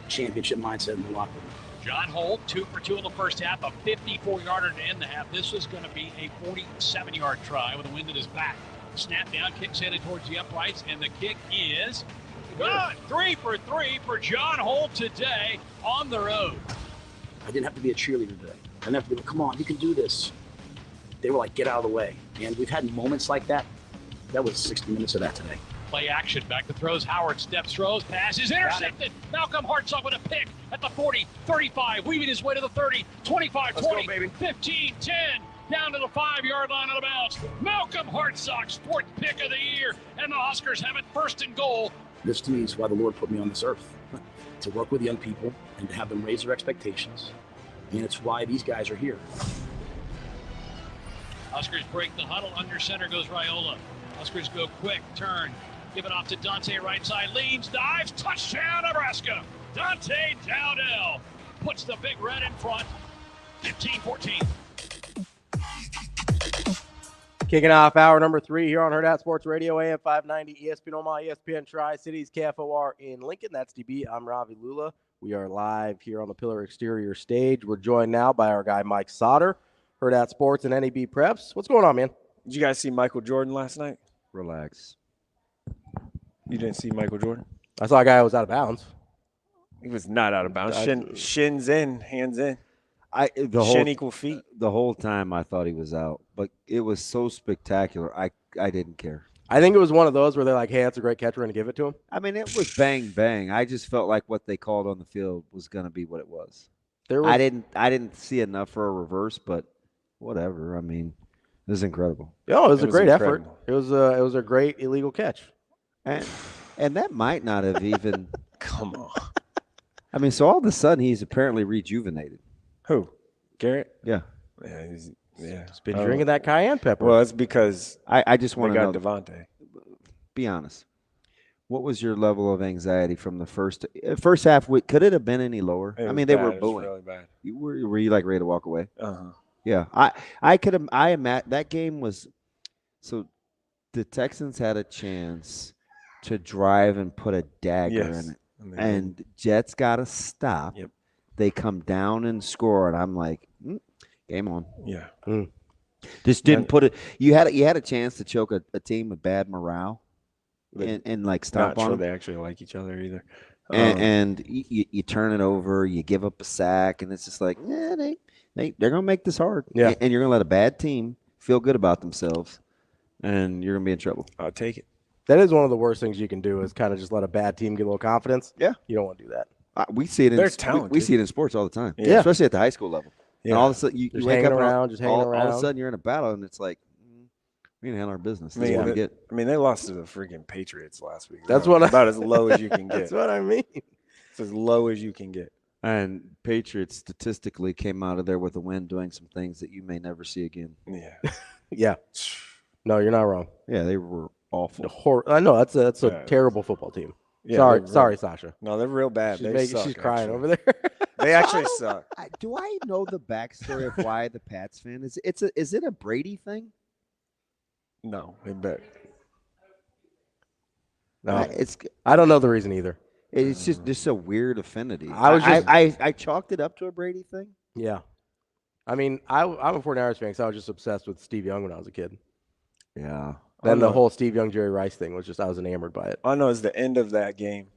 championship mindset in the locker room. John Holt, 2 for 2 in the first half, a 54-yarder to end the half. This was going to be a 47-yard try with the wind at his back. Snap down, kicks headed towards the uprights, and the kick is good. 3 for 3 for John Holt today on the road. I didn't have to be a cheerleader today. I didn't have to be like, come on, you can do this. They were like, get out of the way. And we've had moments like that. That was 60 minutes of that today. Play action, back to throws. Howard steps, throws, passes, intercepted. Malcolm Hartzog with a pick at the 40, 35, weaving his way to the 30, 25, 20, 15, 10, down to the 5-yard line out of bounds. Malcolm Hartzog, fourth pick of the year, and the Huskers have it first and goal. This to me is why the Lord put me on this earth, to work with young people and to have them raise their expectations. And it's why these guys are here. Huskers break the huddle. Under center goes Raiola. Huskers go quick, turn. Give it off to Dante, right side, leans, dives, touchdown, Nebraska. Dante Dowdell puts the Big Red in front, 15-14. Kicking off hour number 3 here on Hurrdat Sports Radio, AM 590, ESPN Omaha, ESPN Tri-Cities, KFOR in Lincoln. That's DB. I'm Ravi Lulla. We are live here on the Pillar Exterior stage. We're joined now by our guy, Mike Sautter, Hurrdat Sports and NAB Preps. What's going on, man? Did you guys see Michael Jordan last night? Relax. You didn't see Michael Jordan? I saw a guy who was out of bounds. He was not out of bounds. Shins in, hands in. Shin equal feet. The whole time I thought he was out, but it was so spectacular. I didn't care. I think it was one of those where they're like, hey, that's a great catch. We're going to give it to him. I mean, it was bang, bang. I just felt like what they called on the field was going to be what it was. I didn't see enough for a reverse, but whatever. I mean, it was incredible. Oh, it was a great effort. It was a great illegal catch. And that might not have even – come on. I mean, so all of a sudden he's apparently rejuvenated. Who? Garrett? Yeah. Yeah, he's been drinking that cayenne pepper. Well, it's because I just want to know. Devontae. Be honest. What was your level of anxiety from the first half? Could it have been any lower? I mean, they were booing. Really bad. Were you like ready to walk away? Uh-huh. Yeah. I could have. I imagine that game was. So, the Texans had a chance to drive and put a dagger in it, and Jets got to stop. Yep. They come down and score, and I'm like, game on. Yeah. Just didn't put it. You had a chance to choke a team with bad morale, and like stomp on them. They actually like each other either. And you turn it over, you give up a sack, and it's just like, they're gonna make this hard. Yeah. And you're gonna let a bad team feel good about themselves, and you're gonna be in trouble. I'll take it. That is one of the worst things you can do is kind of just let a bad team get a little confidence. Yeah. You don't want to do that. We see it. We see it in sports all the time. Yeah. Especially at the high school level. Yeah. And all of a sudden you wake up around, all of a sudden you're in a battle, and it's like we didn't handle our business. That's what we get. I mean, they lost to the freaking Patriots last week. That's about as low as you can get. That's what I mean. It's as low as you can get. And Patriots statistically came out of there with a win, doing some things that you may never see again. Yeah. Yeah. No, you're not wrong. Yeah, they were awful. I know that's a terrible football team. Yeah, sorry, Sasha. No, they're real bad. She's crying over there. They actually suck. Do I know the backstory of why the Pats fan is it a Brady thing? No, they bet. No, I don't know the reason either. It's just a weird affinity. I chalked it up to a Brady thing. Yeah, I mean, I'm a 49ers fan because I was just obsessed with Steve Young when I was a kid. Yeah. Then the whole Steve Young, Jerry Rice thing was I was enamored by it. I know it's the end of that game,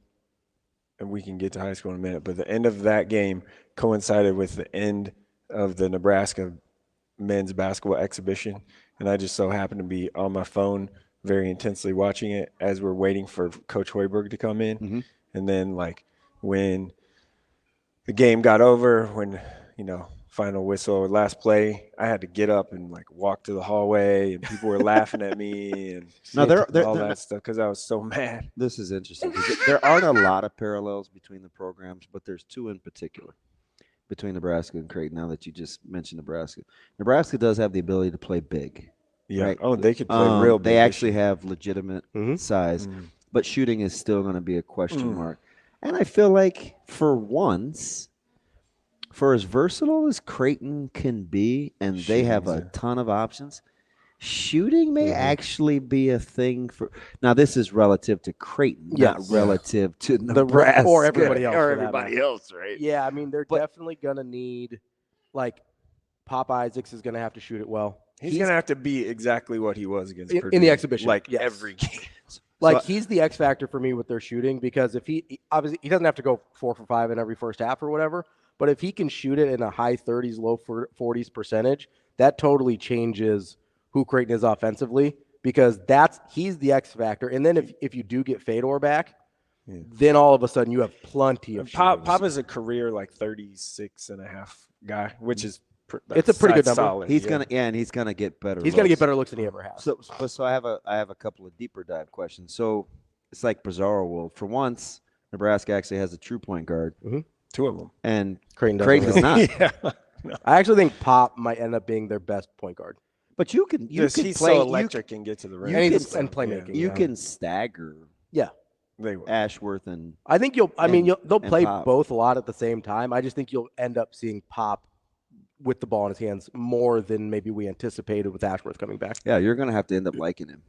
and we can get to high school in a minute, but the end of that game coincided with the end of the Nebraska men's basketball exhibition, and I just so happened to be on my phone very intensely watching it as we're waiting for Coach Hoiberg to come in. Mm-hmm. And then, like, when the game got over, when, final whistle, last play, I had to get up and like walk to the hallway, and people were laughing at me and all that stuff because I was so mad. This is interesting because there aren't a lot of parallels between the programs, but there's two in particular. between Nebraska and Creighton. Now that you just mentioned Nebraska does have the ability to play big. Yeah. Right? Oh, they could play real big. They actually have legitimate size, but shooting is still going to be a question mark. And I feel like for once, for as versatile as Creighton can be, and they have a ton of options, shooting may actually be a thing for. Now, this is relative to Creighton, not relative to Nebraska or everybody else. Or everybody else, right? Yeah, I mean, they're definitely going to need, like, Pop Isaacs is going to have to shoot it well. He's going to have to be exactly what he was against Purdue. In the exhibition. Like, every game. Like, he's the X factor for me with their shooting, because if he obviously he doesn't have to go 4 for 5 in every first half or whatever, but if he can shoot it in a high 30s, low 40s percentage, that totally changes who Creighton is offensively, because he's the X factor. And then if you do get Fedor back, then all of a sudden you have plenty of Pop is a career like 36.5 guy, which is it's a pretty good number. Solid. He's gonna and he's gonna get better. He's gonna get better looks than he ever has. So I have a couple of deeper dive questions. So it's like bizarre world. For once, Nebraska actually has a true point guard. 2 of them, and Creighton does not. No. I actually think Pop might end up being their best point guard. But you can he's play so electric and get to the rim. And playmaking. You can stagger. Yeah. They will. Ashworth and I think they'll play Pop. both a lot at the same time. I just think you'll end up seeing Pop with the ball in his hands more than maybe we anticipated with Ashworth coming back. Yeah, you're going to have to end up liking him.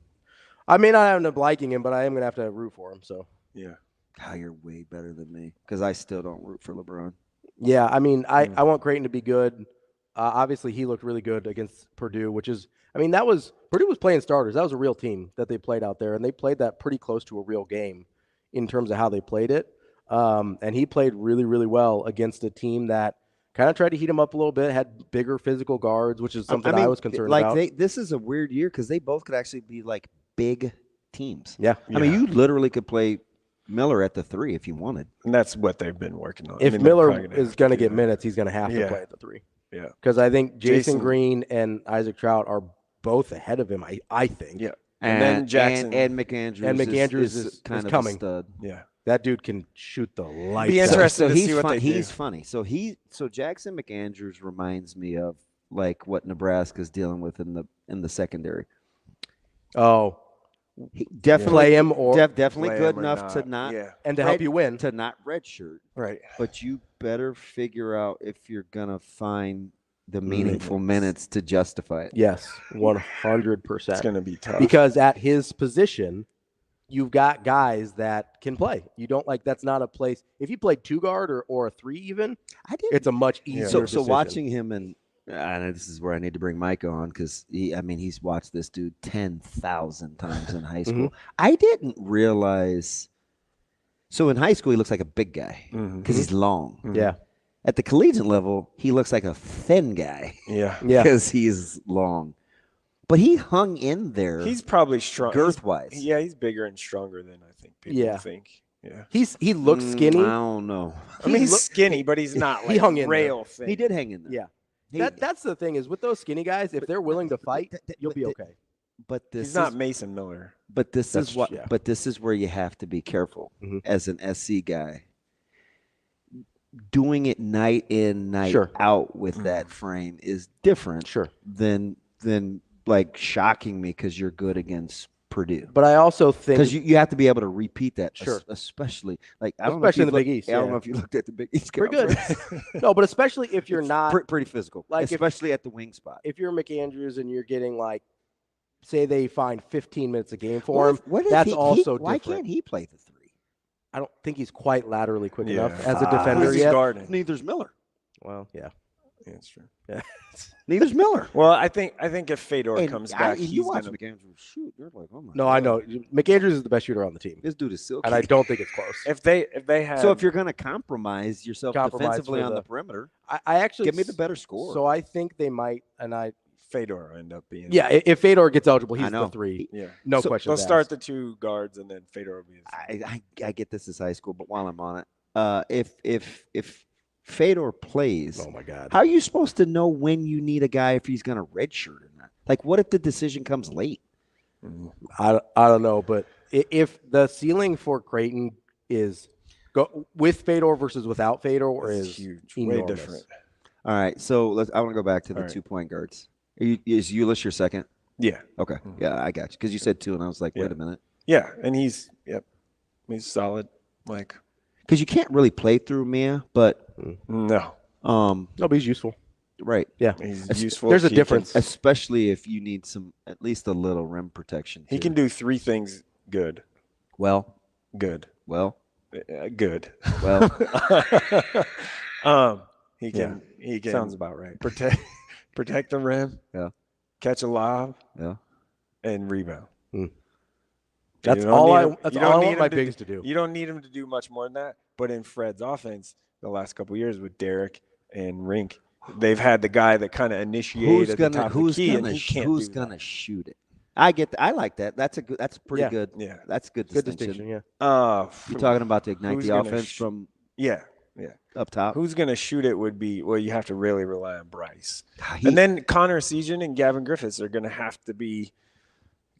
I may not end up liking him, but I am going to have to root for him. So yeah, God, you're way better than me, because I still don't root for LeBron. Yeah, I mean, I want Creighton to be good. Obviously, he looked really good against Purdue, Purdue was playing starters. That was a real team that they played out there, and they played that pretty close to a real game in terms of how they played it. And he played really, really well against a team that kind of tried to heat him up a little bit, had bigger physical guards, which is something I was concerned about. This is a weird year because they both could actually be like big teams. Yeah. I mean, you literally could play Miller at the 3 if you wanted. And that's what they've been working on. If Miller is going to get minutes, he's going to have to play at the 3. Yeah. Because I think Jason Green and Isaac Trout are both ahead of him, I think. Yeah. And then Jackson. And McAndrews. And McAndrews is kind of coming. a stud. Yeah. That dude can shoot the lights. Be interesting to see what they do. He's funny. So Jackson McAndrews reminds me of like what Nebraska's dealing with in the secondary. Oh, he definitely play him or definitely good enough to not and to help you win, to not redshirt. Right. But you better figure out if you're gonna find the meaningful minutes to justify it. Yes, 100%. It's gonna be tough because at his position, you've got guys that can play. You don't that's not a place. If you played 2 guard or a 3 even, it's a much easier So decision. watching him, and I know this is where I need to bring Micah on, because he's watched this dude 10,000 times in high school. I didn't realize. So in high school, he looks like a big guy because he's long. Yeah. At the collegiate level, he looks like a thin guy. Yeah. Because he's long. But he hung in there. He's probably strong girth-wise. Yeah, he's bigger and stronger than I think people think. Yeah. He looks skinny. I don't know. I mean, he's skinny, but he's not like he hung in rail there. thin. He did hang in there. Yeah. That's the thing is with those skinny guys, if they're willing to fight, you'll be okay. But he's not Mason Miller. But this is where you have to be careful as an SC guy. Doing it night in, night out with that frame is different than like shocking me because you're good against Purdue. But I also think because you have to be able to repeat that, especially like especially in the Big East. I don't know if you looked at the Big East. We're good. No, but especially if you're not pretty physical, like especially at the wing spot. If you're McAndrews and you're getting say they find 15 minutes a game for him, that's also different. Why can't he play the 3? I don't think he's quite laterally quick enough as a defender yet. Guarding? Neither's Miller. Well, yeah. That's true. Yeah. Neither's Miller. Well, I think if Fedor comes back, you watch McAndrews shoot. You're like, oh my. No, I know McAndrews is the best shooter on the team. This dude is silky, and I don't think it's close. If they have, so if you're going to compromise yourself defensively on the perimeter, I actually give me the better score. So I think they might, and Fedor end up being. Yeah, if Fedor gets eligible, he's the 3. Yeah, no question. They'll start the 2 guards, and then Fedor will be. I get this as high school, but while I'm on it, if Fedor plays, oh my God, how are you supposed to know when you need a guy if he's going to redshirt or not? Like, what if the decision comes late? I don't know, but if the ceiling for Creighton is Go with Fedor versus without Fedor is huge, enormous. way different. All right, so I want to go back to the All right. 2-point guards. Is Ulis your second? Yeah. Okay. Yeah, I got you. Because you said 2, and I was like, wait a minute. Yeah, and he's solid. Like, because you can't really play through Mia, but no, but he's useful. Right. Yeah, he's useful. There's a difference, especially if you need at least a little rim protection. He can do 3 things good. Well, good. Well, good. Well, he can. He can. Sounds about right. Protect the rim. Yeah. Catch a lob. Yeah. And rebound. That's all I want my bigs to do. You don't need him to do much more than that. But in Fred's offense, the last couple of years with Derek and Rink, they've had the guy that kind of initiated at the top of the key, and he can't who's gonna shoot it? I like that. That's pretty good. Yeah. That's good distinction. distinction. Yeah. You're talking about to ignite who's the gonna offense from up top. Who's going to shoot it would be, well, you have to really rely on Bryce. And then Connor Season and Gavin Griffiths are going to have to be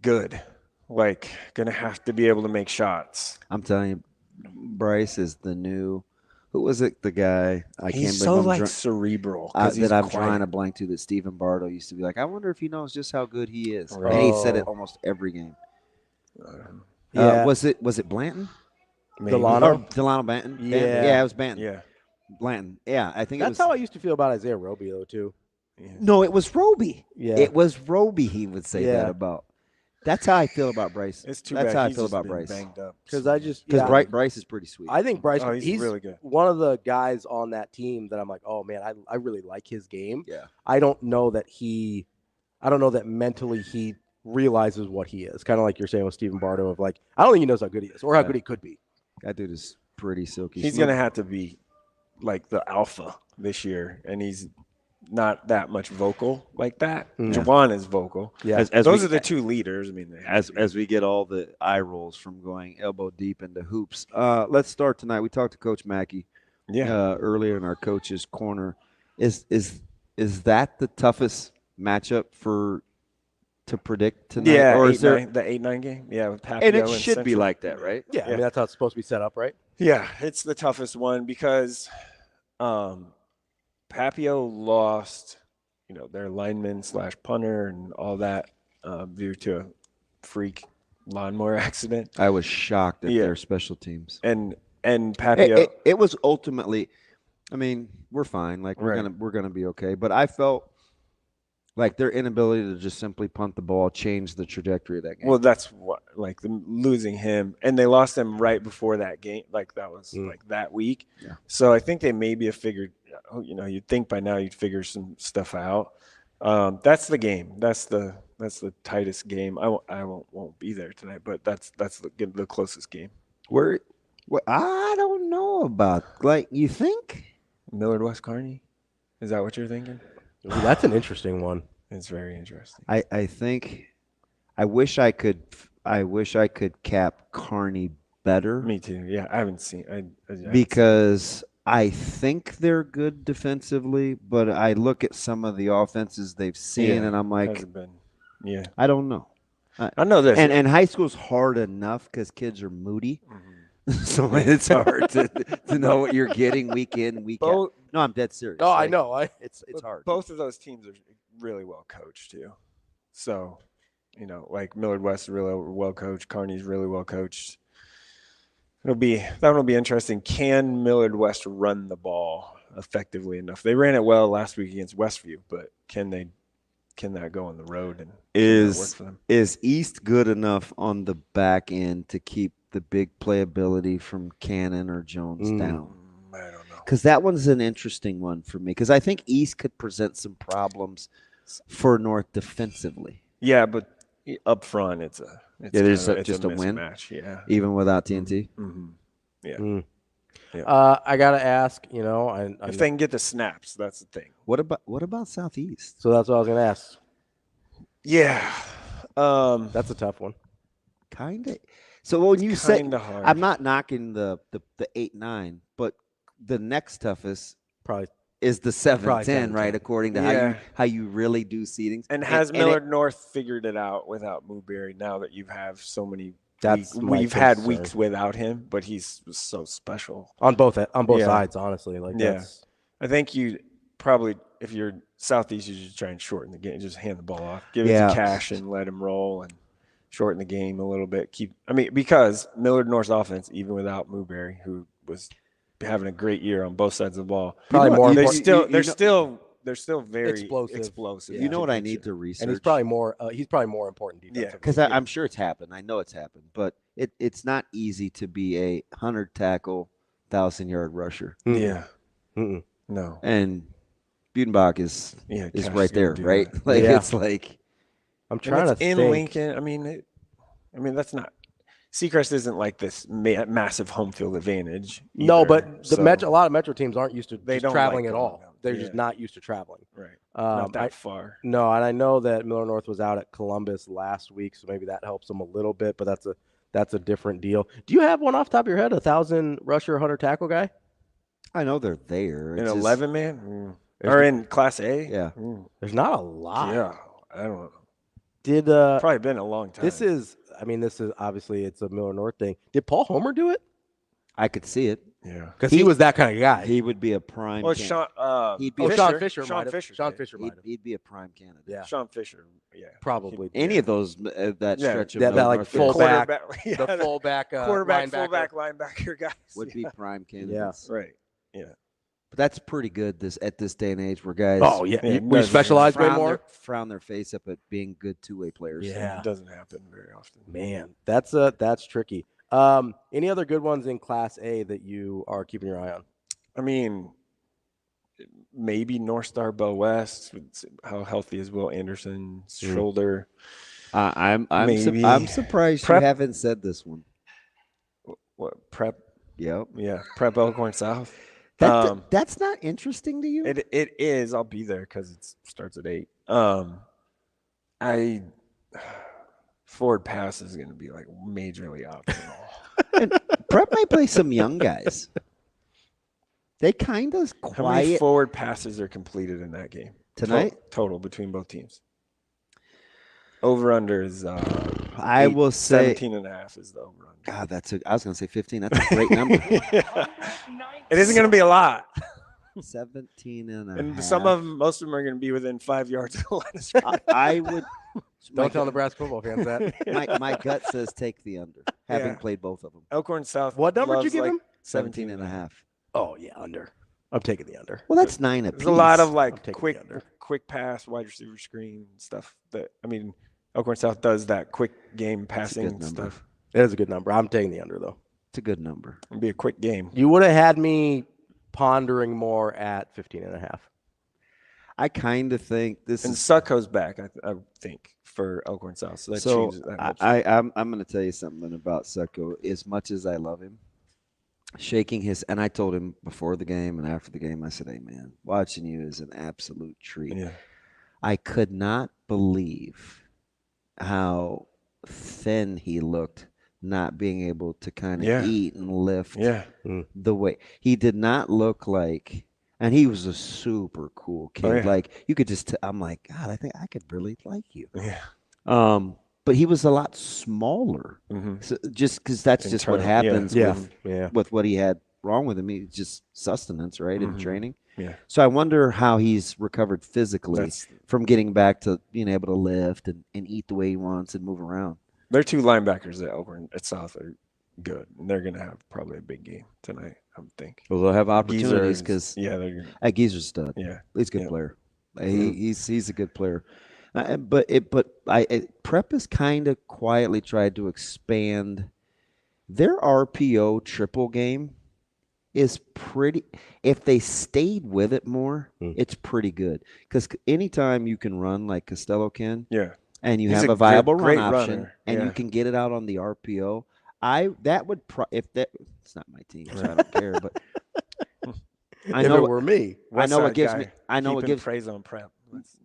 good. Like, going to have to be able to make shots. I'm telling you, Bryce is the new. Who was it? The guy He's so cerebral. That I'm drawing a blank to. That Stephen Bardo used to be like. I wonder if he knows just how good he is. Right. And he said it almost every game. Was it Blanton? Delano Banton. Yeah, it was Banton. Yeah, Blanton. Yeah, I think that's how I used to feel about Isaiah Roby though too. Yeah. No, it was Roby. Yeah, it was Roby. He would say that about. That's how I feel about Bryce. It's too That's bad. how I He's feel just about been Bryce. banged up. Because Bryce is pretty sweet. I think Bryce. He's really good. One of the guys on that team that I'm like, oh man, I really like his game. Yeah. I don't know that mentally he realizes what he is. Kind of like you're saying with Stephen Bardo of like, I don't think he knows how good he is or how good he could be. That dude is pretty silky. He's going to have to be like the alpha this year, and he's not that much vocal like that. Jawan is vocal. Yeah. Those are the two leaders. I mean, as we get all the eye rolls from going elbow deep into hoops. Let's start tonight. We talked to Coach Mackey earlier in our coach's corner. Is that the toughest matchup to predict tonight? Yeah, or is there the 8-9 game? Yeah, with Papio and it should be Central. like that, right? Yeah, I mean that's how it's supposed to be set up, right? Yeah, it's the toughest one because Papio lost, their lineman / punter and all that due to a freak lawnmower accident. I was shocked at their special teams. And Papio, it was ultimately, I mean, we're fine. Like we're gonna be okay. But I felt like their inability to just simply punt the ball changed the trajectory of that game. well, that's what losing him, and they lost him right before that game. Like that was like that week. Yeah. So I think they maybe have figured. You'd think by now you'd figure some stuff out. That's the game. That's the tightest game. I won't be there tonight, but that's the closest game. I don't know about. Like, you think Millard West Kearney? Is that what you're thinking? Ooh, that's an interesting one. It's very interesting. I think I wish I could cap Kearney better. Me too. Yeah, I haven't seen. Because I think they're good defensively, but I look at some of the offenses they've seen, and I'm like, I don't know. I know this. And high school's hard enough because kids are moody. So it's hard to know what you're getting week in, week out. No, I'm dead serious. Oh, I know. It's hard. Both of those teams are really well coached too. So, like Millard West is really well coached. Kearney's really well coached. That will be interesting. Can Millard West run the ball effectively enough? They ran it well last week against Westview, but can that go on the road and work for them? Is East good enough on the back end to keep the big playability from Cannon or Jones down? I don't know. Because that one's an interesting one for me. Because I think East could present some problems for North defensively. Yeah, but up front, it's just a win. Yeah, even without TNT. Mm-hmm. Yeah. I gotta ask. If they can get the snaps, that's the thing. What about Southeast? So that's what I was gonna ask. Yeah, that's a tough one. Kinda. So when you say, hard. I'm not knocking the 8-9, but the next toughest probably is the 7-10, right? According to how you really do seedings. And has Millard North figured it out without Mooberry now that you have so many we've had weeks without him, but he's so special on both sides. Honestly, I think you probably, if you're Southeast, you just try and shorten the game, just hand the ball off, give it to Cash and let him roll and shorten the game a little bit. Because Millard North's offense, even without Mooberry, who was having a great year on both sides of the ball, probably more. They're still very explosive. You know what I need to research, and he's probably more important defensively. Yeah, because I'm sure it's happened. I know it's happened, but it's not easy to be a 100 tackle, 1,000-yard rusher. Yeah, no. And Budenbach is right there, right? Like it's like I'm trying to think. In Lincoln. I mean that's not. Seacrest isn't like this massive home field advantage. Either, no, but a lot of Metro teams aren't used to traveling at all. They're just not used to traveling. Right. Not that far. No, and I know that Miller North was out at Columbus last week, so maybe that helps them a little bit, but that's a different deal. Do you have one off the top of your head, 1,000 rusher, 100 tackle guy? I know they're there. In 11 man? Or in Class A? Yeah. There's not a lot. Yeah. I don't know. Probably been a long time. This is obviously it's a Miller North thing. Did Paul Homer do it? I could see it. Yeah. Because he was that kind of guy. He would be a prime candidate. Sean Fisher. He'd be a prime candidate. Yeah. Sean Fisher. Yeah. Probably. Any of those that stretch of that like fullback, the fullback, linebacker guys would be prime candidates. Yeah. Right. Yeah. But that's pretty good at this day and age where guys we specialize way more. Frown their face up at being good two-way players. Yeah. It doesn't happen very often. Man, that's tricky. Any other good ones in Class A that you are keeping your eye on? I mean, maybe North Star Bell West. How healthy is Will Anderson's shoulder? I'm surprised you haven't said this one. What Prep? Yep. Yeah, Prep Elkhorn South. That's not interesting to you? It is. I'll be there because it starts at 8. Forward pass is going to be like majorly optional. And Prep might play some young guys. They kind of quiet. How many forward passes are completed in that game tonight? Total between both teams. Over under is. I will say 17.5 is the over under. God, I was going to say 15. That's a great number. It isn't going to be a lot. 17 and a and half. Most of them are going to be within 5 yards of the line of scrimmage. I would. Don't tell Nebraska football fans that. My gut says take the under, having played both of them. Elkhorn South. What number did you give him? 17 and a half. Oh, yeah, under. I'm taking the under. Well, that's 9 apiece. There's a lot of quick pass, wide receiver screen stuff. Elkhorn South does that quick game passing stuff. That is a good number. I'm taking the under, though. It's a good number. It'll be a quick game. You would have had me pondering more at 15.5. I kind of think this and is Succo's back. I think for Elkhorn South, so that changes that. I'm going to tell you something about Succo. As much as I love him, shaking his and I told him before the game and after the game, I said, "Hey man, watching you is an absolute treat." Yeah. I could not believe how thin he looked, not being able to kind of eat and lift the way he did not look like. And he was a super cool kid. Oh, yeah. Like you could just, I'm like, God, I think I could really like you. Yeah. But he was a lot smaller. So just because that's just what happens with what he had wrong with him. He just sustenance, right, in training. Yeah. So I wonder how he's recovered physically from getting back to being able to lift and eat the way he wants and move around. Their two linebackers at South are good, and they're going to have probably a big game tonight, I would think. Well, they'll have opportunities because they're Geezer's stud. Yeah, he's a good player. He's a good player. But Prep has kind of quietly tried to expand their RPO triple game. Is pretty. If they stayed with it more, it's pretty good. Because anytime you can run like Costello can, and you have a viable run option, and you can get it out on the RPO, it's not my team, so I don't care. But I know if it were me, I know it gives me. I know it gives praise on Prep.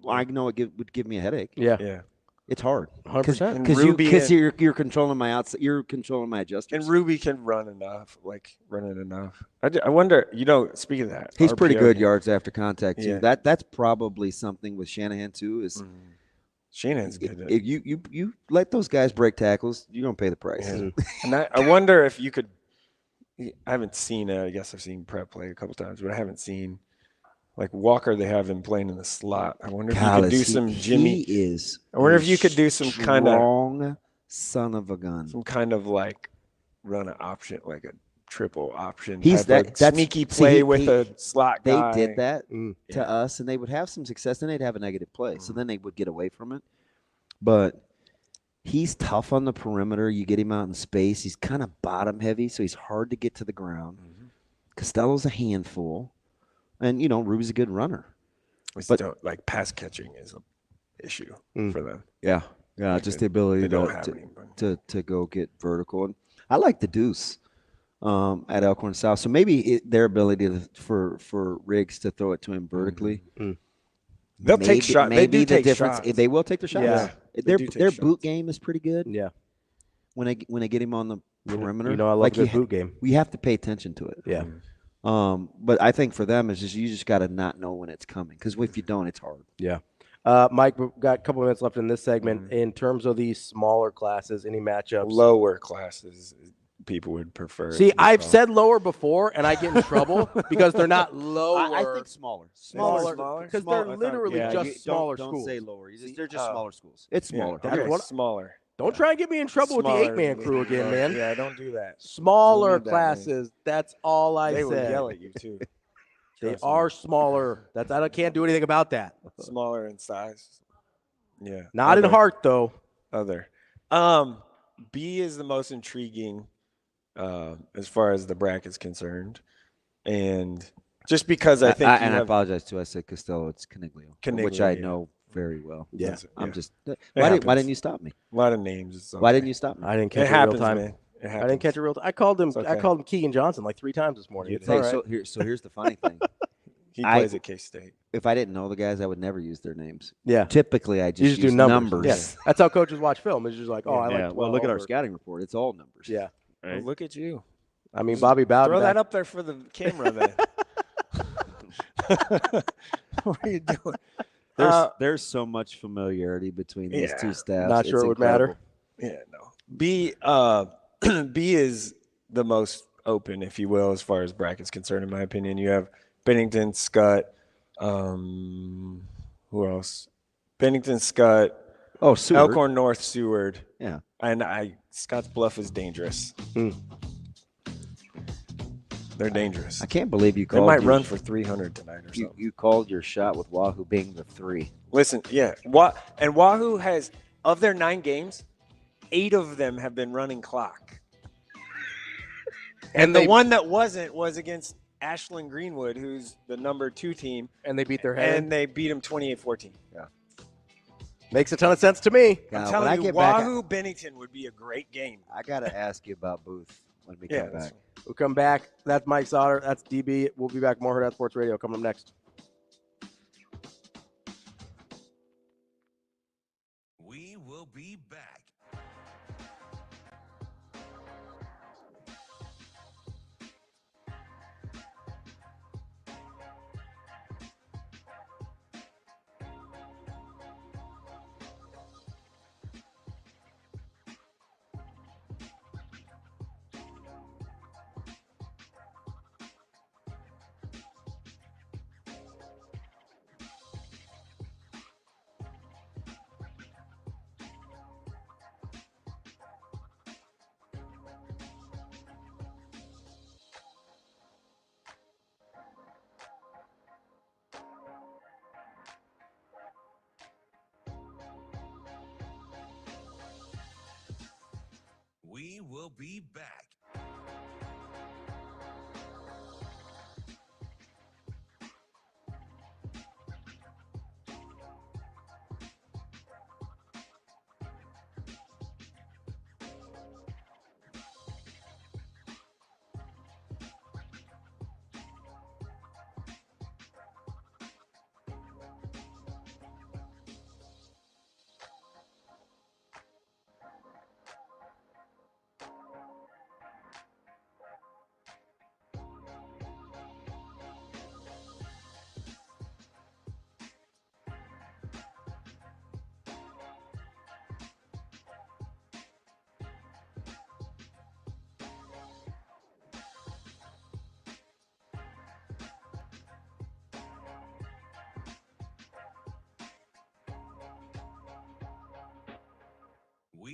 I know it would give me a headache. Yeah. It's hard, 100%. Because you're controlling my outside. You're controlling my adjustments. And Ruby can run enough. I wonder. Speaking of that, he's pretty good yards after contact too. That's probably something with Shanahan too. Is Shanahan's good. If you let those guys break tackles, you're gonna pay the price. Yeah. And I wonder if you could. I haven't seen. I guess I've seen prep play a couple times, but I haven't seen like Walker. They have him playing in the slot. I wonder if you could do some Jimmy. I wonder if you could do some kind of strong son of a gun. Some kind of like run an option, like a triple option. He's that sneaky play with a slot guy. They did that to us, and they would have some success. Then they'd have a negative play, so then they would get away from it. But he's tough on the perimeter. You get him out in space. He's kind of bottom heavy, so he's hard to get to the ground. Costello's a handful, and Ruby's a good runner. But like pass catching is an issue for them. Yeah, Like just the ability to go get vertical. And I like the deuce at Elkhorn South. So maybe their ability for Riggs to throw it to him vertically. They'll take shots. They do take shots. They will take the shots. Yeah, their boot game is pretty good. Yeah. When they get him on the perimeter, I love the boot game. We have to pay attention to it. Yeah. But I think for them, it's you just got to not know when it's coming, because if you don't, it's hard. Yeah. Mike, we've got a couple minutes left in this segment. In terms of these smaller classes, any matchups? Lower classes, people would prefer. See, I've said lower before, and I get in trouble because they're not lower. I think smaller. Because they're literally just smaller don't schools. Don't say lower. They're just smaller schools. It's smaller. Smaller. Don't try and get me in trouble with the 8-man crew again, man. Yeah, don't do that. Smaller classes. That's all I said. They will yell at you, too. They are smaller. I can't do anything about that. Smaller in size. Yeah. Not in heart, though. B is the most intriguing as far as the bracket's concerned. And just because I think I apologize, too. I said Costello. It's Caniglio, which I know very well. Yeah. I'm just – why didn't you stop me? A lot of names. Why didn't you stop me? I didn't catch it real time. Man. I didn't catch it real time. I called him Keegan Johnson like 3 times this morning. So here's the funny thing. He plays at K-State. If I didn't know the guys, I would never use their names. Yeah. Typically, I just do use numbers. Yeah. That's how coaches watch film. It's just like, I like 12. Well, look at our scouting report. It's all numbers. Yeah. Right. Well, look at you. I mean, Bobby Bowden. Throw that up there for the camera, then. What are you doing? There's so much familiarity between these two staffs. Not sure it would matter. Yeah, no. B is the most open, if you will, as far as brackets concerned, in my opinion. You have Bennington, Scott, who else? Bennington, Scott. Oh, Seward. Elkhorn North, Seward. Yeah. And Scott's Bluff is dangerous. They're dangerous. I can't believe you They called. might run for 300 tonight or something. You called your shot with Wahoo being the 3. Listen, yeah. And Wahoo has, of their 9 games, 8 of them have been running clock. And the one that wasn't was against Ashland Greenwood, who's the number 2 team. And they beat their head. And they beat them 28-14. Yeah. Makes a ton of sense to me. I'm telling you, Wahoo Bennington would be a great game. I got to ask you about Booth when we come back. We'll come back. That's Mike Sautter. That's DB. We'll be back. More Hurrdat Sports Radio coming up next. We will be back. We will be back.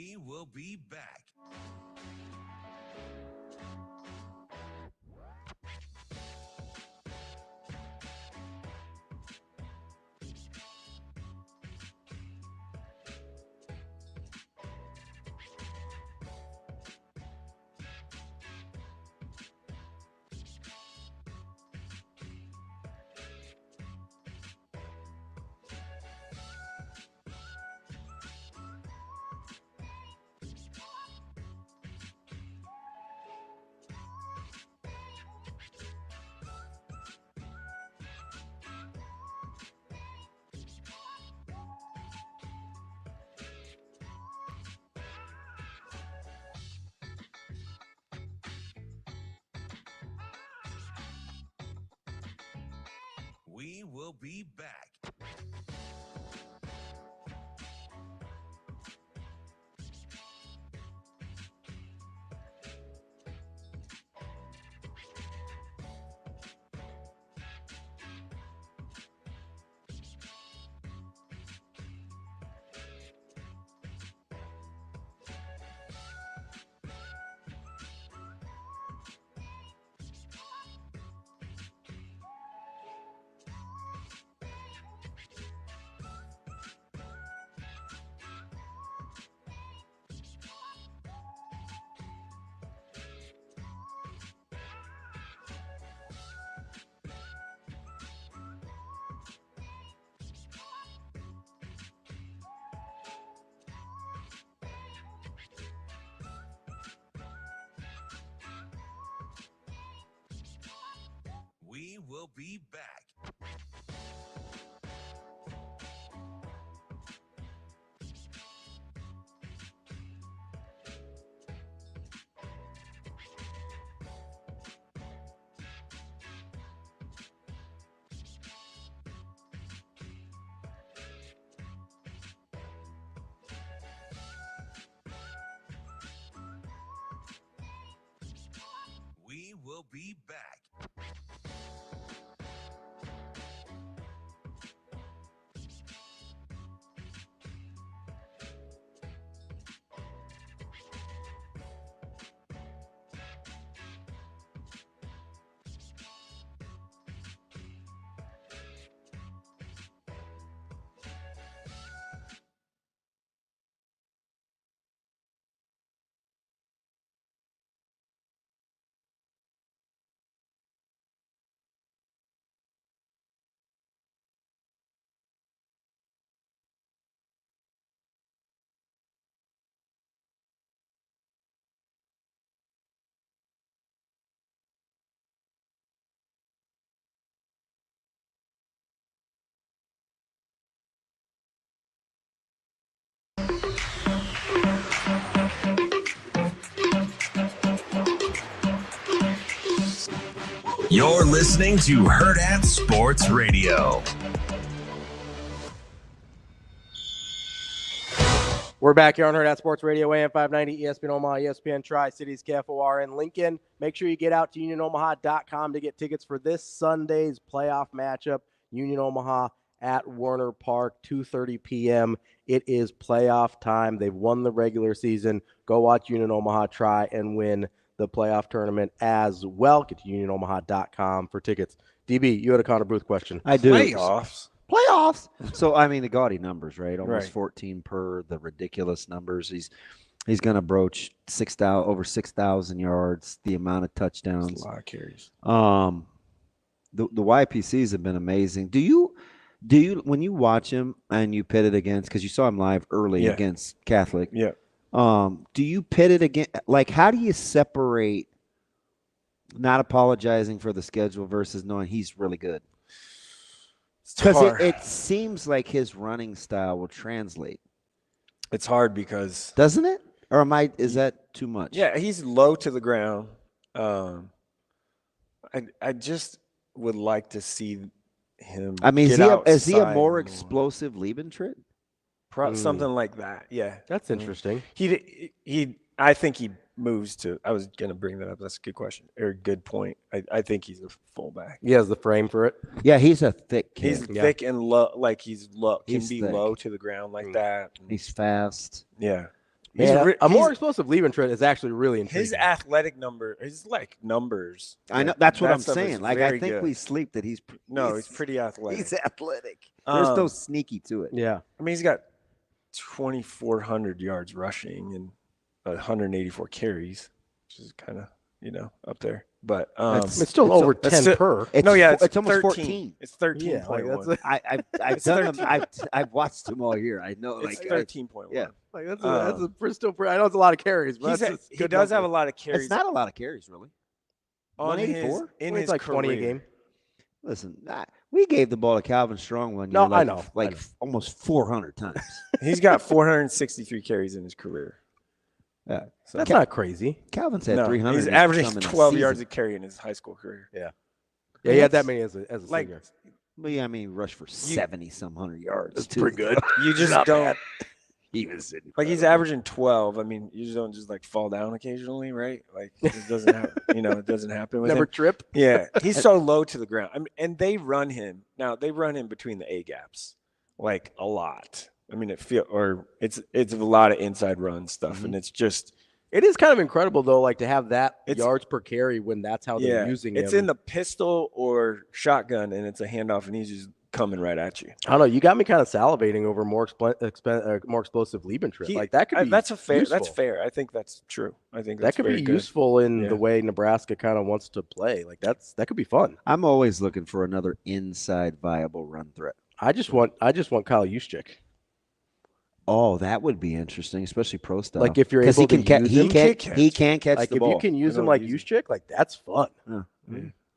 We will be back. We will be back. We will be back. We will be back. You're listening to Hurrdat Sports Radio. We're back here on Hurrdat Sports Radio, AM 590, ESPN Omaha, ESPN Tri-Cities, KFOR in Lincoln. Make sure you get out to UnionOmaha.com to get tickets for this Sunday's playoff matchup. Union Omaha at Werner Park, 2:30 p.m. It is playoff time. They've won the regular season. Go watch Union Omaha try and win the playoff tournament as well. Get to UnionOmaha.com for tickets. DB, you had a Connor Booth question. I do. Playoffs. So, I mean, the gaudy numbers, right? Almost Right. 14 per, the ridiculous numbers. He's going to broach over 6,000 yards, the amount of touchdowns. That's a lot of carries. The YPCs have been amazing. Do you when you watch him and you pit it against, because you saw him live early against Catholic. Yeah. Do you pit it again? Like, how do you separate not apologizing for the schedule versus knowing he's really good? Because it seems like his running style will translate. It's hard because doesn't it? Or is that too much? Yeah, he's low to the ground. I just would like to see him. I mean, get is he a outside more explosive Liebentritt? Something like that. Yeah, that's interesting. I think he moves to. I was gonna bring that up. That's a good question or a good point. I think he's a fullback. He has the frame for it. Yeah, he's a thick kid. He's thick and low. Like he's low. Can He's be thick. low to the ground like that. He's fast. Yeah. A more explosive Liebentritt is actually really intriguing. His athletic number, his numbers. I know that's what I'm stuff is saying. Like very I think good. we sleep that he's pretty athletic. He's athletic. There's no sneaky to it. Yeah. I mean, he's got 2,400 yards rushing and 184 carries, which is kind of up there. But it's still over 10 per. It's almost 13. 14. It's 13.1. I've watched him all year. I know, it's 13.1. Yeah, like that's a Bristol. I know it's a lot of carries, but he does have a lot of carries. It's not a lot of carries, really. 184 in it's his like career. 20 a game. Listen, we gave the ball to Calvin Strong one year. No, I know. Almost 400 times. He's got 463 carries in his career. Yeah, so that's not crazy. Calvin's had 300. He's averaging 12 yards a carry in his high school career. Yeah, he had that many as a senior. Well, yeah, I mean, he rushed for 70-some hundred yards. That's pretty good. You just don't. He was he's averaging 12. I mean, you just don't fall down occasionally, right? Like it doesn't happen. It doesn't happen with Never him. trip. Yeah, he's so low to the ground. I mean, and they run him now. They run him between the A gaps, like a lot. I mean, it's a lot of inside run stuff, and it's just. It is kind of incredible though, like to have that yards per carry when that's how they're using it. It's in the pistol or shotgun, and it's a handoff, and he's just coming right at you. I don't know. You got me kind of salivating over more explosive Liebentritt. Like that could be. That's fair. Useful. That's fair. I think that's true. I think that could be useful in the way Nebraska kind of wants to play. Like that could be fun. I'm always looking for another inside viable run threat. I just want Kyle Juszczyk. Oh, that would be interesting, especially pro style. Like if you're able to use him, he can catch like the ball. If you can use him like Juszczyk, like that's fun.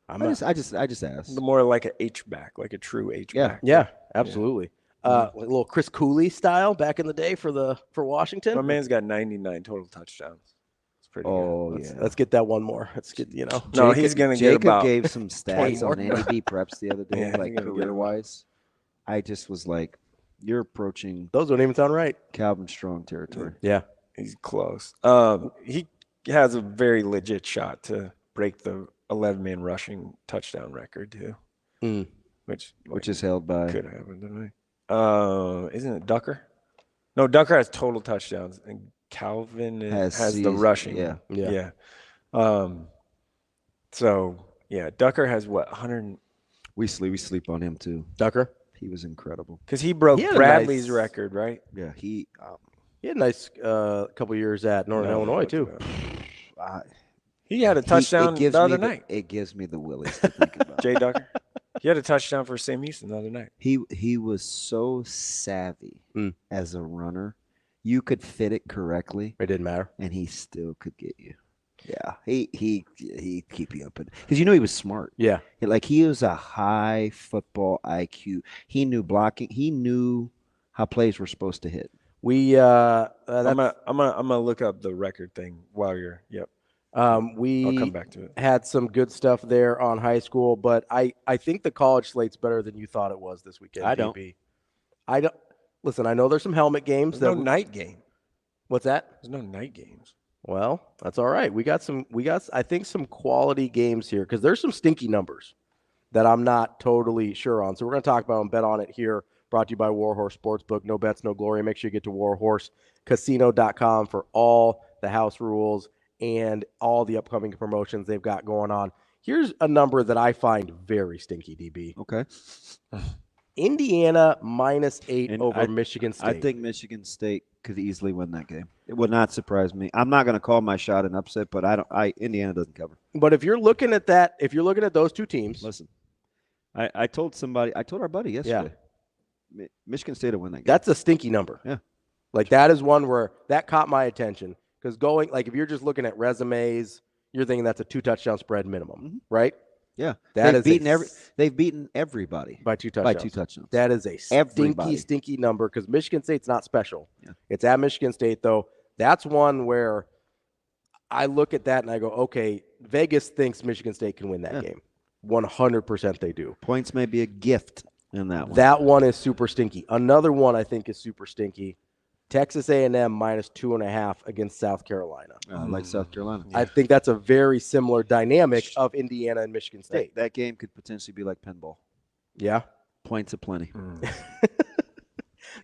I just asked. The more like an H back, like a true H back. Yeah, absolutely. Like a little Chris Cooley style back in the day for Washington. My man's got 99 total touchdowns. It's pretty good. Let's get that one more. Let's get No, he's gonna get about. Jacob gave some stats on NAB preps the other day, like career wise. I just was like, you're approaching. Those don't even sound right. Calvin Strong territory. Yeah, he's close. He has a very legit shot to break the 11-man rushing touchdown record too, which is held by. Could happen tonight. Isn't it Ducker? No, Ducker has total touchdowns, and Calvin has the rushing. Yeah. So Ducker has what 100. We sleep on him too. Ducker. He was incredible because he broke Bradley's record, right? Yeah, he had a nice couple years at Northern Illinois too. He had a touchdown the other night. It gives me the willies to think about. Jay Ducker. He had a touchdown for Sam Houston the other night. He was so savvy as a runner. You could fit it correctly. It didn't matter, and he still could get you. Yeah, he keep you up because he was smart. Yeah, like he was a high football IQ. He knew blocking. He knew how plays were supposed to hit. I'm gonna look up the record thing while you're. Yep. We I'll come back to it. Had some good stuff there on high school, but I think the college slate's better than you thought it was this weekend. I don't. Listen, I know there's some helmet games. There's no night game. What's that? There's no night games. Well, that's all right. We got I think some quality games here because there's some stinky numbers that I'm not totally sure on. So we're going to talk about and bet on it here. Brought to you by Warhorse Sportsbook. No bets, no glory. Make sure you get to warhorsecasino.com for all the house rules and all the upcoming promotions they've got going on. Here's a number that I find very stinky, DB. Okay. Indiana -8 over Michigan State. I think Michigan State could easily win that game. It would not surprise me. I'm not going to call my shot an upset, but Indiana doesn't cover. But if you're looking at that, if you're looking at those two teams, listen. I told our buddy yesterday. Yeah. Michigan State will win that game. That's a stinky number. Yeah. Like that is one where that caught my attention because if you're just looking at resumes, you're thinking that's a 2-touchdown spread minimum, right? Yeah, they've beaten everybody by 2 touchdowns. That is a stinky number because Michigan State's not special. Yeah. It's at Michigan State though. That's one where I look at that and I go, okay, Vegas thinks Michigan State can win that game. 100% they do. Points may be a gift in that one. That one is super stinky. Another one I think is super stinky. Texas A&M -2.5 against South Carolina. Like South Carolina. I think that's a very similar dynamic of Indiana and Michigan State. That game could potentially be like pinball. Yeah. Points aplenty.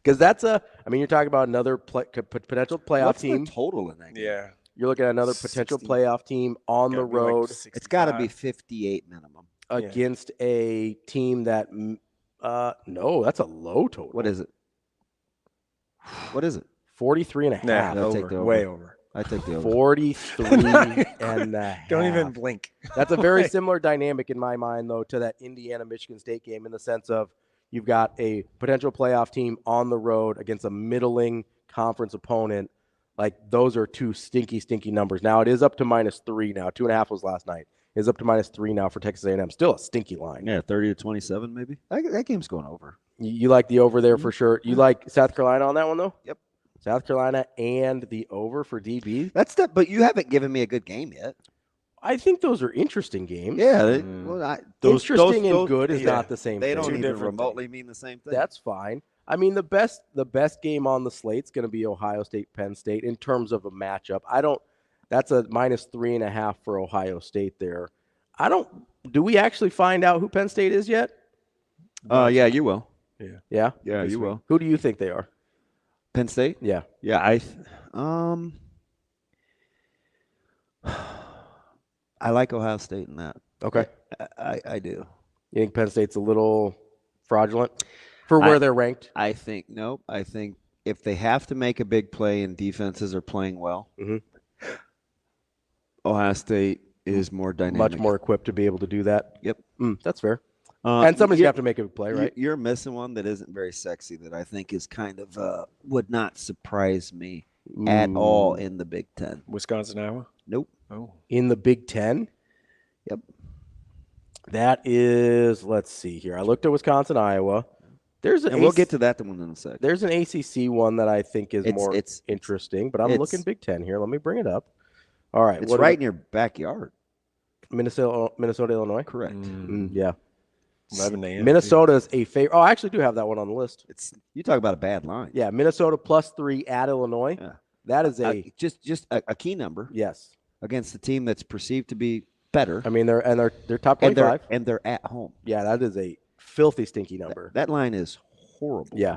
Because you're talking about another potential playoff What's team. the total in that game? Yeah. You're looking at another potential playoff team on the road. It's got to be 58 minimum. Against a team that, no, that's a low total. What is it? What is it? 43 and a half. I'll take the over. Way over. I take the over. 43 and a half. Don't even blink. That's a very similar dynamic in my mind, though, to that Indiana-Michigan State game in the sense of you've got a potential playoff team on the road against a middling conference opponent. Like, those are two stinky, stinky numbers. Now, it is up to -3 now. 2.5 was last night. It is up to -3 now for Texas A&M. Still a stinky line. Yeah, 30-27 maybe. That game's going over. You like the over there for sure. You like South Carolina on that one, though? Yep. South Carolina and the over for DB. But you haven't given me a good game yet. I think those are interesting games. Yeah. Interesting and good is not the same thing. They thing. don't even remotely mean the same thing. That's fine. I mean, the best game on the slate's going to be Ohio State, Penn State in terms of a matchup. That's a -3.5 for Ohio State there. Do we actually find out who Penn State is yet? Yeah, you will. Yeah? Yeah, you will. Who do you think they are? Penn State? Yeah. Yeah, I like Ohio State in that. Okay. I do. You think Penn State's a little fraudulent for where they're ranked? I think if they have to make a big play and defenses are playing well, Ohio State is more dynamic. Much more equipped to be able to do that. Yep. That's fair. And somebody's going to have to make a big play, right? You're missing one that isn't very sexy that I think is kind of would not surprise me at all in the Big Ten. Wisconsin, Iowa? Nope. Oh. In the Big Ten? Yep. That is, let's see here. I looked at Wisconsin, Iowa. We'll get to that one in a sec. There's an ACC one that I think is more interesting, but I'm looking Big Ten here. Let me bring it up. All right. It's right in your backyard. Minnesota, Illinois? Correct. Yeah. 11 a.m. Minnesota is a favorite. Oh, I actually do have that one on the list. You talk about a bad line. Yeah, Minnesota +3 at Illinois. Yeah. That is just a key number. Yes. Against the team that's perceived to be better. I mean, they're top 25, and they're at home. Yeah, that is a filthy, stinky number. That line is horrible. Yeah,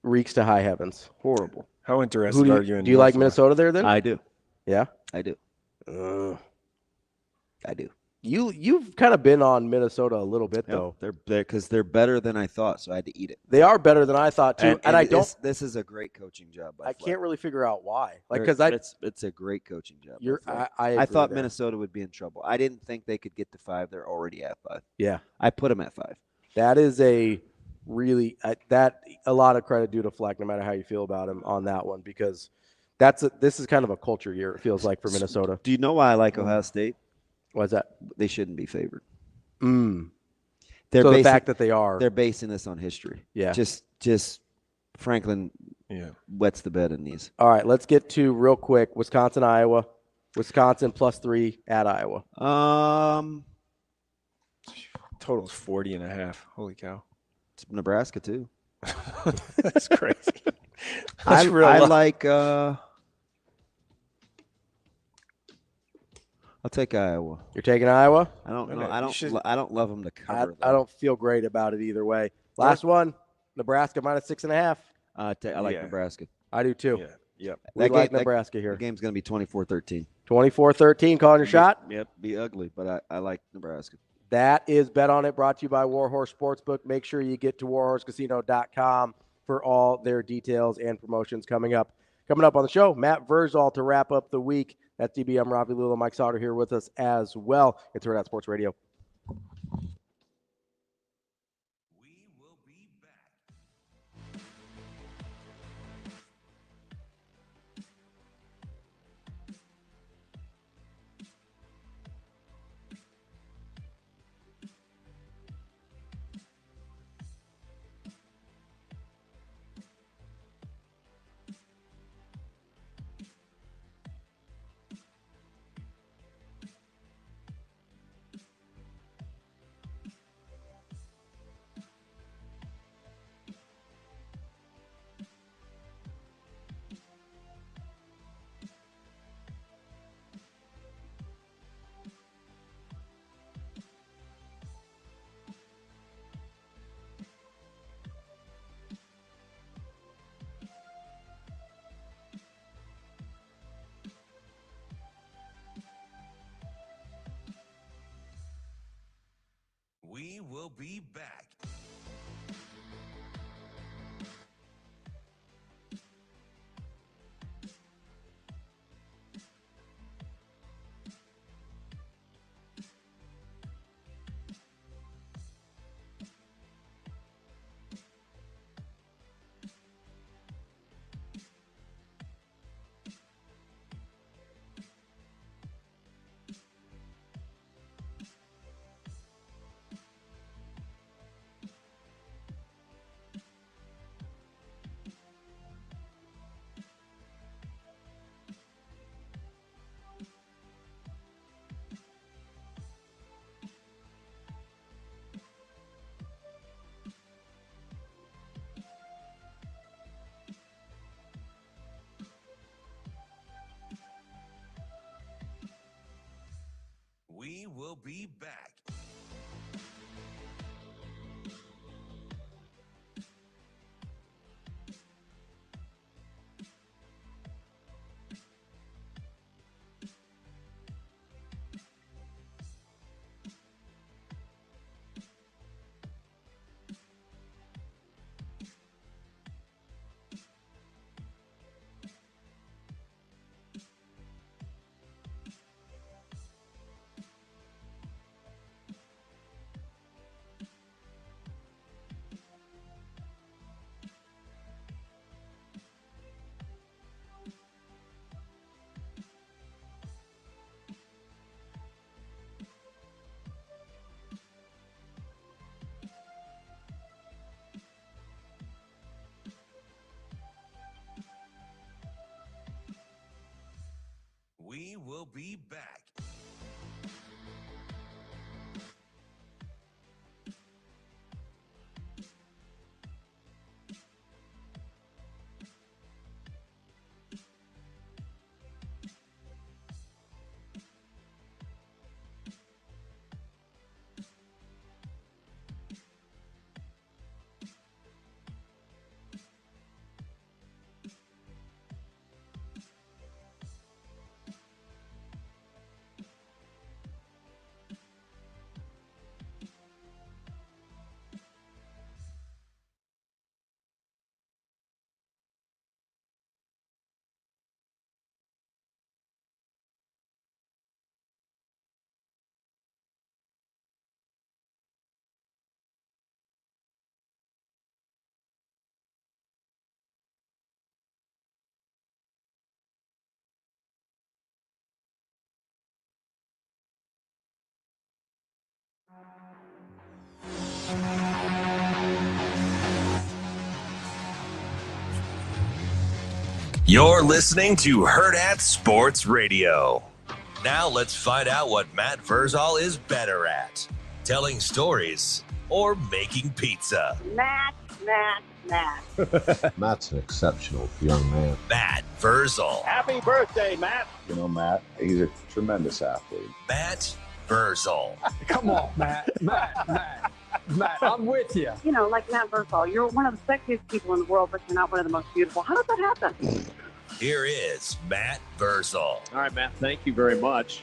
reeks to high heavens. Horrible. How interested are you in? Do you like Minnesota there then? I do. Yeah, I do. I do. You've kind of been on Minnesota a little bit though. They're because they're better than I thought, so I had to eat it. They are better than I thought too, and I don't. This is a great coaching job. I can't really figure out why. It's a great coaching job. I thought there. Minnesota would be in trouble. I didn't think they could get to 5. They're already at 5. Yeah, I put them at 5. That is a really a lot of credit due to Fleck, no matter how you feel about him on that one, because this is kind of a culture year. It feels like for Minnesota. Do you know why I like Ohio State? Why's that? They shouldn't be favored. The fact that they are. They're basing this on history. Yeah. Just Franklin wets the bed in these. All right, let's get to real quick Wisconsin, Iowa. Wisconsin +3 at Iowa. Total's 40.5. Holy cow. It's Nebraska too. That's crazy. I like I'll take Iowa. You're taking Iowa? I don't know. I don't love them to cover. I don't feel great about it either way. Last one, Nebraska -6.5. I like Nebraska. I do too. Yeah. Yep. We like Nebraska here. The game's going to be 24-13. 24-13, calling your shot? Yep, be ugly, but I like Nebraska. That is Bet On It, brought to you by Warhorse Sportsbook. Make sure you get to warhorsecasino.com for all their details and promotions coming up. Coming up on the show, Matt Vrzal to wrap up the week. That's DBM, Ravi, Lulla, Mike Sautter here with us as well. It's Hurrdat Sports Radio. will be back. We will be back. We will be back. You're listening to Hurrdat Sports Radio. Now let's find out what Matt Vrzal is better at, telling stories or making pizza. Matt. Matt's an exceptional young man. Matt Vrzal. Happy birthday, Matt. You know, Matt, he's a tremendous athlete. Matt Vrzal. Come on, Matt, I'm with you. You know, like Matt Vrzal, you're one of the sexiest people in the world, but you're not one of the most beautiful. How did that happen? Here is Matt Vrzal. All right, Matt, thank you very much.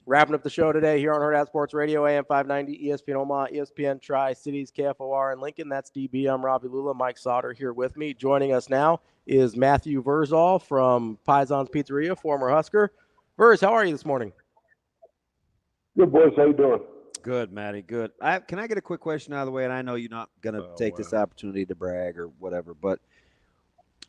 Wrapping up the show today here on Hurrdat Sports Radio, AM 590, ESPN Omaha, ESPN Tri-Cities, KFOR in Lincoln. That's DB. I'm Ravi, Lulla. Mike Sautter here with me. Joining us now is Matthew Vrzal from Pison's Pizzeria, former Husker. Verz, how are you this morning? Good, boys. How you doing? Good, Matty. Good. Can I get a quick question out of the way? And I know you're not going to take this opportunity to brag or whatever, but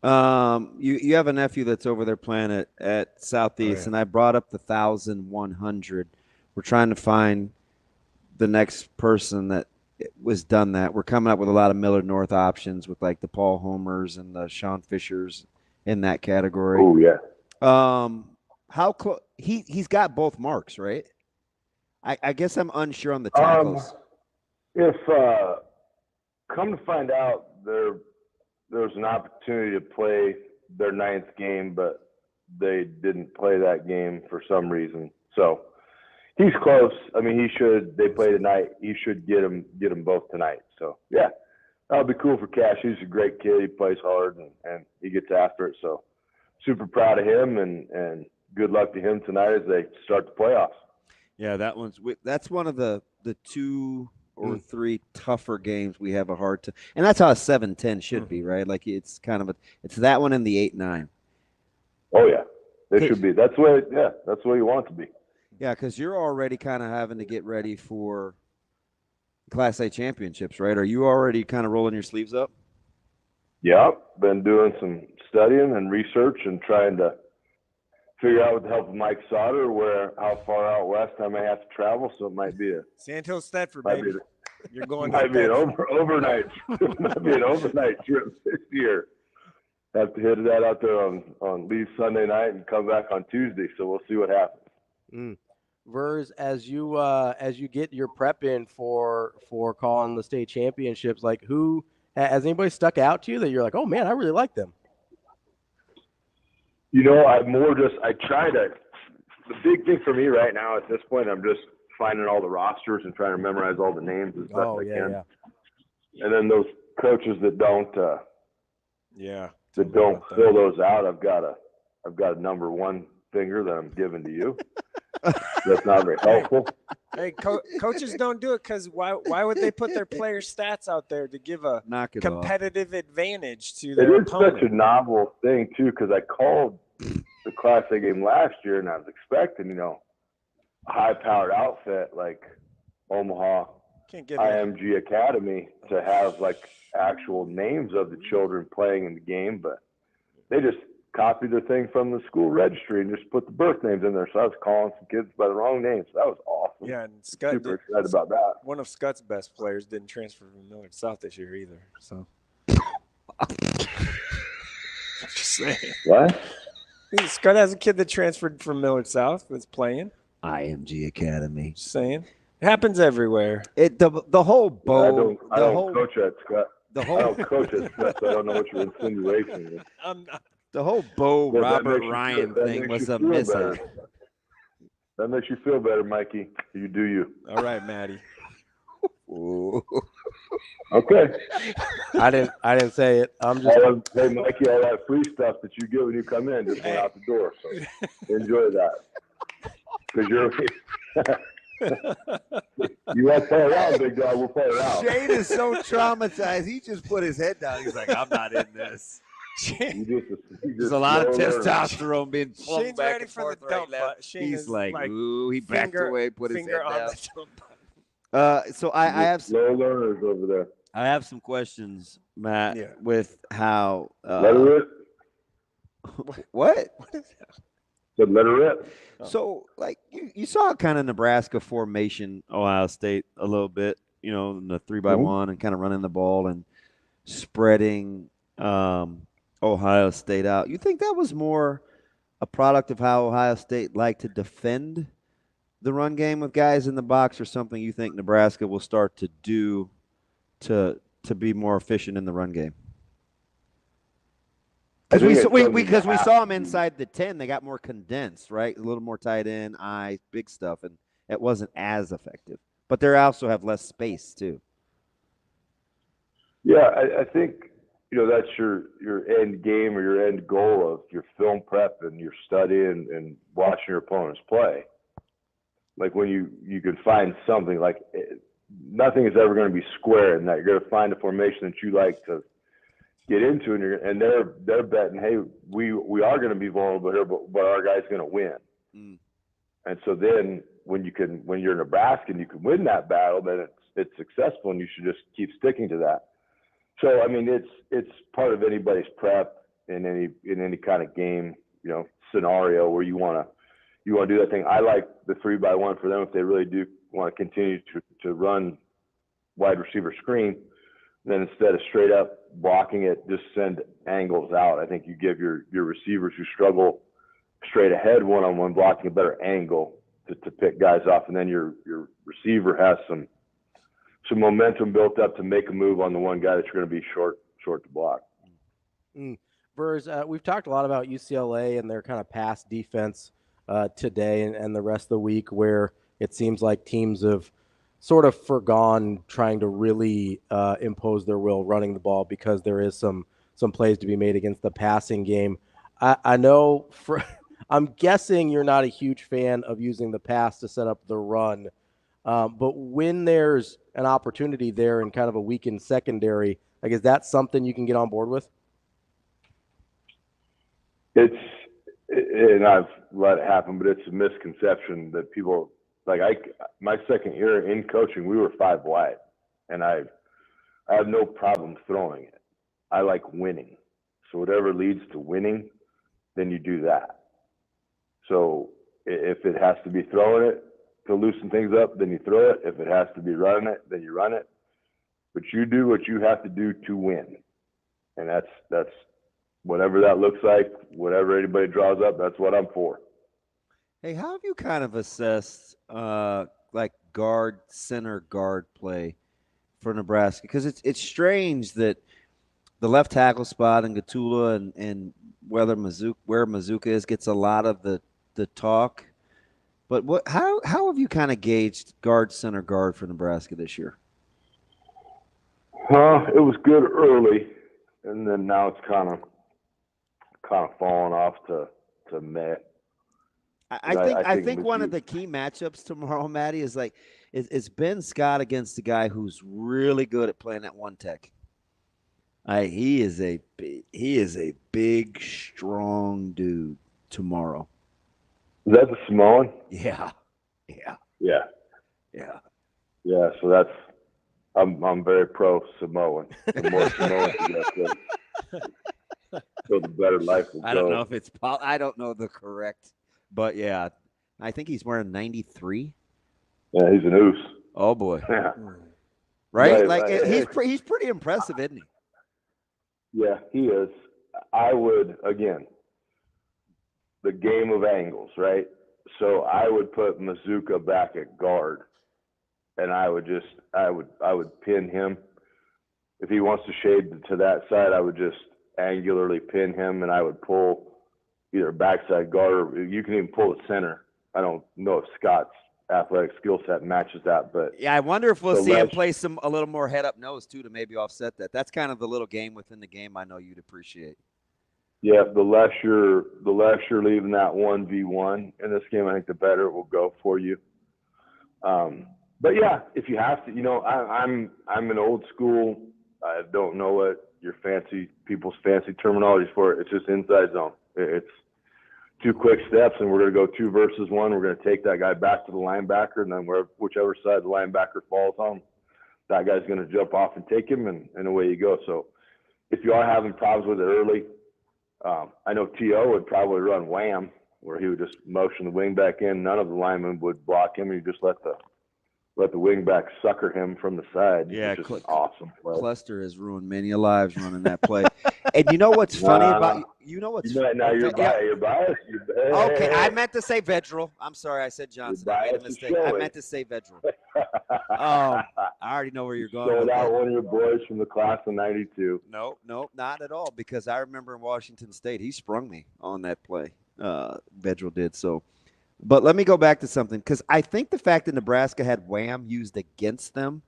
you have a nephew that's over there playing at Southeast, and I brought up the 1,100. We're trying to find the next person that was done that. We're coming up with a lot of Miller North options with like the Paul Homers and the Sean Fishers in that category. Oh yeah. How close? He's got both marks, right? I guess I'm unsure on the tackles. If come to find out, there was an opportunity to play their 9th game, but they didn't play that game for some reason. So he's close. I mean, he should. They play tonight. He should get them both tonight. So yeah, that'll be cool for Cash. He's a great kid. He plays hard and he gets after it. So super proud of him and good luck to him tonight as they start the playoffs. Yeah, that's one of the two or three tougher games, we have a hard time. And that's how a 7-10 should be, right? Like it's kind of it's that one and the 8-9. Oh yeah, it should be. That's the way. Yeah, that's the way you want it to be. Yeah, because you're already kind of having to get ready for Class A championships, right? Are you already kind of rolling your sleeves up? Yeah, been doing some studying and research and trying to figure out with the help of Mike Sautter how far out west I may have to travel. So it might be a Sandhill, Stedford, baby. You're going. Might be an overnight. Might be an overnight trip this year. Have to hit that out there on leave Sunday night and come back on Tuesday. So we'll see what happens. Verz, as you get your prep in for calling the state championships, like who has anybody stuck out to you that you're like, oh man, I really like them? You know, I try to. The big thing for me right now at this point, I'm just finding all the rosters and trying to memorize all the names as best I can. Yeah. And then those coaches that don't fill those out, I've got a number one finger that I'm giving to you. That's not very helpful. Hey, coaches don't do it because why would they put their player stats out there to give a competitive advantage to their opponent? It is such a novel thing, too, because I called the Class A game last year, and I was expecting, a high-powered outfit like Omaha IMG Academy to have, like, actual names of the children playing in the game, but they just copied the thing from the school registry and just put the birth names in there. So I was calling some kids by the wrong names. So that was awesome. Yeah, and super excited about that. One of Scott's best players didn't transfer from Millard South this year either. So just saying. What? Scott has a kid that transferred from Millard South that's playing. IMG Academy. Just saying. It happens everywhere. The whole bowl. I don't coach at Scott. I don't coach at Scott, so I don't know what your insinuation is. I'm not. The whole Bo Robert Ryan thing was a mishap. That makes you feel better, Mikey. You do you. All right, Maddie. Okay. I didn't say it. I'm just. Hey, Mikey, all that free stuff that you get when you come in just went out the door. So enjoy that. Because you want to play around, big dog. We'll play around. Shane is so traumatized. He just put his head down. He's like, I'm not in this. There's a lot of testosterone being flung back and forth right now. He's like, ooh, he backed away, put his head down. So I have some slow learners over there. I have some questions, Matt, with how let her rip. What? Said let her rip. So, like, you saw kind of Nebraska formation, Ohio State a little bit, in the 3x1 and kind of running the ball and spreading Ohio State out. You think that was more a product of how Ohio State liked to defend the run game with guys in the box, or something you think Nebraska will start to do to be more efficient in the run game? Because we saw them inside the 10, they got more condensed, right? A little more tight end, big stuff, and it wasn't as effective. But they also have less space too. Yeah, I think that's your end game or your end goal of your film prep and your study and watching your opponents play. Like when you can find something, like nothing is ever going to be square, and that you're going to find a formation that you like to get into, and they're betting, hey, we are going to be vulnerable here, but our guy's going to win. And so then when you're Nebraska and you can win that battle, then it's successful, and you should just keep sticking to that. So I mean, it's part of anybody's prep in any kind of game, scenario where you want to do that thing. I like the 3x1 for them if they really do want to continue to run wide receiver screen. Then instead of straight up blocking it, just send angles out. I think you give your receivers who struggle straight ahead one-on-one blocking a better angle to pick guys off, and then your receiver has some momentum built up to make a move on the one guy that you're going to be short to block. Verz, we've talked a lot about UCLA and their kind of pass defense today and the rest of the week, where it seems like teams have sort of forgone trying to really impose their will running the ball, because there is some plays to be made against the passing game. I know I'm guessing you're not a huge fan of using the pass to set up the run. But when there's an opportunity there in kind of a weakened secondary, like, is that something you can get on board with? And I've let it happen, but it's a misconception that people my second year in coaching, we were 5 wide, and I have no problem throwing it. I like winning. So whatever leads to winning, then you do that. So if it has to be throwing it to loosen things up, then you throw it. If it has to be running it, then you run it. But you do what you have to do to win. And that's whatever that looks like, whatever anybody draws up, that's what I'm for. Hey, how have you kind of assessed center guard play for Nebraska? Because it's strange that the left tackle spot in Gatula and where Mazuka is gets a lot of the talk. But how have you kind of gauged center guard for Nebraska this year? It was good early, and then now it's kind of falling off to meh. I think one of the key matchups tomorrow, Matty, is Ben Scott against the guy who's really good at playing that one tech. He is a big, strong dude tomorrow. Is that the Samoan? Yeah. So that's I'm very pro Samoan. The more Samoan you get, so the better life will go. I don't know if it's I don't know the correct, but yeah, I think he's wearing 93. Yeah, he's an oos. Oh boy. Yeah. Right? He's pretty impressive, isn't he? Yeah, he is. I would, again, the game of angles, right? So I would put Mazuka back at guard, and I would pin him. If he wants to shade to that side, I would just angularly pin him, and I would pull either backside guard, or you can even pull the center. I don't know if Scott's athletic skill set matches that, but yeah, I wonder if we'll see him play a little more head up nose too to maybe offset that. That's kind of the little game within the game I know you'd appreciate. Yeah, the less you're leaving that 1v1 in this game, I think the better it will go for you. But yeah, if you have to, I'm an old school. I don't know what your people's fancy terminology for it. It's just inside zone. It's 2 quick steps, and we're going to go 2 versus 1. We're going to take that guy back to the linebacker, and then whichever side the linebacker falls on, that guy's going to jump off and take him, and away you go. So if you are having problems with it early, I know T.O. would probably run wham, where he would just motion the wing back in. None of the linemen would block him. You just let the wing back sucker him from the side. Yeah, it's just awesome play. Cluster has ruined many lives running that play. And you know what's funny about now you're biased. Okay, I meant to say Vrzal. I'm sorry, I said Johnson. I made a mistake. I meant to say Vrzal. I already know where you're going. Sold out one of your boys from the class of '92. No, not at all. Because I remember in Washington State, he sprung me on that play. Vrzal did so. But let me go back to something, because I think the fact that Nebraska had wham used against them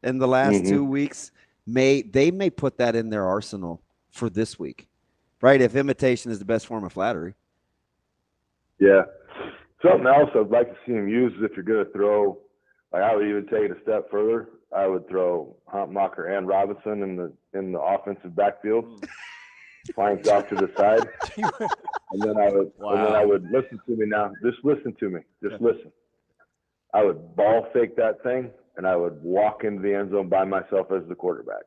in the last 2 weeks may put that in their arsenal for this week, right? If imitation is the best form of flattery. Yeah. Something else I'd like to see him use is if you're going to throw, I would even take it a step further. I would throw Huntmacher and Robinson in the offensive backfield, flanks off to the side, and then I would listen to me now. Just listen to me. Just listen. I would ball fake that thing, and I would walk into the end zone by myself as the quarterback.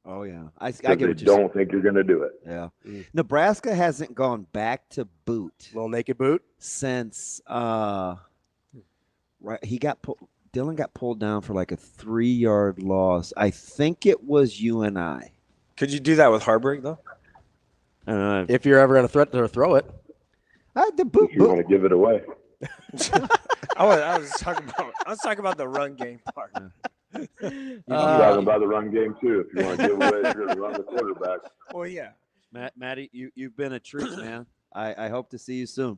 Oh, yeah. I get what you don't think you're going to do it. Yeah. Nebraska hasn't gone back to boot. Little naked boot? Since Dylan got pulled down for like a 3-yard loss. I think it was UNI. Could you do that with Harburg, though? If you're ever going to threaten to throw it. The boot. You want to give it away. I was talking about the run game part. I'm talking about the run game too. If you want to give away, you're going to run the quarterback. Well, yeah. Matty, you've been a treat, man. I hope to see you soon.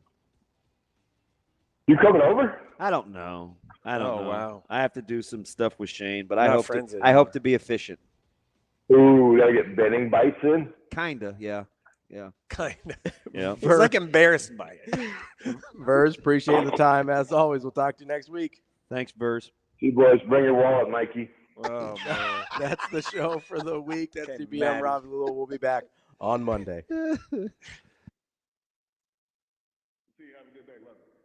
You coming over? I don't know. Wow. I have to do some stuff with Shane, but I hope to be efficient. Ooh, gotta get betting bites in? Kinda, yeah. Yeah. Kinda. Yeah. He's like embarrassed by it. Verz, appreciate the time. As always, we'll talk to you next week. Thanks, Verz. See you boys. Bring your wallet, Mikey. Oh, man. That's the show for the week. That's Okay, CBM Maddie. Ravi Lulla. We'll be back on Monday. See you. Have a good day. Love you.